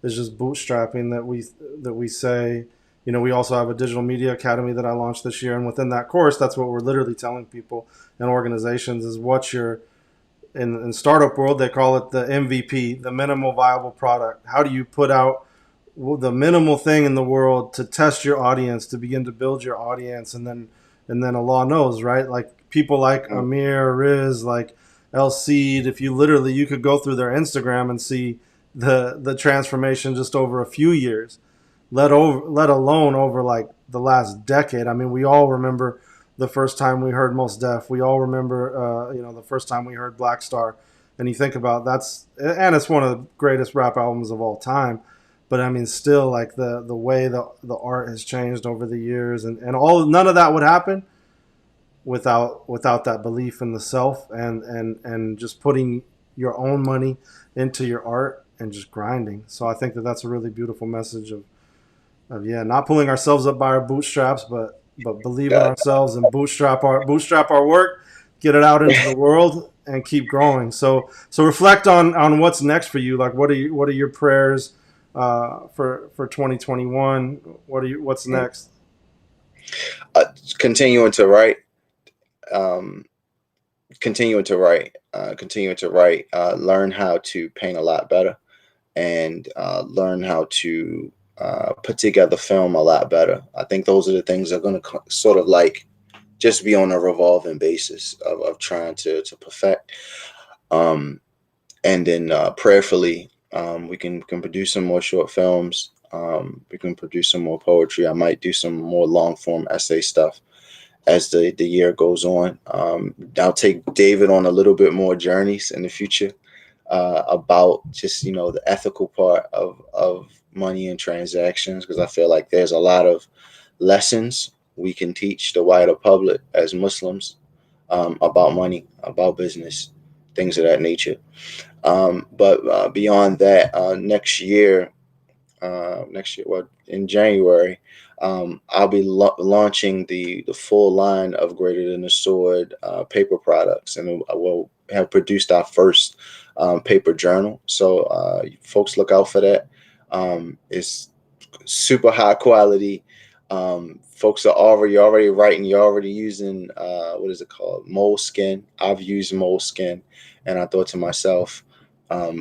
just bootstrapping that we say. We also have a digital media academy that I launched this year, and within that course, that's what we're literally telling people and organizations is what's your in startup world they call it the MVP, the minimal viable product. How do you put out the minimal thing in the world to test your audience, to begin to build your audience, and then Allah knows, right? Like people like Amir, Riz, like El Cid, if you could go through their Instagram and see the transformation just over a few years, let alone over like the last decade. I mean, we all remember the first time we heard Mos Def. We all remember the first time we heard Black Star. And you think about and it's one of the greatest rap albums of all time. But I mean, still, like the way the art has changed over the years, and none of that would happen without that belief in the self and just putting your own money into your art and just grinding. So I think that's a really beautiful message of not pulling ourselves up by our bootstraps, but believe in ourselves and bootstrap our work, get it out into the world, and keep growing. So reflect on what's next for you. Like what are your prayers for 2021? What's next? Continuing to write, learn how to paint a lot better, and learn how to put together film a lot better. I think those are the things that are going to sort of like just be on a revolving basis of trying to perfect. And then prayerfully, we can produce some more short films. We can produce some more poetry. I might do some more long form essay stuff as the year goes on. I'll take David on a little bit more journeys in the future about just, the ethical part of money and transactions, because I feel like there's a lot of lessons we can teach the wider public as Muslims about money, about business, things of that nature. But beyond that, next year, in January, I'll be launching the full line of Greater Than a Sword paper products, and we'll have produced our first paper journal. So folks, look out for that. It's super high quality. Folks are already writing. You're already using what is it called? Moleskin. I've used Moleskin, and I thought to myself,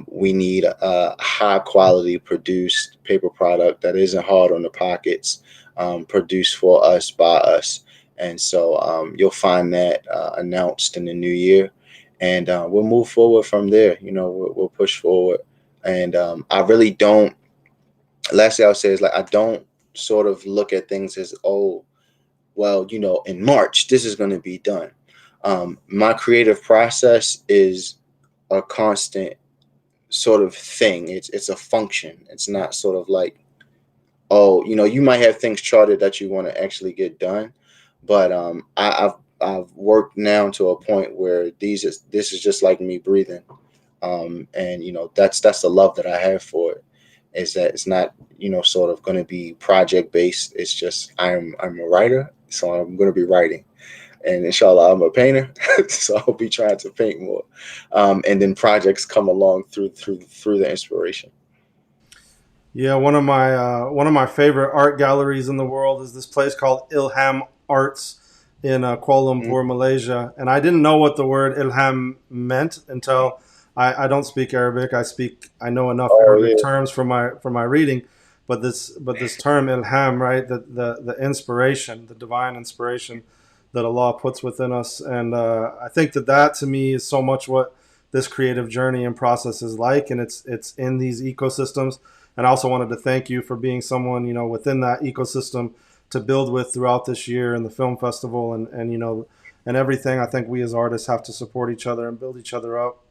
we need a high quality produced paper product that isn't hard on the pockets, produced for us, by us. And so you'll find that announced in the new year, and we'll move forward from there. We'll push forward. And I really don't, lastly I'll say is, like, I don't sort of look at things as, oh, well, in March, this is going to be done. My creative process is a constant sort of thing. It's a function. It's not sort of like, oh, you might have things charted that you want to actually get done, but I've worked now to a point where this is just like me breathing, and that's the love that I have for it, is that it's not sort of going to be project based. It's just I'm a writer, so I'm going to be writing. And inshallah, I'm a painter, so I'll be trying to paint more. And then projects come along through the inspiration. Yeah, one of my favorite art galleries in the world is this place called Ilham Arts in Kuala Lumpur, Malaysia. And I didn't know what the word Ilham meant until I don't speak Arabic. I know enough Arabic terms from my reading, but this term Ilham, right? The inspiration, the divine inspiration that Allah puts within us. And I think that to me is so much what this creative journey and process is like. And it's in these ecosystems. And I also wanted to thank you for being someone, within that ecosystem to build with throughout this year and the film festival and everything. I think we as artists have to support each other and build each other up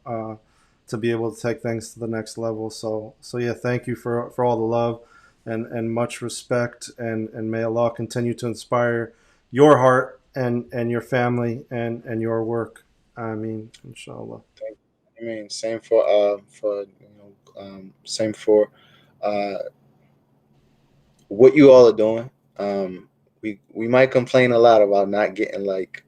to be able to take things to the next level. So yeah, thank you for all the love and much respect. And may Allah continue to inspire your heart and your family and your work. I mean, inshallah. I mean, same for what you all are doing. We might complain a lot about not getting like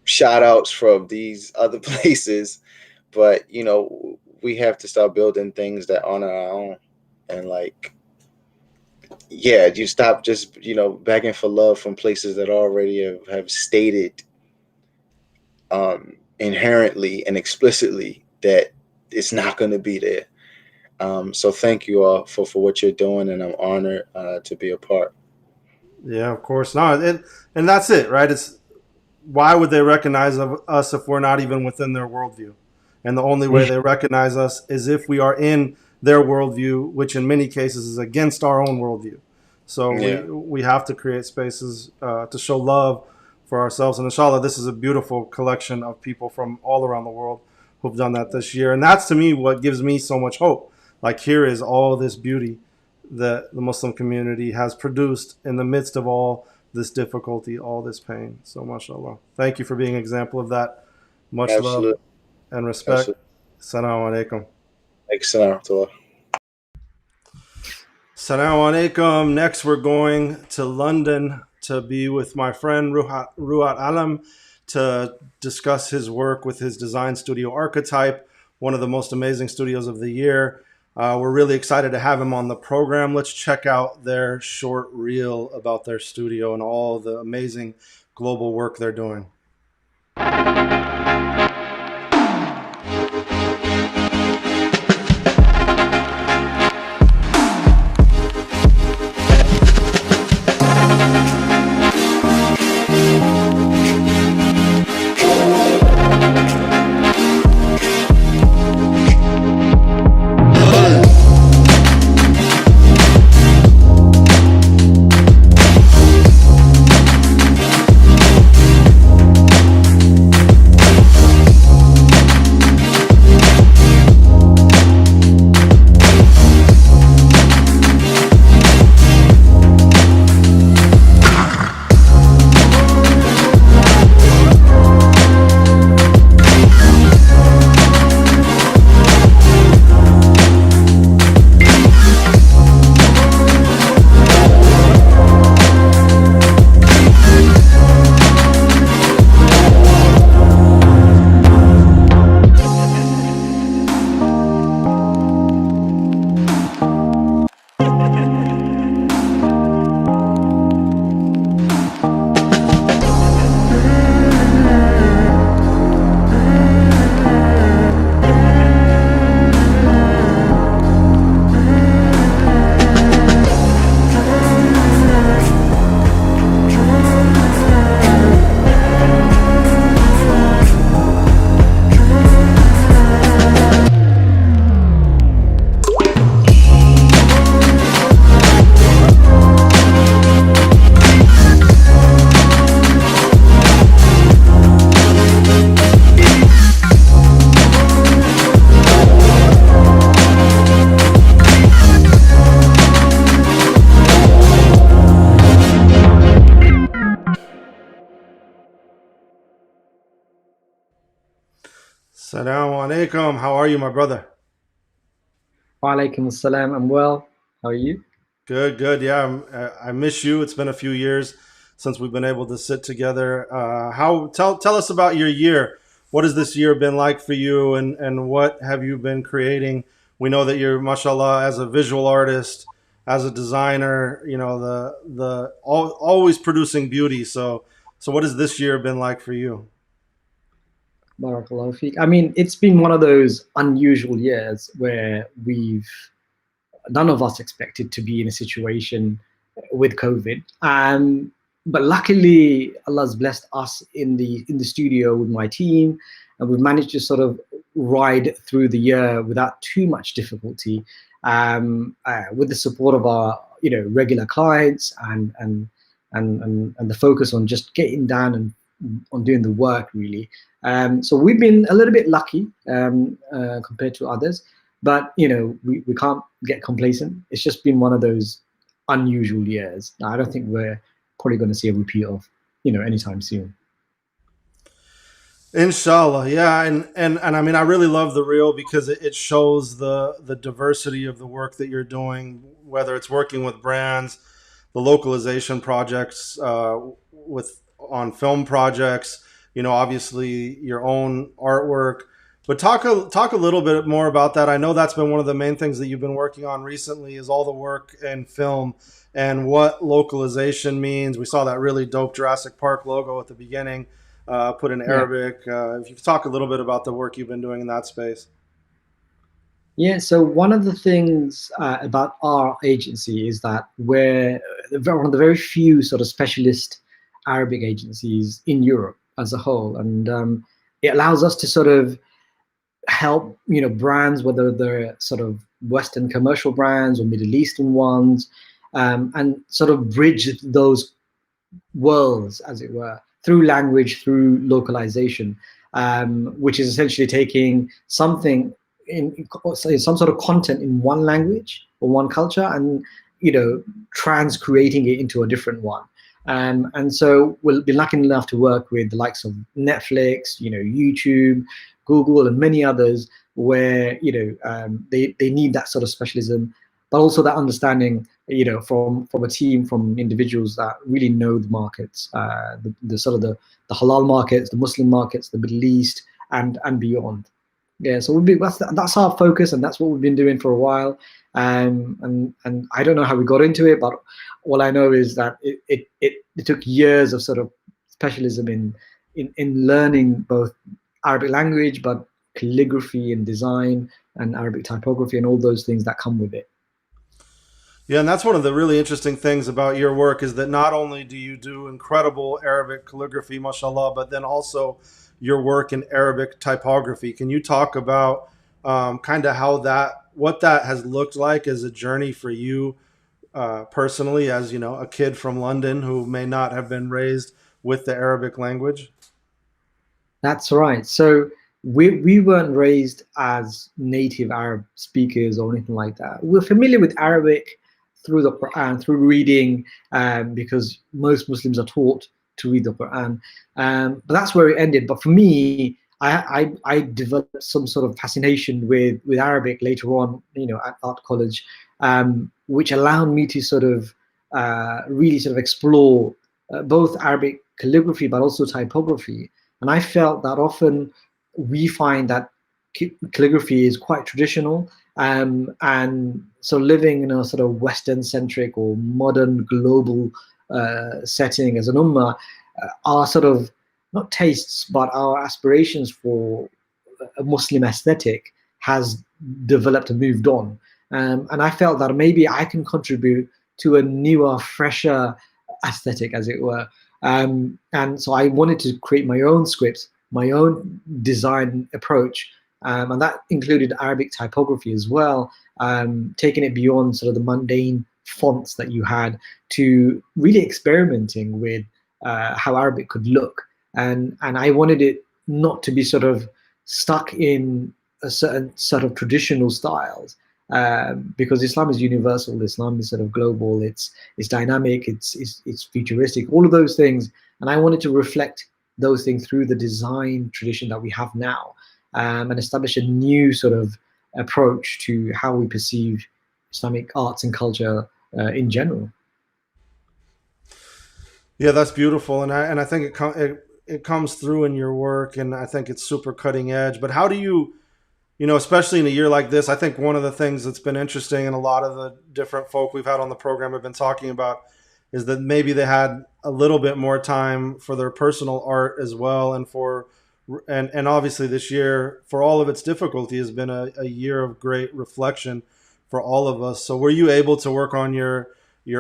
shout outs from these other places, but we have to start building things that honor our own. And like, yeah, you stop just begging for love from places that already have stated inherently and explicitly that it's not going to be there. So thank you all for what you're doing, and I'm honored to be a part. Yeah, of course. No, and that's it, right? It's why would they recognize us if we're not even within their worldview? And the only way they recognize us is if we are in their worldview, which in many cases is against our own worldview. So we have to create spaces to show love for ourselves. And inshallah, this is a beautiful collection of people from all around the world who've done that this year. And that's, to me, what gives me so much hope. Like, here is all this beauty that the Muslim community has produced in the midst of all this difficulty, all this pain. So mashallah. Thank you for being an example of that. Much love and respect. Assalamu alaikum. Assalamu alaikum. Next, we're going to London to be with my friend Ruhat Alam to discuss his work with his design studio Archetype, one of the most amazing studios of the year. We're really excited to have him on the program. Let's check out their short reel about their studio and all the amazing global work they're doing. Assalamu alaikum. How are you, my brother? Wa alaikum assalam. I'm well. How are you? Good, good. Yeah, I miss you. It's been a few years since we've been able to sit together. Tell us about your year. What has this year been like for you, and what have you been creating? We know that you're, mashallah, as a visual artist, as a designer, you know, always producing beauty. So what has this year been like for you? Barakallahu feek. I mean, it's been one of those unusual years where none of us expected to be in a situation with COVID. But luckily, Allah's blessed us in the studio with my team, and we've managed to sort of ride through the year without too much difficulty, with the support of our regular clients and the focus on just getting down and on doing the work really. So we've been a little bit lucky compared to others, but we can't get complacent. It's just been one of those unusual years. Now, I don't think we're probably going to see a repeat of anytime soon. Inshallah, yeah, and I mean, I really love the reel because it shows the diversity of the work that you're doing, whether it's working with brands, the localization projects, on film projects, obviously your own artwork. But talk a little bit more about that. I know that's been one of the main things that you've been working on recently is all the work in film and what localization means. We saw that really dope Jurassic Park logo at the beginning, put in Arabic. If you could talk a little bit about the work you've been doing in that space. Yeah, so one of the things about our agency is that we're one of the very few sort of specialist Arabic agencies in Europe as a whole, and it allows us to sort of help brands, whether they're sort of Western commercial brands or Middle Eastern ones, and sort of bridge those worlds, as it were, through language, through localization, which is essentially taking something in some sort of content in one language or one culture and creating it into a different one. And so we'll be lucky enough to work with the likes of Netflix, YouTube, Google, and many others where they need that sort of specialism, but also that understanding from a team, from individuals that really know the markets, the sort of the halal markets, the Muslim markets, the Middle East, and beyond. Yeah, so that's our focus, and that's what we've been doing for a while. And I don't know how we got into it, but all I know is that it took years of sort of specialism in learning both Arabic language, but calligraphy and design and Arabic typography and all those things that come with it. Yeah, and that's one of the really interesting things about your work is that not only do you do incredible Arabic calligraphy, mashallah, but then also your work in Arabic typography. Can you talk about kind of what that has looked like as a journey for you personally, as a kid from London who may not have been raised with the Arabic language? That's right. So we weren't raised as native Arab speakers or anything like that. We're familiar with Arabic through the Quran, through reading, because most Muslims are taught to read the Quran. But that's where it ended. But for me, I developed some sort of fascination with Arabic later on, at art college, which allowed me to sort of really sort of explore both Arabic calligraphy, but also typography. And I felt that often we find that calligraphy is quite traditional, and so living in a sort of Western-centric or modern global setting as an ummah, our sort of not tastes, but our aspirations for a Muslim aesthetic has developed and moved on. And I felt that maybe I can contribute to a newer, fresher aesthetic, as it were. And so I wanted to create my own scripts, my own design approach, and that included Arabic typography as well, taking it beyond sort of the mundane fonts that you had to really experimenting with how Arabic could look. And I wanted it not to be sort of stuck in a certain sort of traditional styles, because Islam is universal, Islam is sort of global, it's dynamic, it's futuristic, all of those things. And I wanted to reflect those things through the design tradition that we have now. and establish a new sort of approach to how we perceive Islamic arts and culture in general. Yeah, that's beautiful, and I think it comes through in your work, and I think it's super cutting edge. But how do you, especially in a year like this, I think one of the things that's been interesting, and a lot of the different folk we've had on the program have been talking about, is that maybe they had a little bit more time for their personal art as well, and obviously this year, for all of its difficulty, has been a year of great reflection for all of us. So were you able to work on your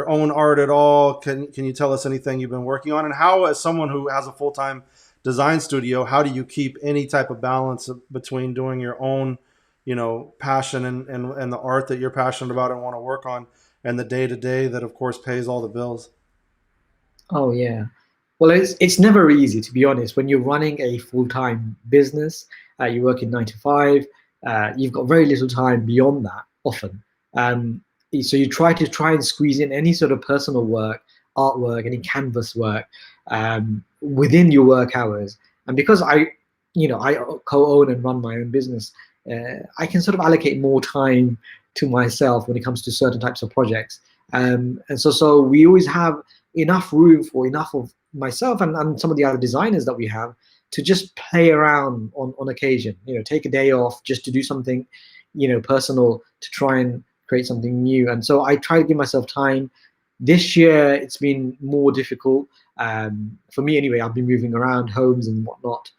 own art at all? Can you tell us anything you've been working on? And how, as someone who has a full-time design studio, how do you keep any type of balance between doing your own, passion and the art that you're passionate about and want to work on, and the day-to-day that, of course, pays all the bills? Oh, yeah. Well, it's never easy, to be honest. When you're running a full-time business, you work in 9 to 5, you've got very little time beyond that often. So you try and squeeze in any sort of personal work, artwork, any canvas work within your work hours. And because I co-own and run my own business, I can sort of allocate more time to myself when it comes to certain types of projects. And so we always have enough room for enough of myself and some of the other designers that we have to just play around on occasion, take a day off just to do something, personal, to try and create something new. And so I try to give myself time. This year, it's been more difficult. For me anyway, I've been moving around homes and whatnot.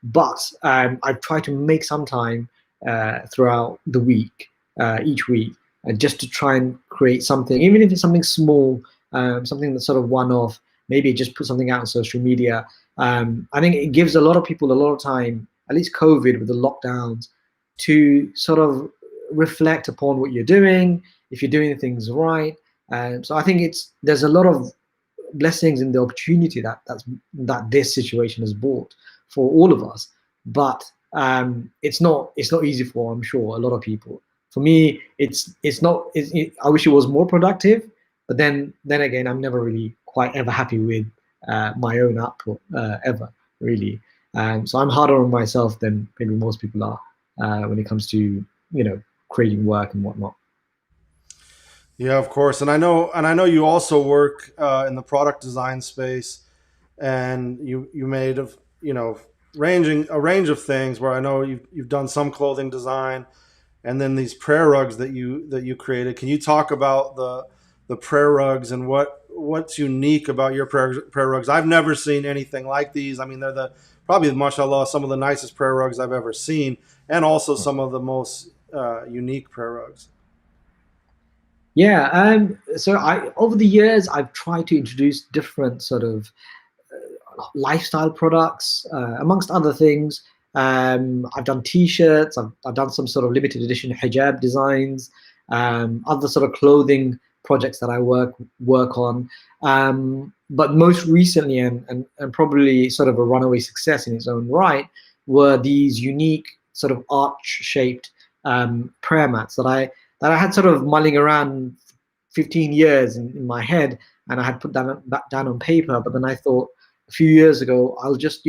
But I've tried to make some time throughout the week, each week, just to try and create something, even if it's something small, something that's sort of one-off, maybe just put something out on social media. I think it gives a lot of people a lot of time, at least COVID with the lockdowns, to sort of reflect upon what you're doing, if you're doing things right. So I think there's a lot of blessings in the opportunity that this situation has brought for all of us. But it's not easy for, I'm sure, a lot of people. For me, I wish it was more productive, but then again, I'm never really quite ever happy with my own output ever, really. So I'm harder on myself than maybe most people are when it comes to creating work and whatnot. Yeah, of course. And I know you also work in the product design space, and you made a range of things where I know you've done some clothing design, and then these prayer rugs that you created. Can you talk about the prayer rugs and what's unique about your prayer rugs? I've never seen anything like these. I mean, they're probably, mashallah, some of the nicest prayer rugs I've ever seen, and also some of the most unique prayer rugs. Yeah, so over the years, I've tried to introduce different sort of lifestyle products, amongst other things. I've done T-shirts, I've done some sort of limited edition hijab designs, other sort of clothing projects that I work on. But most recently, and probably sort of a runaway success in its own right, were these unique sort of arch-shaped prayer mats that I had sort of mulling around 15 years in my head, and I had put that down on paper. But then I thought a few years ago, I'll just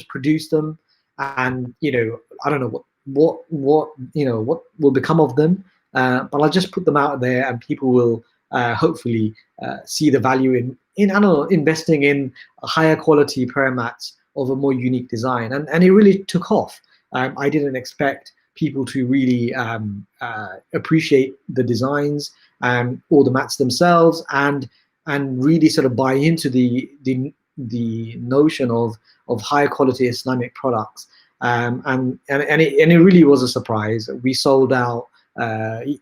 produce them, and I don't know what will become of them, but I'll just put them out there, and people will hopefully see the value in I don't know, investing in a higher quality prayer mats of a more unique design, and it really took off. I didn't expect people to really appreciate the designs or the mats themselves, and really sort of buy into the notion of high quality Islamic products. And it really was a surprise. We sold out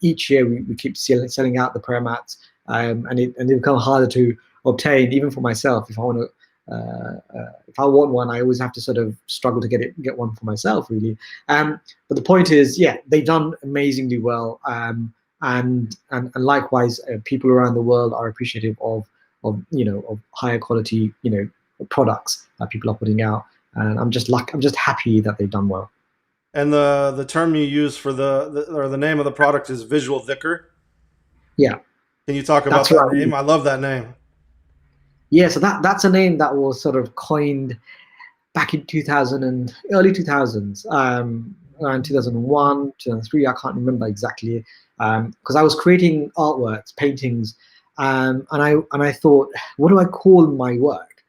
each year. We keep selling out the prayer mats, and it become harder to obtain, even for myself. If I want one, I always have to sort of struggle to get one for myself, really. But the point is, yeah, they've done amazingly well, and likewise, people around the world are appreciative of higher quality products that people are putting out, and I'm just happy that they've done well. And the term you use for the name of the product is visual dhikr. Yeah. Can you talk about that name? I love that name. Yeah, so that's a name that was sort of coined back in 2000 and early 2000s, around 2001, 2003, I can't remember exactly, because I was creating artworks, paintings, and I thought, what do I call my work?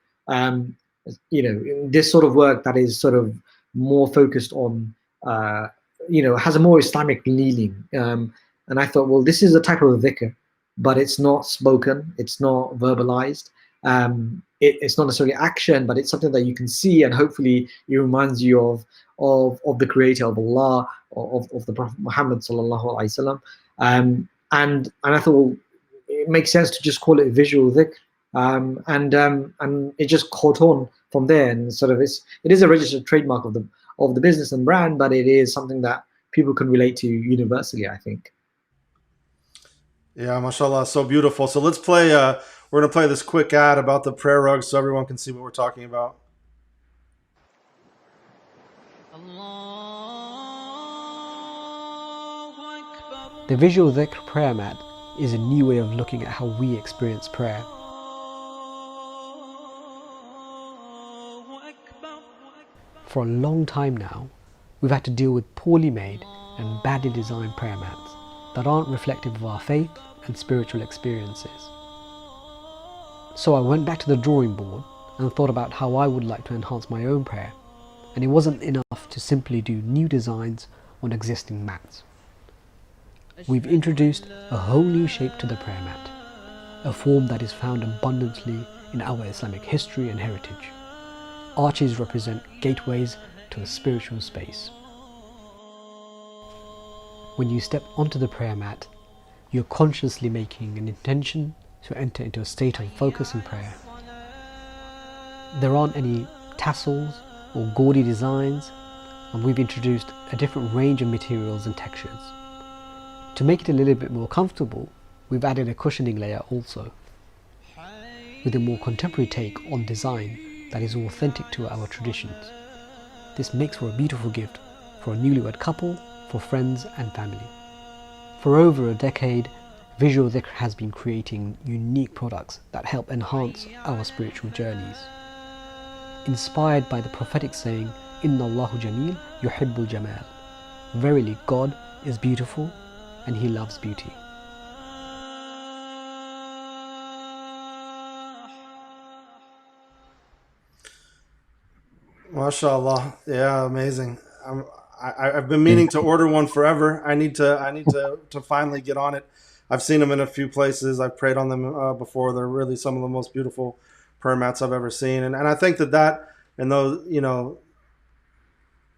This sort of work that is sort of more focused on, has a more Islamic leaning. And I thought, well, this is a type of dhikr, but it's not spoken, it's not verbalized. It's not necessarily action, but it's something that you can see, and hopefully it reminds you of the Creator, of Allah, of the Prophet Muhammad sallallahu alaihi wasallam. And I thought, well, it makes sense to just call it visual dhikr, and it just caught on from there. And sort of it is a registered trademark of the business and brand, but it is something that people can relate to universally, I think. Yeah, mashallah, so beautiful. So let's play. We're going to play this quick ad about the prayer rugs so everyone can see what we're talking about. The visual dhikr prayer mat is a new way of looking at how we experience prayer. For a long time now, we've had to deal with poorly made and badly designed prayer mats that aren't reflective of our faith and spiritual experiences. So I went back to the drawing board and thought about how I would like to enhance my own prayer, and it wasn't enough to simply do new designs on existing mats. We've introduced a whole new shape to the prayer mat, a form that is found abundantly in our Islamic history and heritage. Arches represent gateways to a spiritual space. When you step onto the prayer mat, you're consciously making an intention to enter into a state of focus and prayer. There aren't any tassels or gaudy designs, and we've introduced a different range of materials and textures. To make it a little bit more comfortable, we've added a cushioning layer also, with a more contemporary take on design that is authentic to our traditions. This makes for a beautiful gift for a newlywed couple, for friends and family. For over a decade, Visual Dhikr has been creating unique products that help enhance our spiritual journeys. Inspired by the prophetic saying, Inna Allahu Jameel Yuhibbul Jamal. Verily, God is beautiful and He loves beauty. MashaAllah. Yeah, amazing. I've been meaning to order one forever. I need to finally get on it. I've seen them in a few places. I've prayed on them before. They're really some of the most beautiful prayer mats I've ever seen. And I think that and those,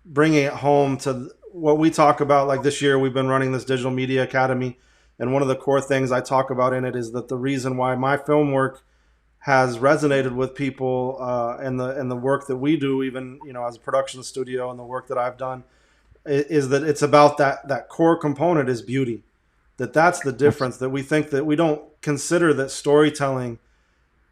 bringing it home to what we talk about, like this year we've been running this Digital Media Academy. And one of the core things I talk about in it is that the reason why my film work has resonated with people and the work that we do, even as a production studio, and the work that I've done, is that it's about that core component is beauty. That's the difference. That we think that we don't consider that storytelling.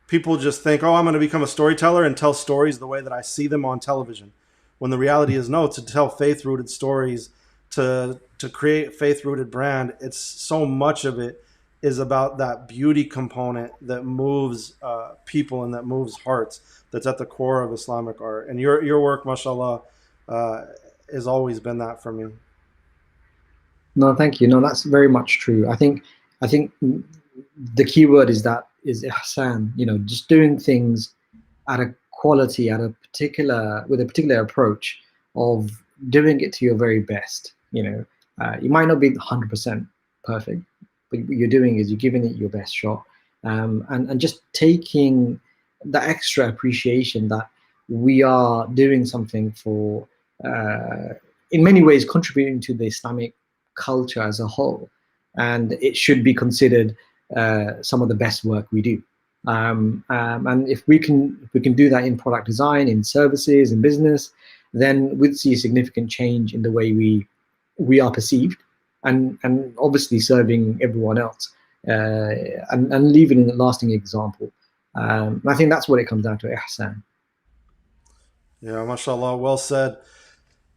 People just think, oh, I'm going to become a storyteller and tell stories the way that I see them on television. When the reality is, no, to tell faith-rooted stories, to create faith-rooted brand, it's so much of it is about that beauty component that moves people and that moves hearts. That's at the core of Islamic art. And your work, mashallah, has always been that for me. No, thank you. No, that's very much true. I think the key word is ihsan. Just doing things at a quality, with a particular approach of doing it to your very best. You might not be 100% perfect, but what you're doing is you're giving it your best shot, and just taking the extra appreciation that we are doing something for, in many ways contributing to the Islamic culture as a whole, and it should be considered some of the best work we do. And if we can do that in product design, in services, in business, then we'd see a significant change in the way we are perceived, and obviously serving everyone else, and leaving a lasting example. I think that's what it comes down to, ihsan. Yeah, mashallah, well said.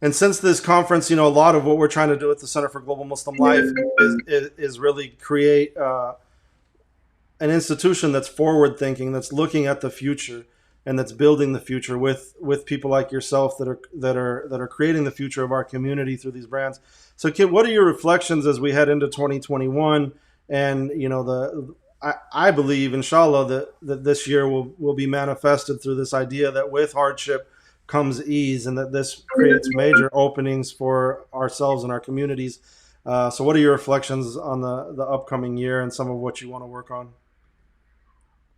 And since this conference, a lot of what we're trying to do at the Center for Global Muslim Life is really create an institution that's forward thinking, that's looking at the future. and that's building the future with people like yourself that are creating the future of our community through these brands. So Kit, what are your reflections as we head into 2021? And I believe, inshallah, that this year will be manifested through this idea that with hardship comes ease, and that this creates major openings for ourselves and our communities. So what are your reflections on the upcoming year and some of what you want to work on?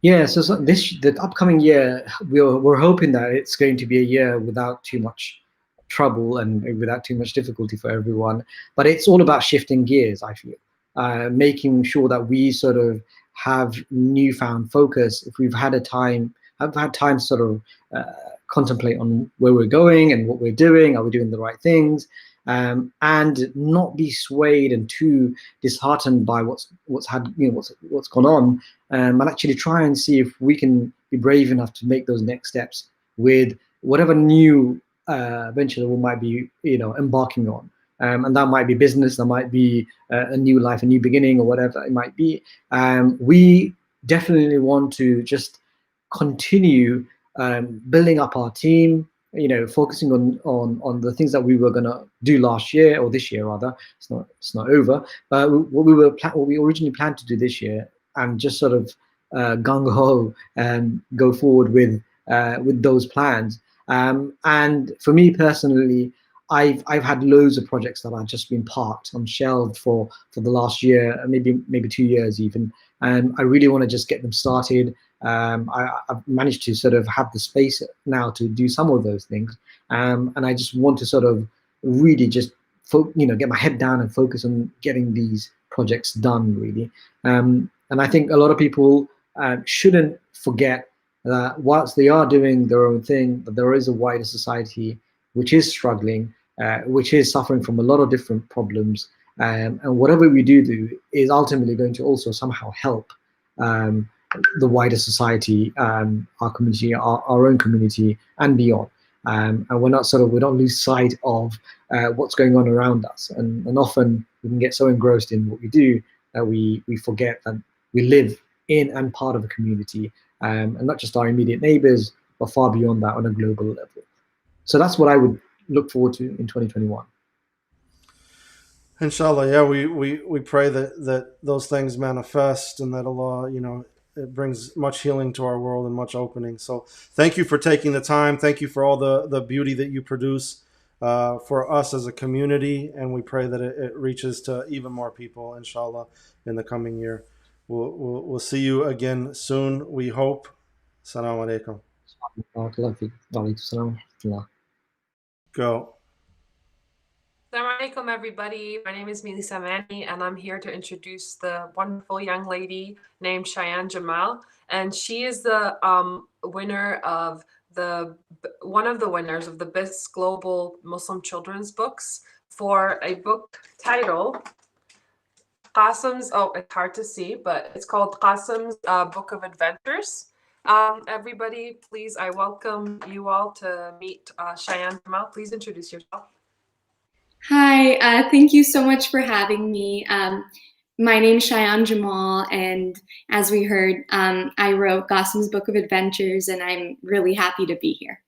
Yeah, so the upcoming year, we're hoping that it's going to be a year without too much trouble and without too much difficulty for everyone. But it's all about shifting gears, I feel, making sure that we sort of have newfound focus. If we've had time to sort of contemplate on where we're going and what we're doing, are we doing the right things? And not be swayed and too disheartened by what's gone on, and actually try and see if we can be brave enough to make those next steps with whatever new venture that we might be embarking on, and that might be business, that might be a new life, a new beginning, or whatever it might be. We definitely want to just continue building up our team, focusing on the things that we were gonna do last year, or this year rather. It's not over. But what we originally planned to do this year, and just sort of gung ho and go forward with those plans. And for me personally, I've had loads of projects that have just been parked on shelved for the last year, maybe 2 years even. And I really want to just get them started. I've managed to sort of have the space now to do some of those things, and I just want to sort of really just get my head down and focus on getting these projects done, really. And I think a lot of people shouldn't forget that whilst they are doing their own thing, that there is a wider society which is struggling, which is suffering from a lot of different problems, and whatever we do is ultimately going to also somehow help the wider society, our community, our own community, and beyond. And we don't lose sight of what's going on around us. And often we can get so engrossed in what we do that we forget that we live in and part of a community, and not just our immediate neighbors, but far beyond that on a global level. So that's what I would look forward to in 2021. Inshallah, yeah, we pray that those things manifest, and that Allah, it brings much healing to our world and much opening. So thank you for taking the time. Thank you for all the beauty that you produce for us as a community, and we pray that it reaches to even more people, inshallah, in the coming year. We'll see you again soon, we hope. Assalamu alaikum. Go. Assalamu alaikum, everybody. My name is Melissa Mani, and I'm here to introduce the wonderful young lady named Cheyaan Jamal. And she is the winner of one of the winners of the Best Global Muslim Children's Books for a book titled Qasim's, it's hard to see, but it's called Qasim's Book of Adventures. Everybody, please, I welcome you all to meet Cheyaan Jamal. Please introduce yourself. Hi, thank you so much for having me. My name is Cheyaan Jamal, and as we heard, I wrote Qasim's Book of Adventures, and I'm really happy to be here.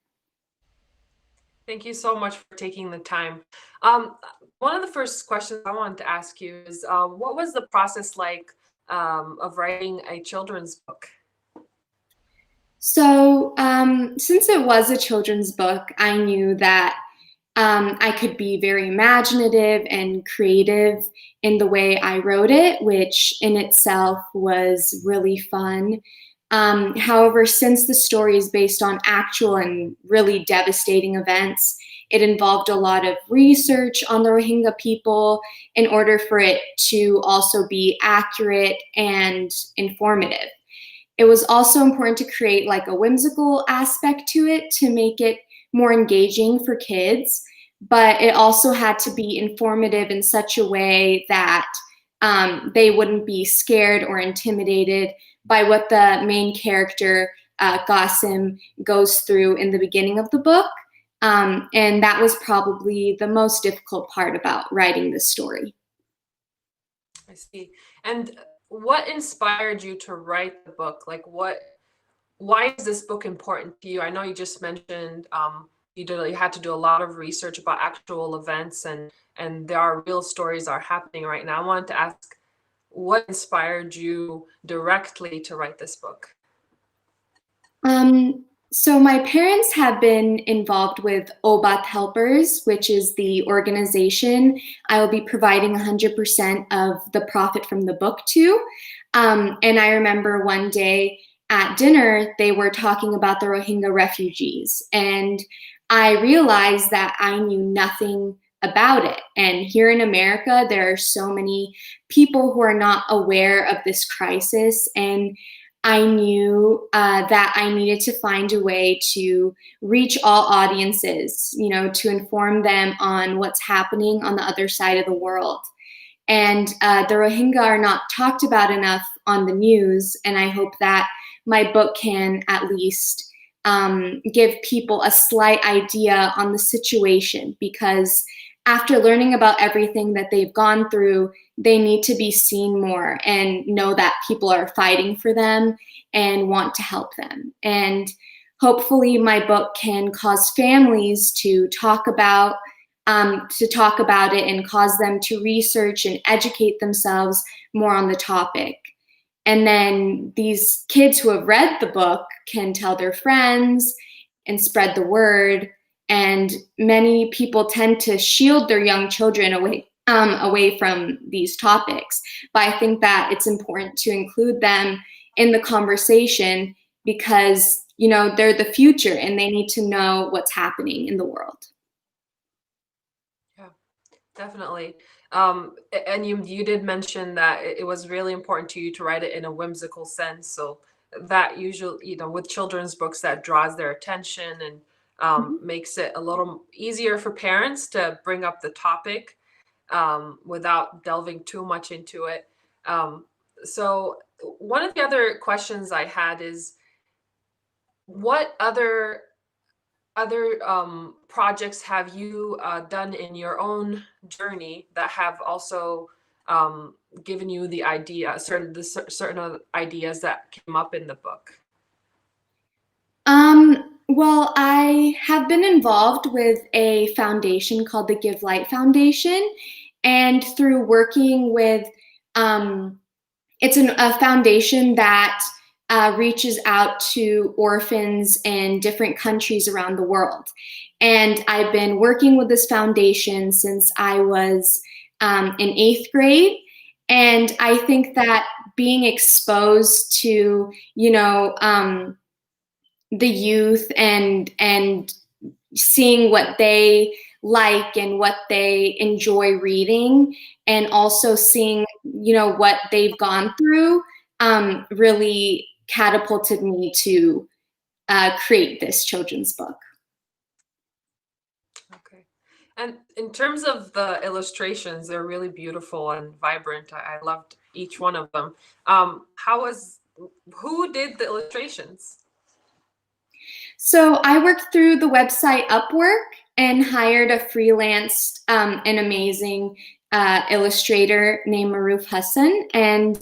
Thank you so much for taking the time. One of the first questions I wanted to ask you is, what was the process like of writing a children's book? So, since it was a children's book, I knew that I could be very imaginative and creative in the way I wrote it, which in itself was really fun. However, since the story is based on actual and really devastating events, it involved a lot of research on the Rohingya people in order for it to also be accurate and informative. It was also important to create like a whimsical aspect to it to make it more engaging for kids, but it also had to be informative in such a way that they wouldn't be scared or intimidated by what the main character, Qasim, goes through in the beginning of the book. And that was probably the most difficult part about writing this story. I see. And what inspired you to write the book? Like what why is this book important to you? I know you just mentioned you had to do a lot of research about actual events, and there are real stories that are happening right now. I wanted to ask, what inspired you directly to write this book? So my parents have been involved with Obat Helpers, which is the organization I will be providing 100% of the profit from the book to. And I remember one day at dinner, they were talking about the Rohingya refugees. And I realized that I knew nothing about it. And here in America, there are so many people who are not aware of this crisis. And I knew that I needed to find a way to reach all audiences, you know, to inform them on what's happening on the other side of the world. And the Rohingya are not talked about enough on the news, and I hope that my book can at least give people a slight idea on the situation, because after learning about everything that they've gone through, they need to be seen more and know that people are fighting for them and want to help them. And hopefully my book can cause families to talk about it and cause them to research and educate themselves more on the topic. And then these kids who have read the book can tell their friends and spread the word. And many people tend to shield their young children away from these topics. But I think that it's important to include them in the conversation because, you know, they're the future and they need to know what's happening in the world. Yeah, definitely. And you did mention that it was really important to you to write it in a whimsical sense. So that usually, you know, with children's books, that draws their attention and makes it a little easier for parents to bring up the topic without delving too much into it. So one of the other questions I had is, what other projects have you done in your own journey that have also given you the idea, certain ideas that came up in the book? Well, I have been involved with a foundation called the Give Light Foundation, and through working with, it's a foundation that reaches out to orphans in different countries around the world. And I've been working with this foundation since I was in 8th grade. And I think that being exposed to, you know, the youth and seeing what they like and what they enjoy reading, and also seeing, you know, what they've gone through, really catapulted me to create this children's book. Okay. And in terms of the illustrations, they're really beautiful and vibrant. I loved each one of them. Who did the illustrations? So I worked through the website Upwork and hired a freelance, an amazing illustrator named Maruf Hassan. And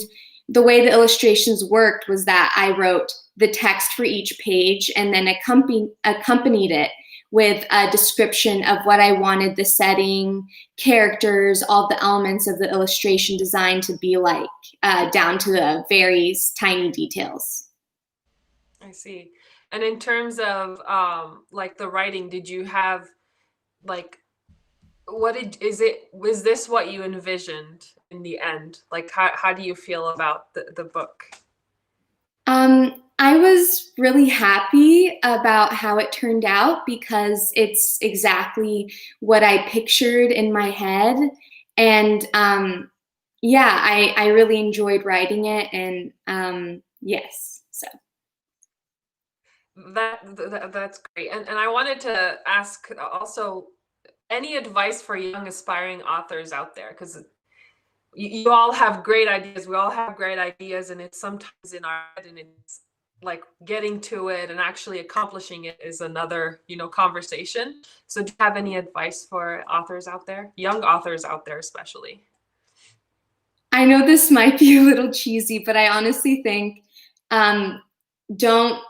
the way the illustrations worked was that I wrote the text for each page and then accompanied it with a description of what I wanted the setting, characters, all the elements of the illustration design to be like, down to the very tiny details. I see. And in terms of like the writing, did you have like, was this what you envisioned in the end? Like, how do you feel about the book? I was really happy about how it turned out because it's exactly what I pictured in my head. And yeah, I really enjoyed writing it. And yes, so. That's great. And I wanted to ask also, any advice for young aspiring authors out there? Because you all have great ideas. We all have great ideas, and it's sometimes in our head, and it's like getting to it and actually accomplishing it is another, you know, conversation. So do you have any advice for authors out there, young authors out there especially? I know this might be a little cheesy, but I honestly think don't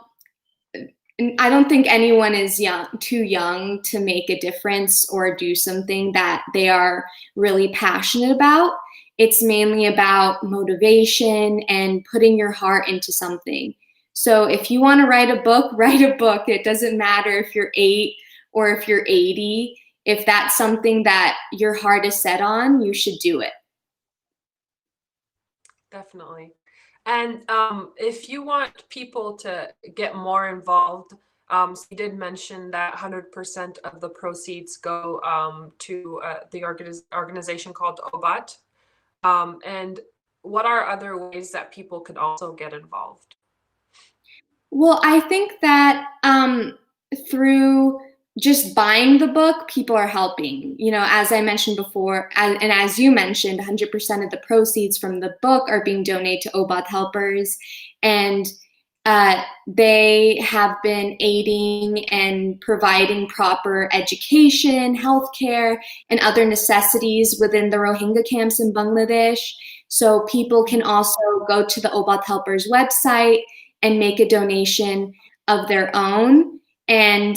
I don't think anyone is too young to make a difference or do something that they are really passionate about. It's mainly about motivation and putting your heart into something. So if you want to write a book, write a book. It doesn't matter if you're 8 or if you're 80. If that's something that your heart is set on, you should do it. Definitely. And if you want people to get more involved, so you did mention that 100% of the proceeds go to the organization called OBAT. And what are other ways that people could also get involved? Well, I think that through just buying the book, people are helping. You know, as I mentioned before, and as you mentioned, 100% of the proceeds from the book are being donated to OBAT helpers. And they have been aiding and providing proper education, healthcare, and other necessities within the Rohingya camps in Bangladesh. So people can also go to the OBAT helpers website and make a donation of their own. And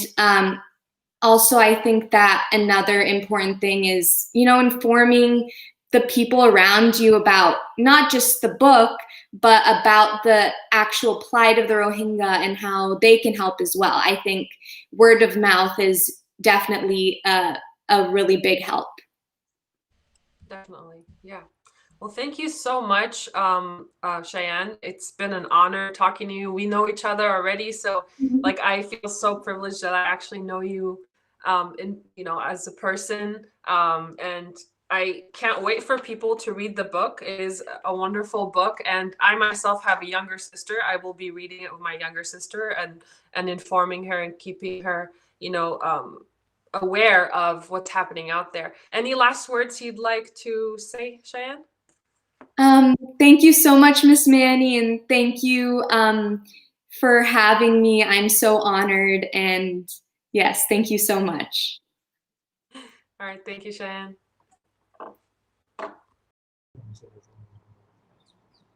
also, I think that another important thing is, you know, informing the people around you about not just the book, but about the actual plight of the Rohingya and how they can help as well. I think word of mouth is definitely a really big help. Definitely, yeah. Well, thank you so much, Cheyaan. It's been an honor talking to you. We know each other already, so like I feel so privileged that I actually know you, as a person, and I can't wait for people to read the book. It is a wonderful book, and I myself have a younger sister. I will be reading it with my younger sister and informing her and keeping her, aware of what's happening out there. Any last words you'd like to say, Cheyaan? Thank you so much, Miss Manny, and thank you for having me. I'm so honored, and yes, thank you so much. All right, thank you, Cheyaan.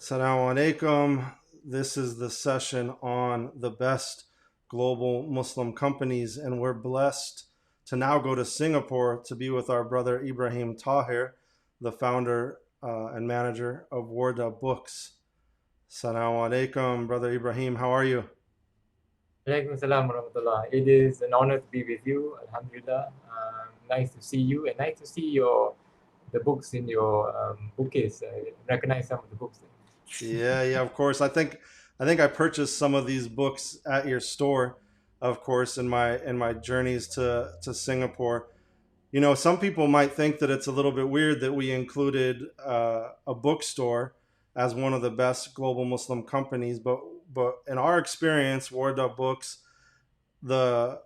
Assalamu alaikum. This is the session on the best global Muslim companies, and we're blessed to now go to Singapore to be with our brother Ibrahim Tahir, the founder and manager of Wardah Books. Assalamu alaikum, brother Ibrahim. How are you? Alaikum salam warahmatullah. It is an honor to be with you. Alhamdulillah. Nice to see you, and nice to see the books in your bookcase. I recognize some of the books. Yeah, of course. I think I purchased some of these books at your store, of course, in my journeys to Singapore. You know, some people might think that it's a little bit weird that we included a bookstore as one of the best global Muslim companies, but in our experience, Wardah Books, the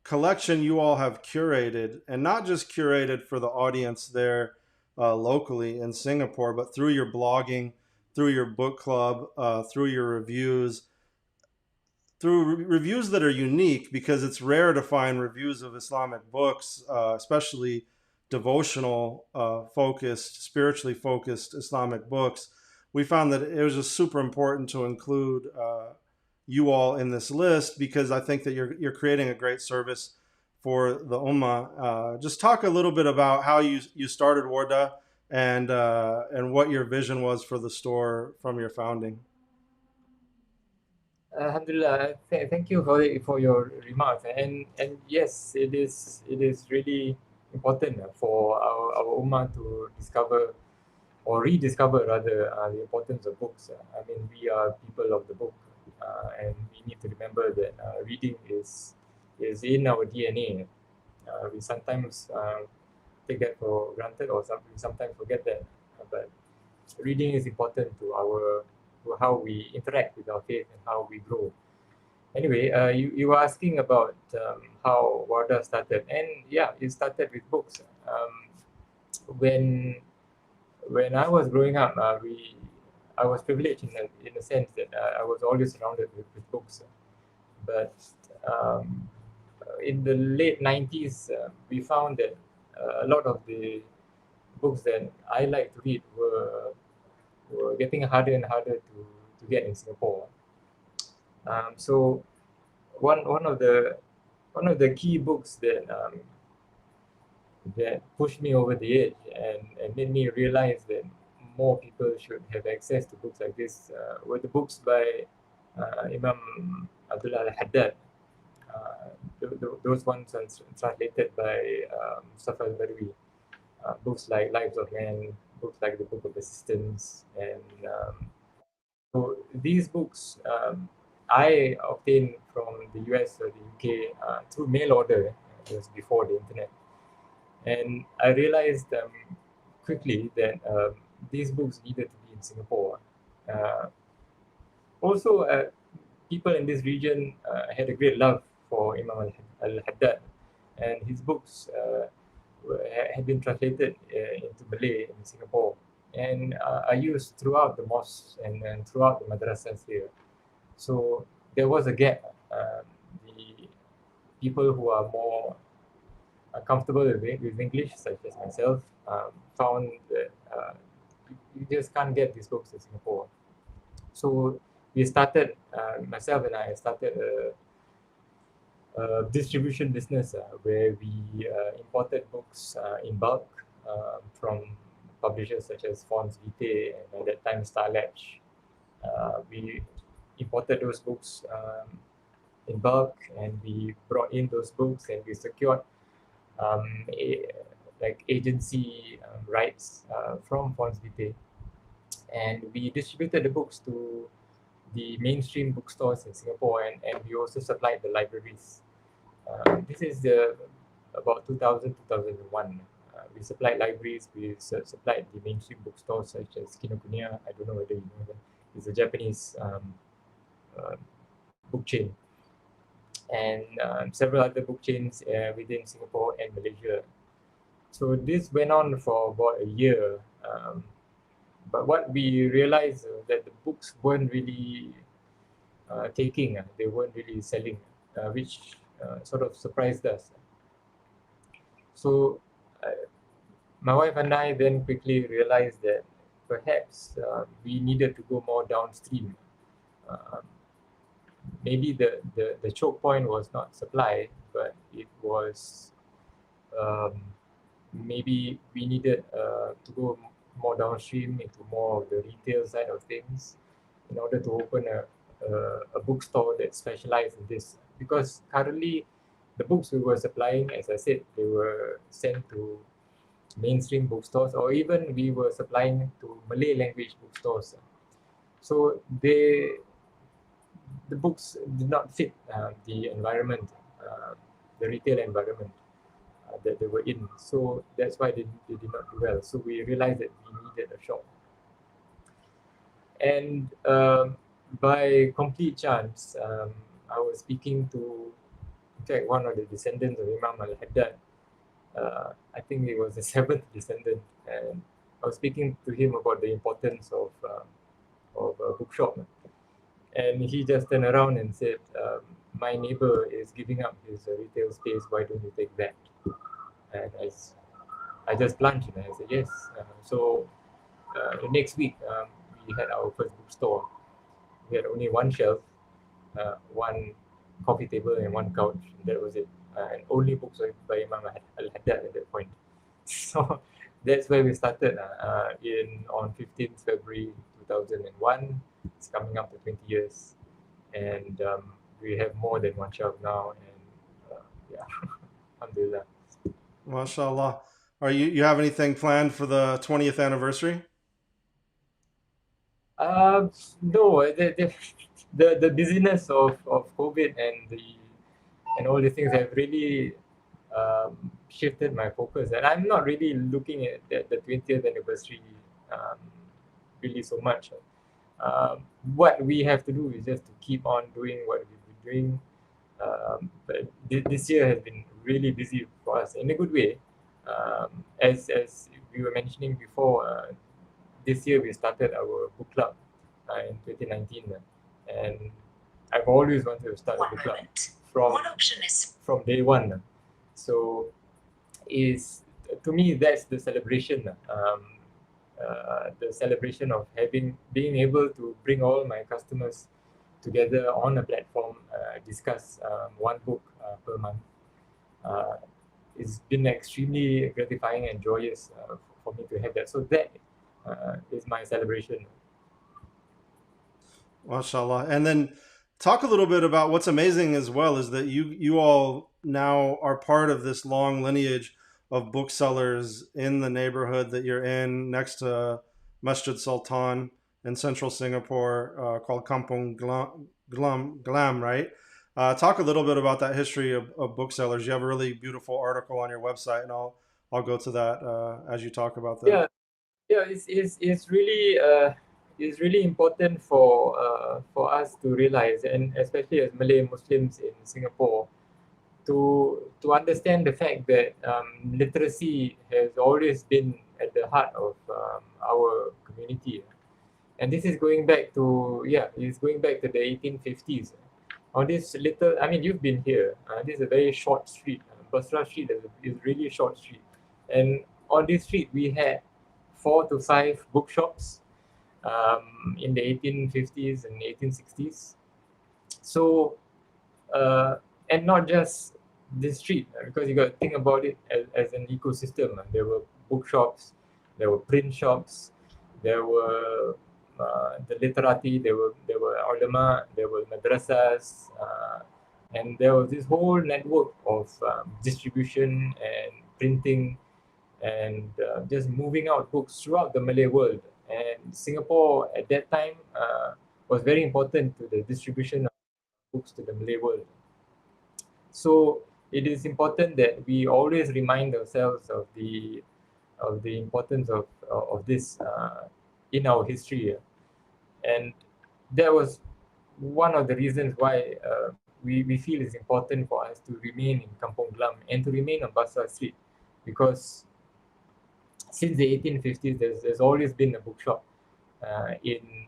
collection you all have curated, and not just curated for the audience there locally in Singapore, but through your blogging, through your book club, through your reviews, through reviews that are unique, because it's rare to find reviews of Islamic books, especially devotional focused, spiritually focused Islamic books. We found that it was just super important to include you all in this list, because I think that you're creating a great service for the Ummah. Just talk a little bit about how you started Wardah and what your vision was for the store from your founding. Alhamdulillah, thank you for your remarks, and yes, it is really important for our Ummah to discover or rediscover rather the importance of books. I mean, we are people of the book, and we need to remember that reading is in our DNA. We sometimes take that for granted, or we sometimes forget that, but reading is important to how we interact with our faith and how we grow. Anyway, you were asking about how Wardah started, and yeah, it started with books. When I was growing up, I was privileged in a sense that I was always surrounded with books. But in the late 90s, we found that a lot of the books that I like to read were getting harder and harder to get in Singapore. So one of the key books that pushed me over the edge and made me realize that more people should have access to books like this were the books by Imam Abdullah al-Haddad. Those ones are translated by Mustafa al-Barwi. Books like Lives of Men, books like the Book of Assistance, and so these books I obtained from the US or the UK through mail order. It was before the internet. And I realized quickly that these books needed to be in Singapore. Also, people in this region had a great love for Imam al-Haddad, and his books had been translated into Malay in Singapore and are used throughout the mosques and throughout the madrasas here. So there was a gap. The people who are more comfortable with English, such as myself, found that you just can't get these books in Singapore. So we started, myself and I started a distribution business where we imported books in bulk from publishers such as Fons Vitae and at that time Starlatch. We imported those books in bulk, and we brought in those books and we secured like agency rights from Fons Vitae, and we distributed the books to the mainstream bookstores in Singapore, and we also supplied the libraries. This is about 2000, 2001. We supplied libraries, we supplied the mainstream bookstores such as Kinokuniya. I don't know whether you know them. It's a Japanese book chain, and several other book chains within Singapore and Malaysia. So this went on for about a year. But what we realized that the books weren't really taking, they weren't really selling, which sort of surprised us. So my wife and I then quickly realized that perhaps we needed to go more downstream. Maybe the choke point was not supply, but it was maybe we needed to go more downstream into more of the retail side of things in order to open a bookstore that specialized in this. Because currently the books we were supplying, as I said, they were sent to mainstream bookstores, or even we were supplying to Malay language bookstores. So the books did not fit the environment, the retail environment that they were in. So that's why they did not do well. So we realized that we needed a shop. And by complete chance, I was speaking to, in fact, one of the descendants of Imam al-Haddad. I think he was the 7th descendant, and I was speaking to him about the importance of a bookshop. And he just turned around and said, my neighbor is giving up his retail space, why don't you take that? And I just plunged and I said yes. So the next week, we had our first bookstore. We had only one shelf, one coffee table and one couch. That was it. And only books by Imam al-Haddad at that point. So that's where we started on 15th February 2001. It's coming up to 20 years. And we have more than one shelf now. And yeah, alhamdulillah. MashaAllah. Are you have anything planned for the 20th anniversary? No, the busyness of COVID and all these things have really shifted my focus, and I'm not really looking at the 20th anniversary really so much. What we have to do is just to keep on doing what we've been doing. But this year has been really busy for us in a good way. As we were mentioning before, this year we started our book club in 2019, and I've always wanted to start a book club from day one. So to me that's the celebration. The celebration of being able to bring all my customers together on a platform, discuss one book per month. It's been extremely gratifying and joyous for me to have that. So that is my celebration. MashaAllah. And then talk a little bit about what's amazing as well is that you all now are part of this long lineage of booksellers in the neighborhood that you're in next to Masjid Sultan in central Singapore, called Kampung Glam, right? Talk a little bit about that history of booksellers. You have a really beautiful article on your website, and I'll go to that as you talk about that. Yeah, it's really important for us to realize, and especially as Malay Muslims in Singapore, to understand the fact that literacy has always been at the heart of our community, and this is going back to the 1850s. On this little, I mean, you've been here. This is a very short street. Basra Street is really short street, and on this street we had 4 to 5 bookshops in the 1850s and 1860s. So, and not just this street, because you got to think about it as an ecosystem. There were bookshops, there were print shops, there were the literati, there were ulama, there were madrasas, and there was this whole network of distribution and printing and just moving out books throughout the Malay world. And Singapore at that time was very important to the distribution of books to the Malay world. So it is important that we always remind ourselves of the importance of this in our history. And that was one of the reasons why we feel it's important for us to remain in Kampung Glam and to remain on Basra Street, because since the 1850s, there's always been a bookshop in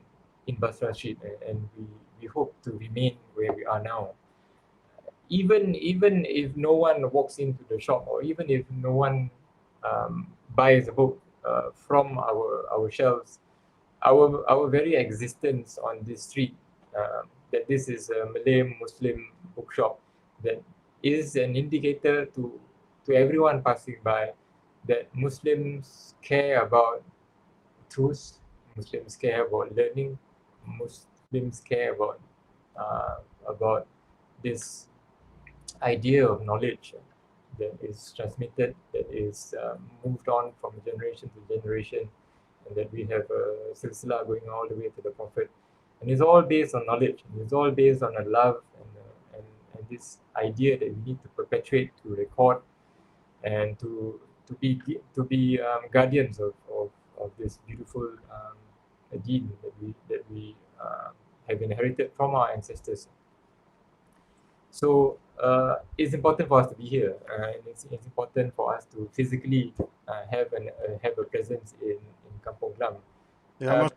Basra Street, and we hope to remain where we are now. Even if no one walks into the shop, or even if no one buys a book from our shelves, our very existence on this street, that this is a Malay Muslim bookshop, that is an indicator to everyone passing by that Muslims care about truth, Muslims care about learning, Muslims care about this idea of knowledge that is transmitted, that is moved on from generation to generation, and that we have a silsila going all the way to the Prophet. And it's all based on knowledge, and it's all based on a love and this idea that we need to perpetuate, to record, and to be guardians of this beautiful deen that we have inherited from our ancestors. So it's important for us to be here, and it's important for us to physically have a presence in Kampung Glam. Yeah,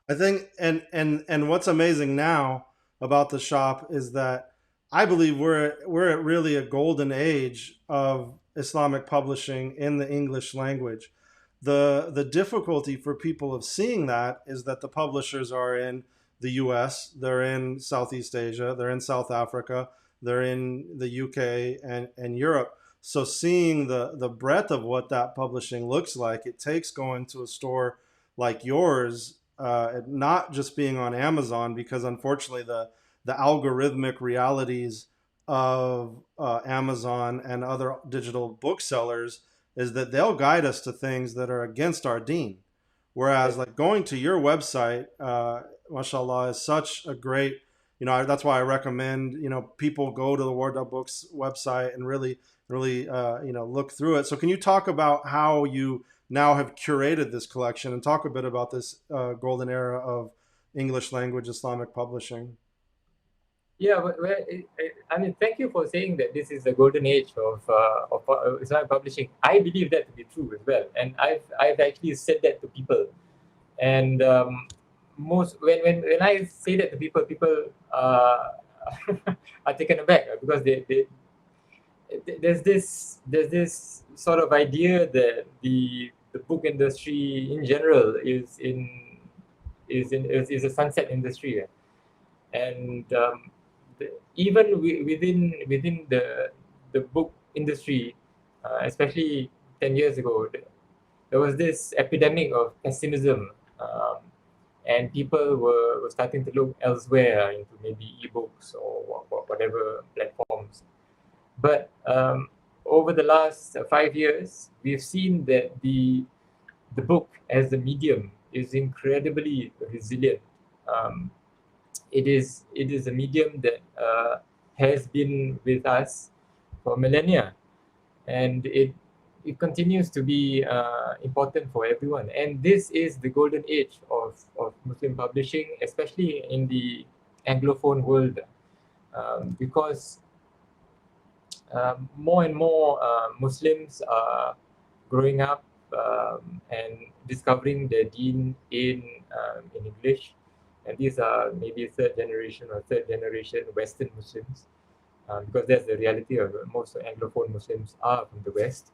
I think, and what's amazing now about the shop is that I believe we're at really a golden age of Islamic publishing in the English language. The difficulty for people of seeing that is that the publishers are in the US, they're in Southeast Asia, they're in South Africa, they're in the UK and Europe. So seeing the breadth of what that publishing looks like, it takes going to a store like yours, not just being on Amazon, because unfortunately the algorithmic realities of Amazon and other digital booksellers is that they'll guide us to things that are against our deen. Whereas like going to your website, mashallah, is such a great, that's why I recommend, people go to the Wardah Books website and really, look through it. So can you talk about how you now have curated this collection and talk a bit about this golden era of English language Islamic publishing? Yeah, I mean, thank you for saying that this is the golden age of Islamic publishing. I believe that to be true as well, and I've actually said that to people, and when I say that to people are taken aback, because there's this sort of idea that the book industry in general is a sunset industry. And even within the book industry, especially 10 years ago, there was this epidemic of pessimism, and people were starting to look elsewhere into maybe ebooks or whatever platforms. But over the last 5 years, we've seen that the book as a medium is incredibly resilient. It is a medium that has been with us for millennia, and it continues to be important for everyone. And this is the golden age of Muslim publishing, especially in the Anglophone world, because more and more Muslims are growing up and discovering their deen in English, and these are maybe third generation Western Muslims, because that's the reality of most Anglophone Muslims are from the West,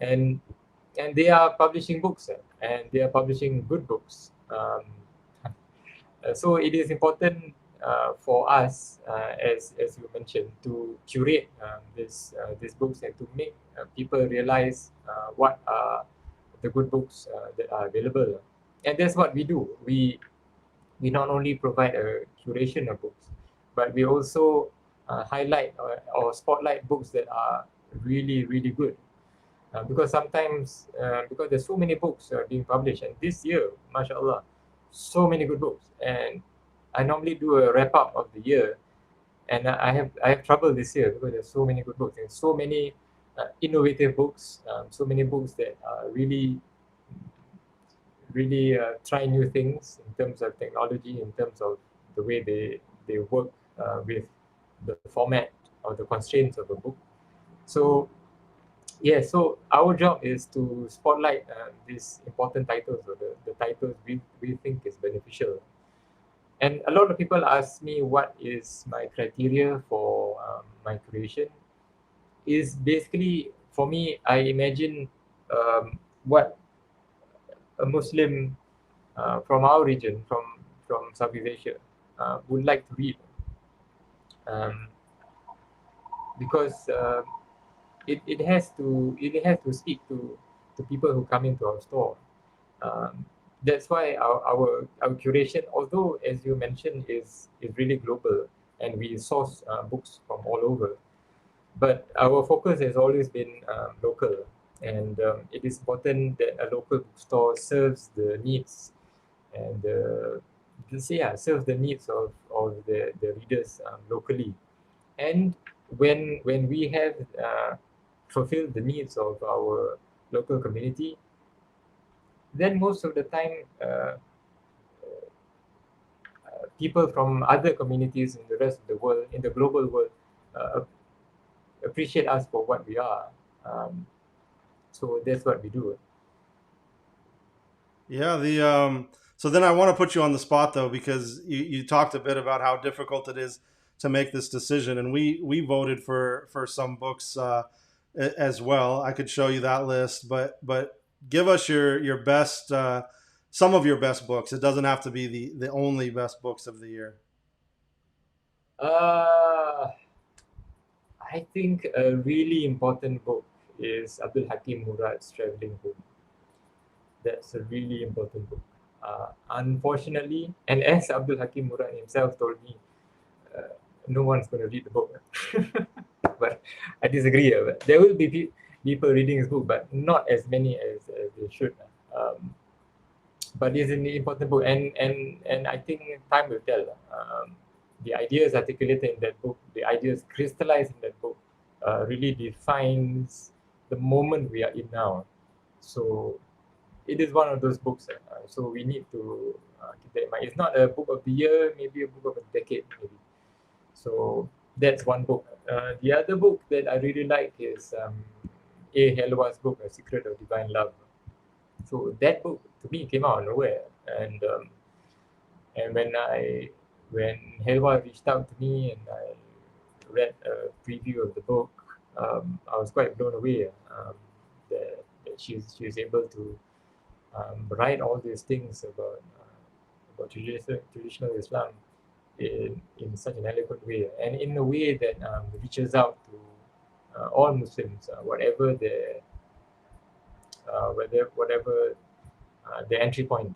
and they are publishing books, and they are publishing good books. So it is important for us, as you mentioned, to curate these books and to make people realize what are the good books that are available. And that's what we do. We not only provide a curation of books, but we also highlight or spotlight books that are really, really good. Because sometimes, because there's so many books being published, and this year, mashallah, so many good books. And I normally do a wrap up of the year, and I have trouble this year because there's so many good books and so many innovative books, so many books that really try new things in terms of technology, in terms of the way they work with the format or the constraints of a book. So yeah, so our job is to spotlight these important titles, or the titles we think is beneficial. And a lot of people ask me what is my criteria for my creation. Is basically, for me, I imagine what a Muslim from our region, from Southeast Asia, would like to read, because it has to speak to people who come into our store. That's why our curation, although as you mentioned, is really global, and we source books from all over, but our focus has always been local, and it is important that a local bookstore serves the needs and serves the needs of the readers locally. And when we have fulfilled the needs of our local community, then most of the time people from other communities in the rest of the world, in the global world, appreciate us for what we are. So that's what we do. Yeah, so then I want to put you on the spot, though, because you talked a bit about how difficult it is to make this decision, and we voted for some books as well. I could show you that list, but give us your best, some of your best books. It doesn't have to be the only best books of the year. I think a really important book is Abdul Hakim Murad's Traveling Home. That's a really important book. Unfortunately, and as Abdul Hakim Murad himself told me, no one's going to read the book. But I disagree. But there will be people reading his book, but not as many as they should. But it's an important book, and I think time will tell. The ideas articulated in that book, the ideas crystallized in that book, really defines the moment we are in now. So it is one of those books. So we need to keep that in mind. It's not a book of the year, maybe a book of a decade, maybe. So that's one book. The other book that I really like is A. Helwa's book, A Secret of Divine Love. So that book to me came out of nowhere, and when Helwa reached out to me and I read a preview of the book, I was quite blown away that she's able to write all these things about traditional Islam in such an eloquent way, and in a way that reaches out to all Muslims, whatever their the entry point.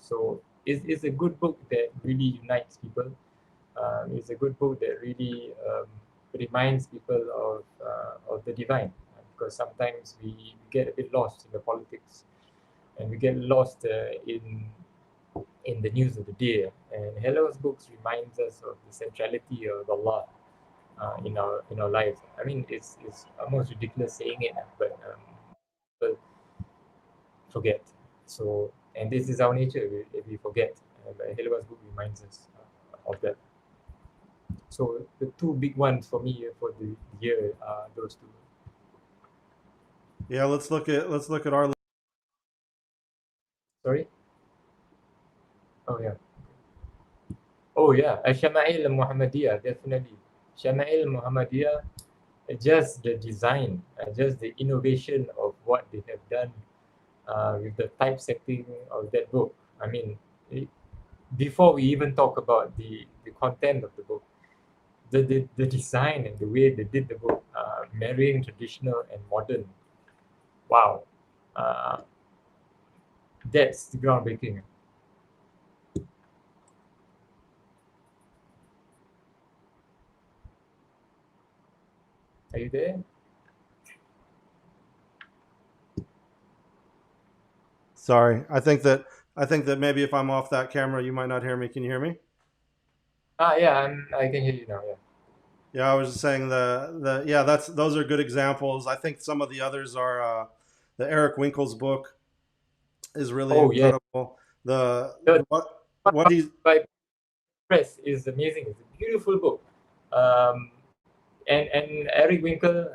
So it's a good book that really unites people. It's a good book that really reminds people of the divine, because sometimes we get a bit lost in the politics, and we get lost in the news of the day. And Hello's books reminds us of the centrality of Allah in our lives. I mean, it's almost ridiculous saying it, but people forget. So, and this is our nature. We forget. But Hello's book reminds us of that. So the two big ones for me for the year are those two. Yeah, let's look at our. Sorry. Oh yeah. Oh yeah, Shama'il Muhammadiyah, definitely. Shama'il Muhammadiyah, just the design, just the innovation of what they have done with the typesetting of that book. I mean, before we even talk about the content of the book, the design and the way they did the book, marrying traditional and modern. Wow. That's groundbreaking. Are you there? Sorry, I think that maybe if I'm off that camera, you might not hear me. Can you hear me? Yeah, I can hear you now. Yeah. Yeah, I was just saying those are good examples. I think some of the others are the Eric Winkle's book is really incredible. Yeah. What he's by press is amazing. It's a beautiful book. And Eric Winkle,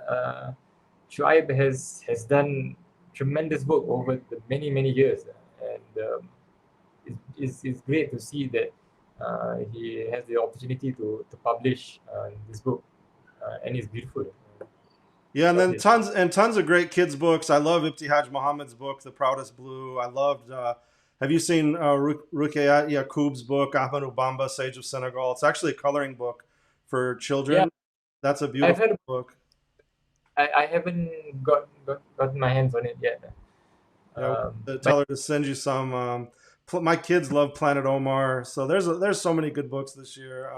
Shuaib has done tremendous work over the many years, and it's great to see that he has the opportunity to publish this book, and it's beautiful. Yeah, and then tons of great kids books. I love Ibtihaj Muhammad's book, The Proudest Blue. I loved. Have you seen Ruqayyat Yaqub's book, Ahmed Ubamba, Sage of Senegal? It's actually a coloring book for children. Yeah. That's a beautiful book. I haven't gotten my hands on it yet. Tell her to send you some. My kids love Planet Omar, so there's so many good books this year.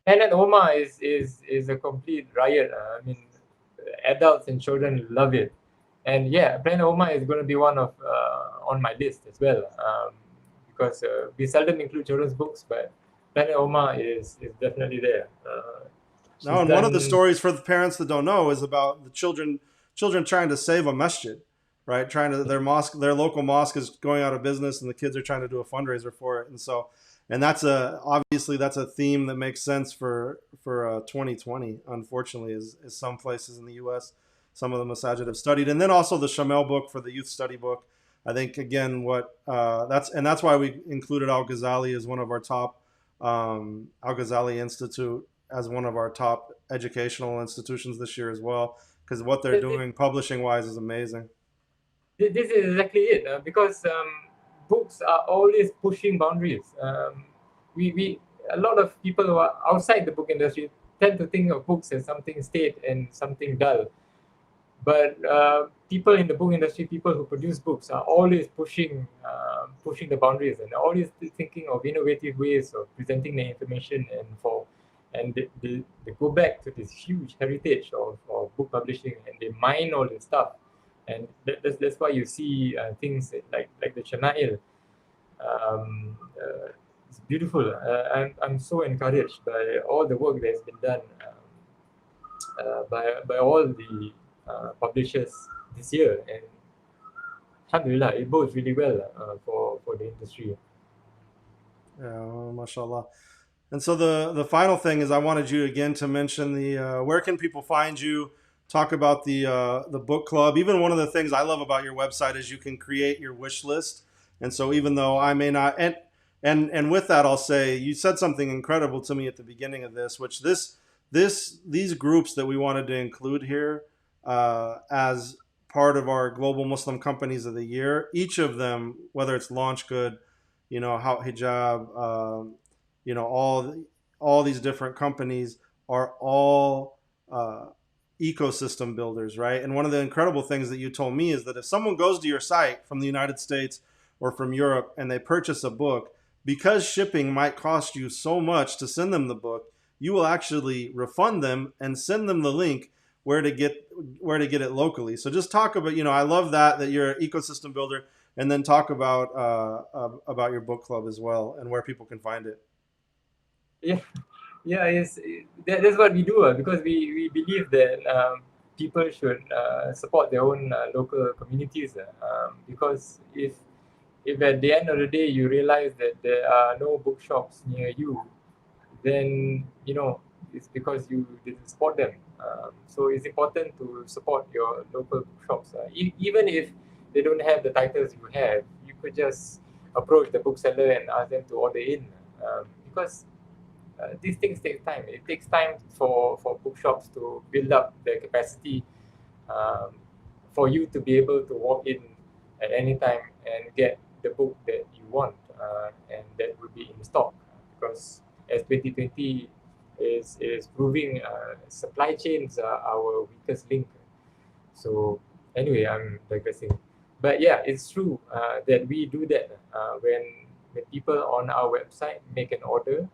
Planet Omar is a complete riot. I mean, adults and children love it, and yeah, Planet Omar is going to be one of on my list as well, because we seldom include children's books, but Planet Omar is definitely there. And one of the stories for the parents that don't know is about the children trying to save a masjid, right? Their local mosque is going out of business, and the kids are trying to do a fundraiser for it, and that's obviously a theme that makes sense for 2020. Unfortunately, is some places in the U.S. some of the masajid have studied, and then also the Shamel book for the youth study book. I think again that's why we included Al Ghazali as one of our top Al Ghazali Institute as one of our top educational institutions this year as well, because what they're doing publishing wise is amazing. This is exactly it, because books are always pushing boundaries. We a lot of people who are outside the book industry tend to think of books as something staid and something dull, but people in the book industry, people who produce books, are always pushing the boundaries, and always thinking of innovative ways of presenting the information, and they go back to this huge heritage of book publishing, and they mine all this stuff. And that's why you see things like the Shama'il. It's beautiful. I'm so encouraged by all the work that's been done by all the publishers this year, and alhamdulillah, it bodes really well for the industry. Yeah, mashallah. And so the final thing is I wanted you again to mention where can people find you, talk about the book club. Even one of the things I love about your website is you can create your wish list. And so even though I may not, and with that, I'll say you said something incredible to me at the beginning of this, which these groups that we wanted to include here as part of our Global Muslim Companies of the Year, each of them, whether it's Launch Good, Hijab, all these different companies are all ecosystem builders, right? And one of the incredible things that you told me is that if someone goes to your site from the United States or from Europe and they purchase a book, because shipping might cost you so much to send them the book, you will actually refund them and send them the link where to get it locally. So just talk about, I love that you're an ecosystem builder, and then talk about your book club as well and where people can find it. That's what we do, because we believe that people should support their own local communities, because if at the end of the day you realize that there are no bookshops near you, then it's because you didn't support them. So it's important to support your local bookshops. Even if they don't have the titles you have, you could just approach the bookseller and ask them to order in, because these things take time. It takes time for bookshops to build up their capacity, for you to be able to walk in at any time and get the book that you want, and that will be in stock. Because as 2020 is proving, supply chains are our weakest link. So anyway, I'm digressing. But yeah, it's true that we do that when people on our website make an order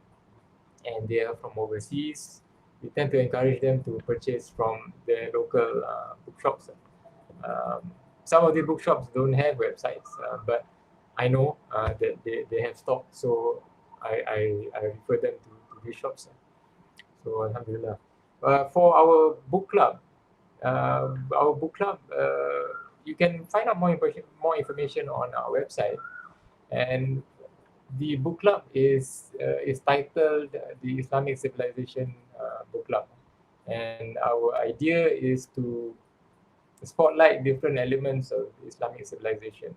and they are from overseas, we tend to encourage them to purchase from their local bookshops. Some of the bookshops don't have websites, but I know that they have stock, so I refer them to these shops. So alhamdulillah. For our book club, you can find out more information on our website, and the book club is titled the Islamic Civilization Book Club, and our idea is to spotlight different elements of Islamic civilization.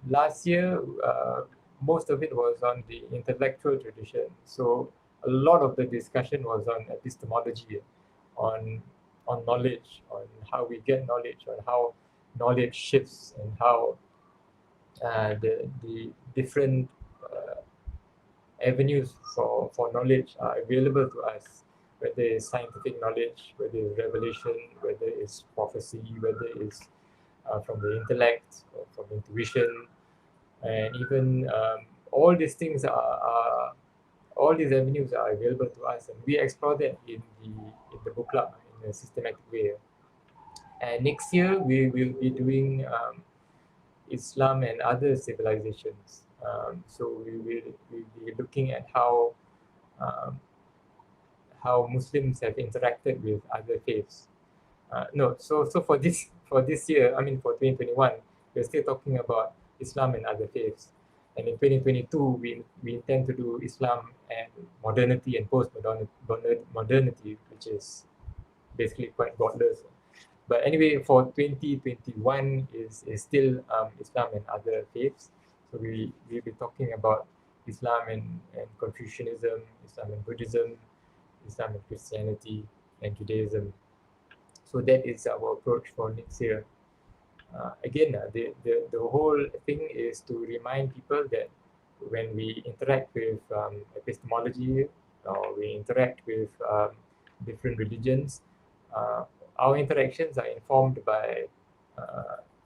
Last year, most of it was on the intellectual tradition, so a lot of the discussion was on epistemology, on knowledge, on how we get knowledge, on how knowledge shifts, and how the different avenues for knowledge are available to us, whether it's scientific knowledge, whether it's revelation, whether it's prophecy, whether it's from the intellect or from intuition, and even all these things all these avenues are available to us, and we explore that in the book club in a systematic way. And next year we will be doing Islam and other civilizations. So we will be looking at how Muslims have interacted with other faiths. So for this year, I mean for 2021, we're still talking about Islam and other faiths. And in 2022, we intend to do Islam and modernity and post-modernity, which is basically quite godless. But anyway, for 2021 is still Islam and other faiths. So we'll be talking about Islam and Confucianism, Islam and Buddhism, Islam and Christianity, and Judaism. So that is our approach for next year. Again, the whole thing is to remind people that when we interact with epistemology, or we interact with different religions, our interactions are informed by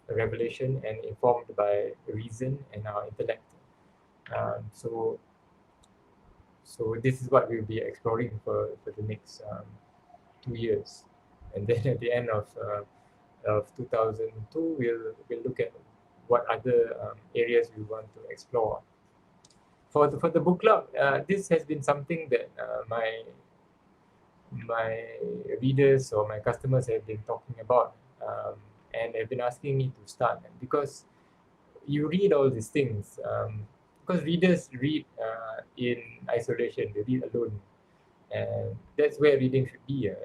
revelation and informed by reason and our intellect. So this is what we'll be exploring for the next 2 years, and then at the end of 2002, we'll look at what other areas we want to explore. For the book club, this has been something that my readers or my customers have been talking about, and have been asking me to start, because you read all these things, because readers read in isolation, they read alone, and that's where reading should be. You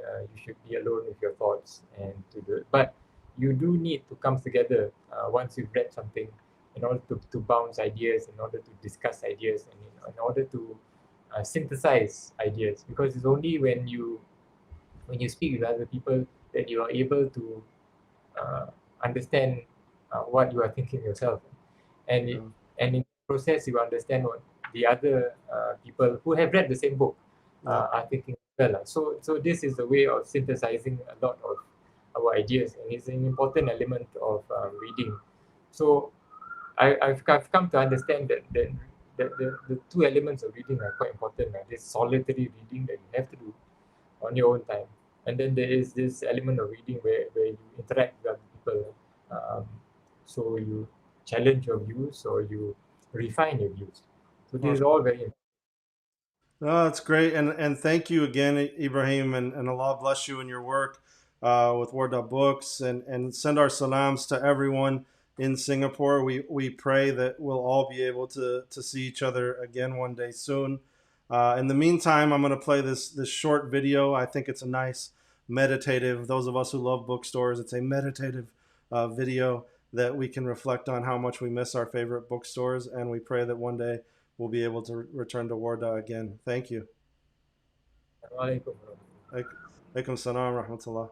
should be alone with your thoughts and to do it. But you do need to come together once you've read something, in order to bounce ideas, in order to discuss ideas, and in order to synthesize ideas, because it's only when you speak with other people that you are able to understand what you are thinking yourself, and in the process you understand the other people who have read the same book are thinking well. So this is a way of synthesizing a lot of our ideas, and it's an important element of reading. So I've come to understand that the two elements of reading are quite important. This solitary reading that you have to do on your own time, and then there is this element of reading where you interact with other people. So you challenge your views or you refine your views. So this is all very important. No, that's great, and thank you again, Ibrahim, and Allah bless you in your work with Wardah Books, and send our salams to everyone in Singapore. We pray that we'll all be able to see each other again one day soon. In the meantime, I'm going to play this short video. I think it's a nice meditative. Those of us who love bookstores, it's a meditative video that we can reflect on how much we miss our favorite bookstores, and we pray that one day we'll be able to return to Wardah again. Thank you. Alaikum salam wa rahmatullah.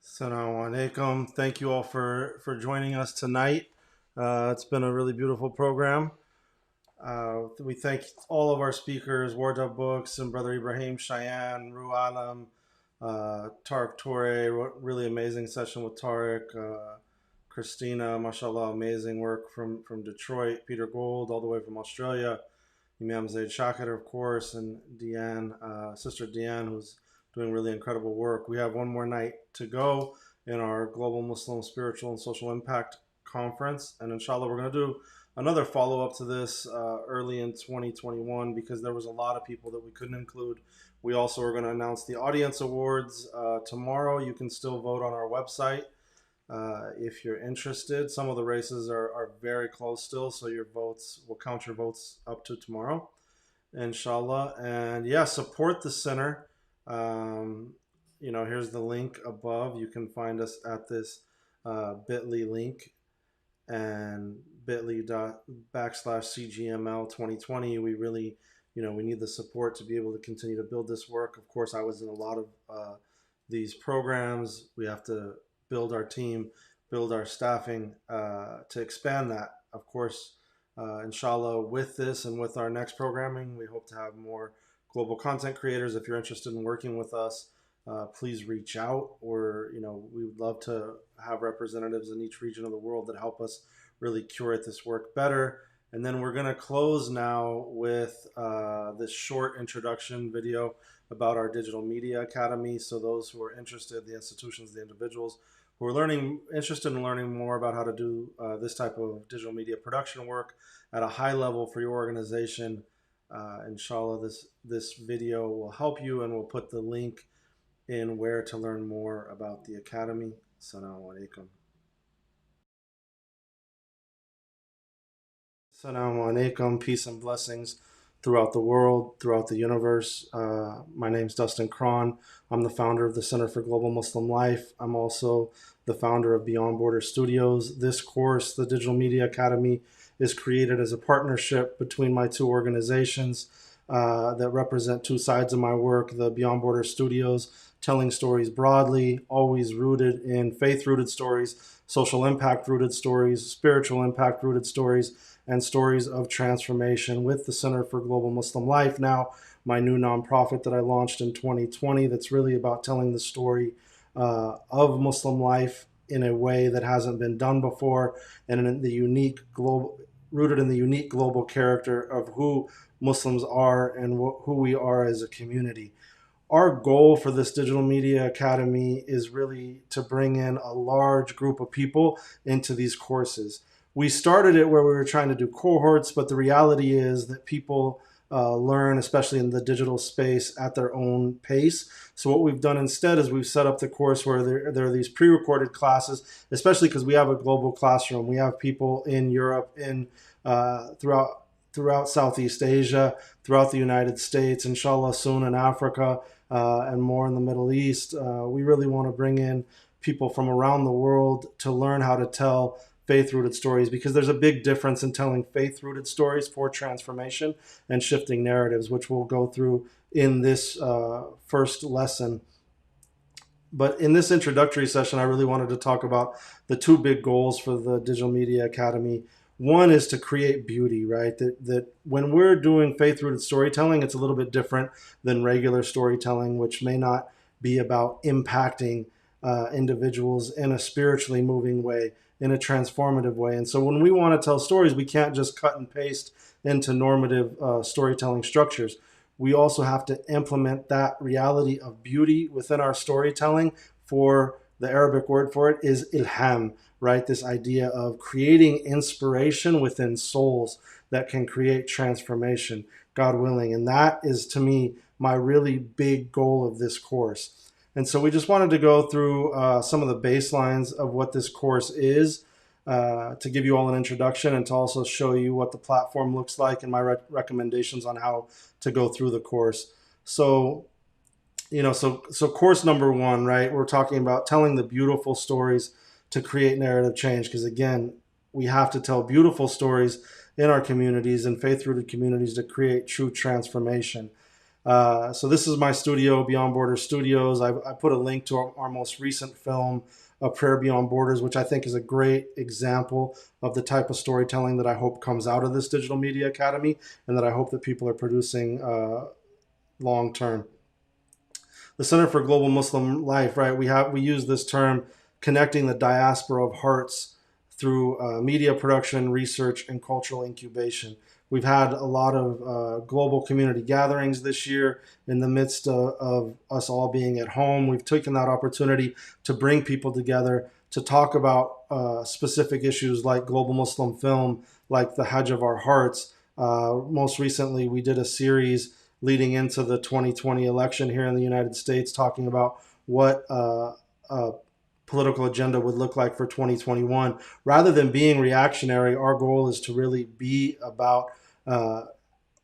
Assalamu alaikum. Thank you all for joining us tonight. It's been a really beautiful program. We thank all of our speakers, Wardah Books and Brother Ibrahim, Cheyaan, Ru Alam, Tariq, Toure, really amazing session with Tariq, Christina, mashallah, amazing work from Detroit, Peter Gould, all the way from Australia, Imam Zaid, Shakir, of course, and Dian, Sister Dian, who's doing really incredible work. We have one more night to go in our Global Muslim Spiritual and Social Impact Conference, and inshallah we're going to do another follow-up to this early in 2021 because there was a lot of people that we couldn't include. We also are going to announce the audience awards tomorrow. You can still vote on our website if you're interested. Some of the races are very close still, so your votes, we'll count your votes up to tomorrow, inshallah. And yeah, support the center. Here's the link above. You can find us at this bit.ly link and bit.ly/CGML 2020. We really, we need the support to be able to continue to build this work. Of course, I was in a lot of these programs. We have to build our team, build our staffing to expand that. Of course, inshallah, with this and with our next programming, we hope to have more global content creators. If you're interested in working with us, please reach out. Or we would love to have representatives in each region of the world that help us really curate this work better. And then we're going to close now with this short introduction video about our Digital Media Academy. So those who are interested, the institutions, the individuals who are interested in learning more about how to do this type of digital media production work at a high level for your organization, inshallah, this video will help you, and we'll put the link in where to learn more about the Academy. Assalamu alaikum. Assalamu alaikum. Peace and blessings throughout the world, throughout the universe. My name's Dustin Craun. I'm the founder of the Center for Global Muslim Life. I'm also the founder of Beyond Border Studios. This course, the Digital Media Academy, is created as a partnership between my two organizations that represent two sides of my work. The Beyond Border Studios, telling stories broadly, always rooted in faith-rooted stories, social impact-rooted stories, spiritual impact-rooted stories, and stories of transformation, with the Center for Global Muslim Life, now my new nonprofit that I launched in 2020, that's really about telling the story of Muslim life in a way that hasn't been done before, and in the unique global, rooted in the unique global character of who Muslims are and who we are as a community. Our goal for this Digital Media Academy is really to bring in a large group of people into these courses. We started it where we were trying to do cohorts, but the reality is that people learn, especially in the digital space, at their own pace. So what we've done instead is we've set up the course where there are these pre-recorded classes, especially because we have a global classroom. We have people in Europe, in throughout Southeast Asia, throughout the United States, inshallah soon in Africa, and more in the Middle East. We really want to bring in people from around the world to learn how to tell faith-rooted stories, because there's a big difference in telling faith-rooted stories for transformation and shifting narratives, which we'll go through in this first lesson. But in this introductory session, I really wanted to talk about the two big goals for the Digital Media Academy. One is to create beauty, right? That when we're doing faith-rooted storytelling, it's a little bit different than regular storytelling, which may not be about impacting individuals in a spiritually moving way, in a transformative way. And so when we want to tell stories, we can't just cut and paste into normative storytelling structures. We also have to implement that reality of beauty within our storytelling. For the Arabic word for it is ilham, right? This idea of creating inspiration within souls that can create transformation, God willing. And that is, to me, my really big goal of this course. And so we just wanted to go through some of the baselines of what this course is, to give you all an introduction and to also show you what the platform looks like and my recommendations on how to go through the course. So, so course number one, right? We're talking about telling the beautiful stories to create narrative change, because again, we have to tell beautiful stories in our communities and faith-rooted communities to create true transformation. So this is my studio, Beyond Border Studios. I put a link to our most recent film, A Prayer Beyond Borders, which I think is a great example of the type of storytelling that I hope comes out of this Digital Media Academy, and that I hope that people are producing long term. The Center for Global Muslim Life, right? We use this term, connecting the diaspora of hearts, through media production, research, and cultural incubation. We've had a lot of global community gatherings this year in the midst of us all being at home. We've taken that opportunity to bring people together to talk about specific issues like global Muslim film, like the Hajj of our hearts. Most recently, we did a series leading into the 2020 election here in the United States, talking about what political agenda would look like for 2021. Rather than being reactionary, our goal is to really be about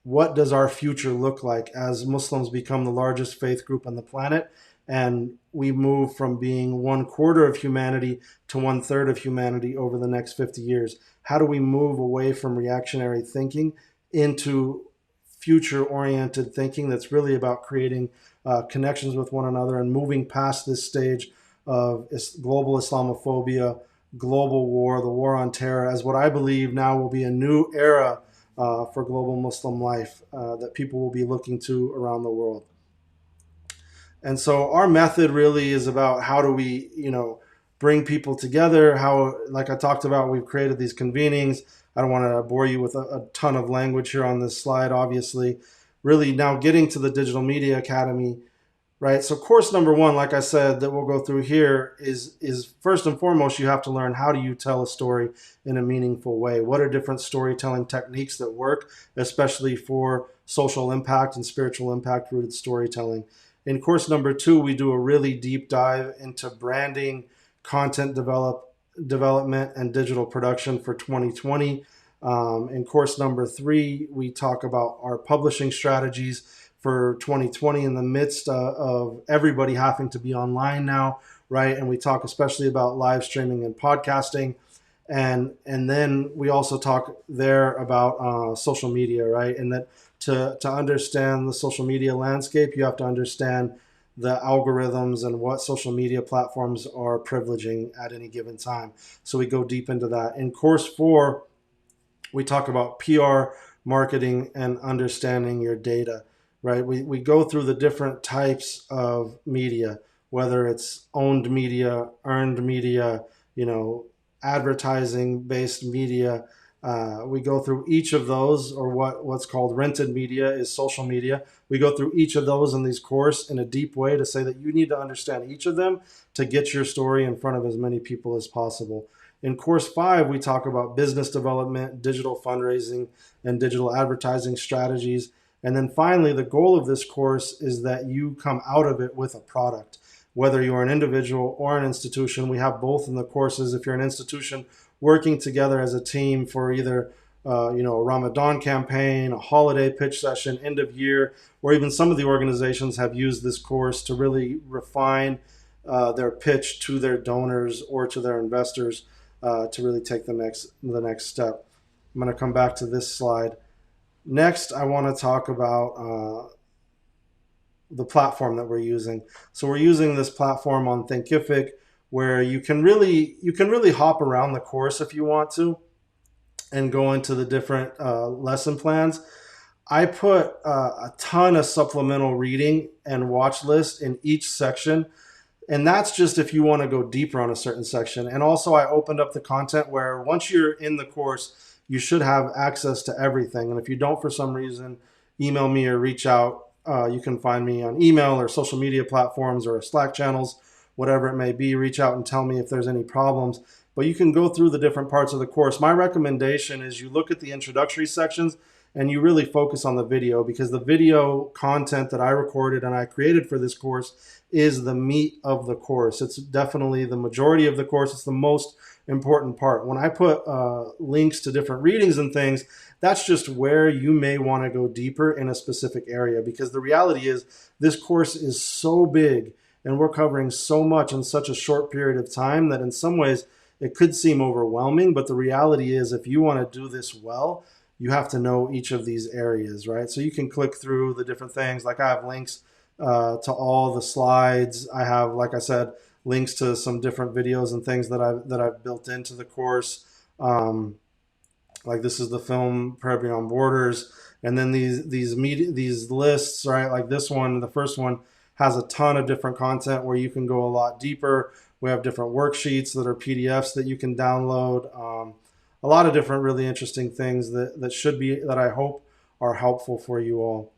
what does our future look like as Muslims become the largest faith group on the planet, and we move from being 1/4 of humanity to 1/3 of humanity over the next 50 years. How do we move away from reactionary thinking into future-oriented thinking that's really about creating connections with one another and moving past this stage of global Islamophobia, global war, the war on terror, as what I believe now will be a new era for global Muslim life that people will be looking to around the world. And so our method really is about how do we, bring people together, how, like I talked about, we've created these convenings. I don't want to bore you with a ton of language here on this slide, obviously. Really now getting to the Digital Media Academy, right? So course number one, like I said, that we'll go through here is first and foremost, you have to learn how do you tell a story in a meaningful way? What are different storytelling techniques that work, especially for social impact and spiritual impact rooted storytelling? In course number two, we do a really deep dive into branding, content development, and digital production for 2020. In course number 3, we talk about our publishing strategies for 2020 in the midst of everybody having to be online now, right? And we talk especially about live streaming and podcasting. And then we also talk there about social media, right? And that to understand the social media landscape, you have to understand the algorithms and what social media platforms are privileging at any given time. So we go deep into that. In course 4, we talk about PR, marketing, and understanding your data, right? We go through the different types of media, whether it's owned media, earned media, advertising-based media. We go through each of those, or what's called rented media is social media. We go through each of those in these course in a deep way to say that you need to understand each of them to get your story in front of as many people as possible. In course 5, we talk about business development, digital fundraising, and digital advertising strategies. And then finally, the goal of this course is that you come out of it with a product. Whether you're an individual or an institution, we have both in the courses. If you're an institution, working together as a team for either a Ramadan campaign, a holiday pitch session, end of year, or even some of the organizations have used this course to really refine their pitch to their donors or to their investors to really take the next step. I'm going to come back to this slide. Next, I want to talk about the platform that we're using. So we're using this platform on Thinkific, where you can really hop around the course if you want to and go into the different lesson plans. I put a ton of supplemental reading and watch list in each section, and that's just if you want to go deeper on a certain section. And also I opened up the content where once you're in the course, you should have access to everything. And if you don't for some reason, email me or reach out. You can find me on email or social media platforms or Slack channels, whatever it may be. Reach out and tell me if there's any problems. But you can go through the different parts of the course. My recommendation is you look at the introductory sections and you really focus on the video, because the video content that I recorded and I created for this course is the meat of the course. It's definitely the majority of the course. It's the most important part. When I put links to different readings and things, that's just where you may want to go deeper in a specific area, because the reality is this course is so big and we're covering so much in such a short period of time that in some ways it could seem overwhelming. But the reality is, if you want to do this well, you have to know each of these areas, right? So you can click through the different things. Like I have links to all the slides. I have, like I said, links to some different videos and things that I've built into the course. Like this is the film Prayer Beyond Borders, and then these lists, right? Like this one, the first one has a ton of different content where you can go a lot deeper. We have different worksheets that are PDFs that you can download. A lot of different really interesting things that I hope are helpful for you all.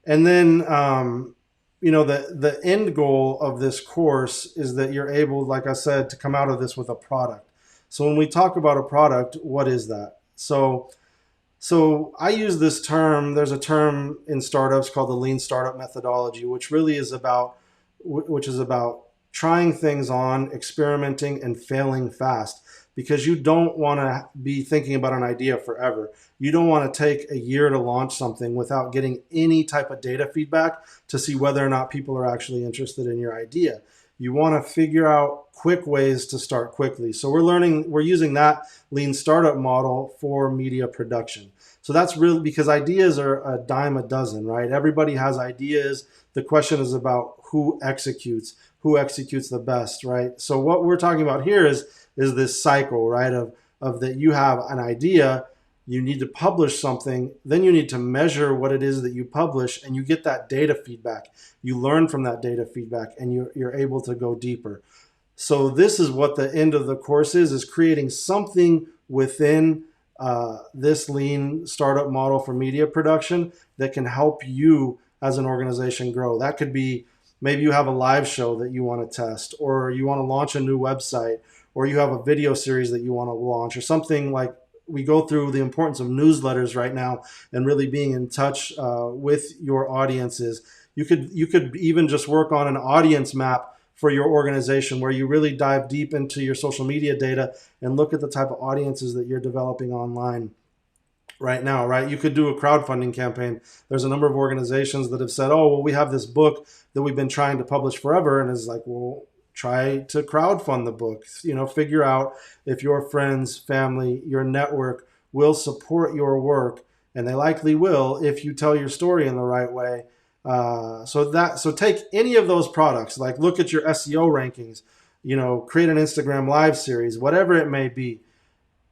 And then the end goal of this course is that you're able, like I said, to come out of this with a product. So when we talk about a product, what is that? So I use this term. There's a term in startups called the lean startup methodology, which is about trying things on, experimenting, and failing fast, because you don't want to be thinking about an idea forever. You don't want to take a year to launch something without getting any type of data feedback to see whether or not people are actually interested in your idea. You want to figure out quick ways to start quickly. So we're using that lean startup model for media production. So that's really because ideas are a dime a dozen, right? Everybody has ideas. The question is about who executes the best, right? So what we're talking about here is this cycle, right? Of that you have an idea, you need to publish something, then you need to measure what it is that you publish, and you get that data feedback. You learn from that data feedback, and you're able to go deeper. So this is what the end of the course is creating something within this lean startup model for media production that can help you as an organization grow. That could be maybe you have a live show that you want to test, or you want to launch a new website, or you have a video series that you want to launch, or something like we go through the importance of newsletters right now and really being in touch with your audiences. You could even just work on an audience map for your organization, where you really dive deep into your social media data and look at the type of audiences that you're developing online right now, right? You could do a crowdfunding campaign. There's a number of organizations that have said, oh, well, we have this book that we've been trying to publish forever. And it's like, well, try to crowdfund the book. You know, figure out if your friends, family, your network will support your work. And they likely will if you tell your story in the right way. So take any of those products, like look at your SEO rankings, you know, create an Instagram live series, whatever it may be.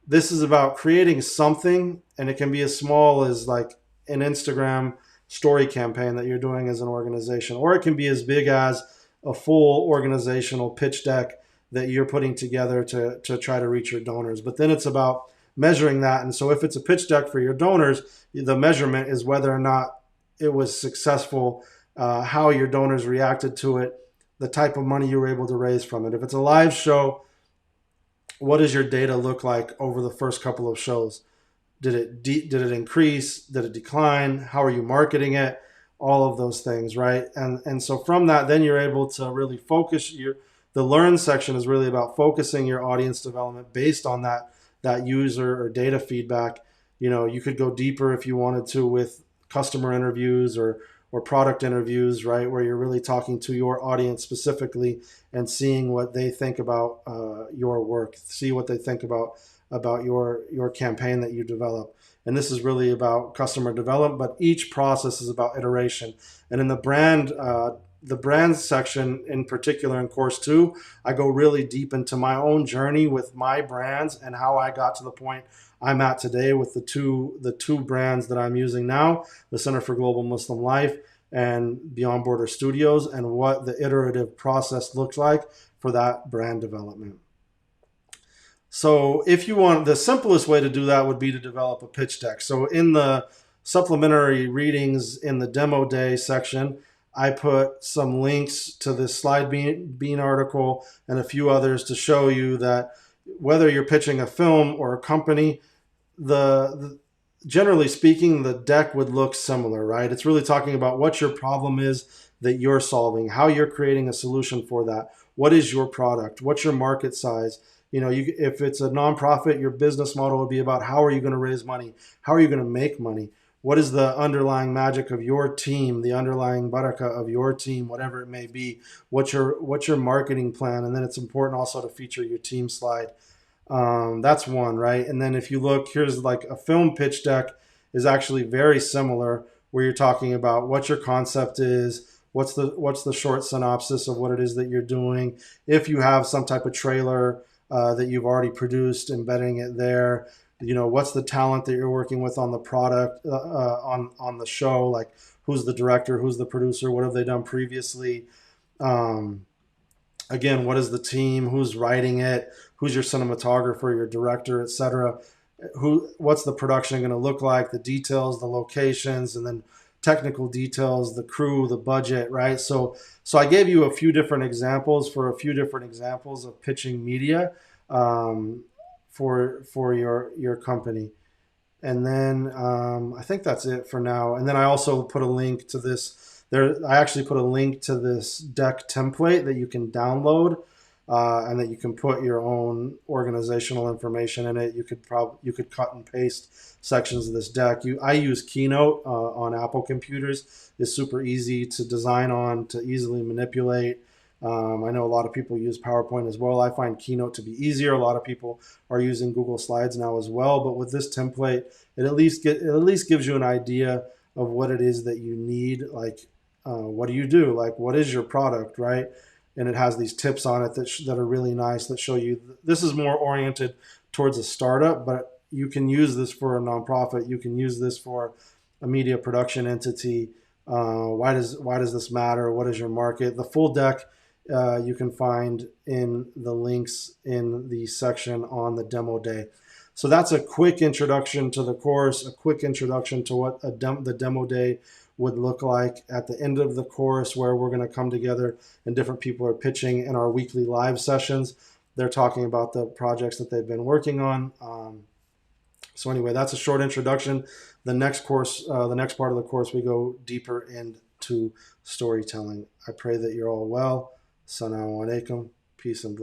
This is about creating something, and it can be as small as like an Instagram story campaign that you're doing as an organization, or it can be as big as a full organizational pitch deck that you're putting together to try to reach your donors. But then it's about measuring that. And so if it's a pitch deck for your donors, the measurement is whether or not it was successful, how your donors reacted to it, the type of money you were able to raise from it. If it's a live show, what does your data look like over the first couple of shows? Did it increase? Did it decline? How are you marketing it? All of those things, right? And so from that, then you're able to really focus the learn section is really about focusing your audience development based on that user or data feedback. You know, you could go deeper if you wanted to with customer interviews or product interviews, right? Where you're really talking to your audience specifically and seeing what they think about your work, see what they think about your campaign that you develop. And this is really about customer development, but each process is about iteration. And in the brand section in particular in course 2, I go really deep into my own journey with my brands and how I got to the point I'm at today with the two brands that I'm using now, the Center for Global Muslim Life and Beyond Border Studios, and what the iterative process looks like for that brand development. So if you want, the simplest way to do that would be to develop a pitch deck. So in the supplementary readings in the demo day section, I put some links to this Slide Bean article and a few others to show you that whether you're pitching a film or a company, generally speaking, the deck would look similar, right? It's really talking about what your problem is that you're solving, how you're creating a solution for that. What is your product? What's your market size? You know, if it's a nonprofit, your business model would be about how are you going to raise money? How are you going to make money? What is the underlying magic of your team, the underlying barakah of your team, whatever it may be? What's your marketing plan? And then it's important also to feature your team slide. That's one, right? And then if you look, here's like a film pitch deck is actually very similar, where you're talking about what your concept is, what's the short synopsis of what it is that you're doing. If you have some type of trailer that you've already produced, embedding it there. You know, what's the talent that you're working with on the product, on the show, like who's the director, who's the producer, what have they done previously? Again, what is the team, who's writing it, who's your cinematographer, your director, etc. What's the production going to look like, the details, the locations, and then technical details, the crew, the budget, right? So I gave you a few different examples of pitching media for your company. And then I think that's it for now. And then I also put a link to this. I actually put a link to this deck template that you can download and that you can put your own organizational information in it. You could cut and paste sections of this deck. I use Keynote on Apple computers. It's super easy to design on, to easily manipulate. I know a lot of people use PowerPoint as well. I find Keynote to be easier. A lot of people are using Google Slides now as well. But with this template, it at least gives you an idea of what it is that you need. Like, what do you do? Like, what is your product, right? And it has these tips on it that are really nice, that show you this is more oriented towards a startup, but you can use this for a nonprofit. You can use this for a media production entity. Why does this matter? What is your market? The full deck you can find in the links in the section on the demo day. So that's a quick introduction to the course, a quick introduction to what the demo day would look like. At the end of the course, where we're going to come together and different people are pitching in our weekly live sessions. They're talking about the projects that they've been working on. So anyway, that's a short introduction. The next course, the next part of the course, we go deeper into storytelling. I pray that you're all well. Assalamu alaikum. Peace and blessings.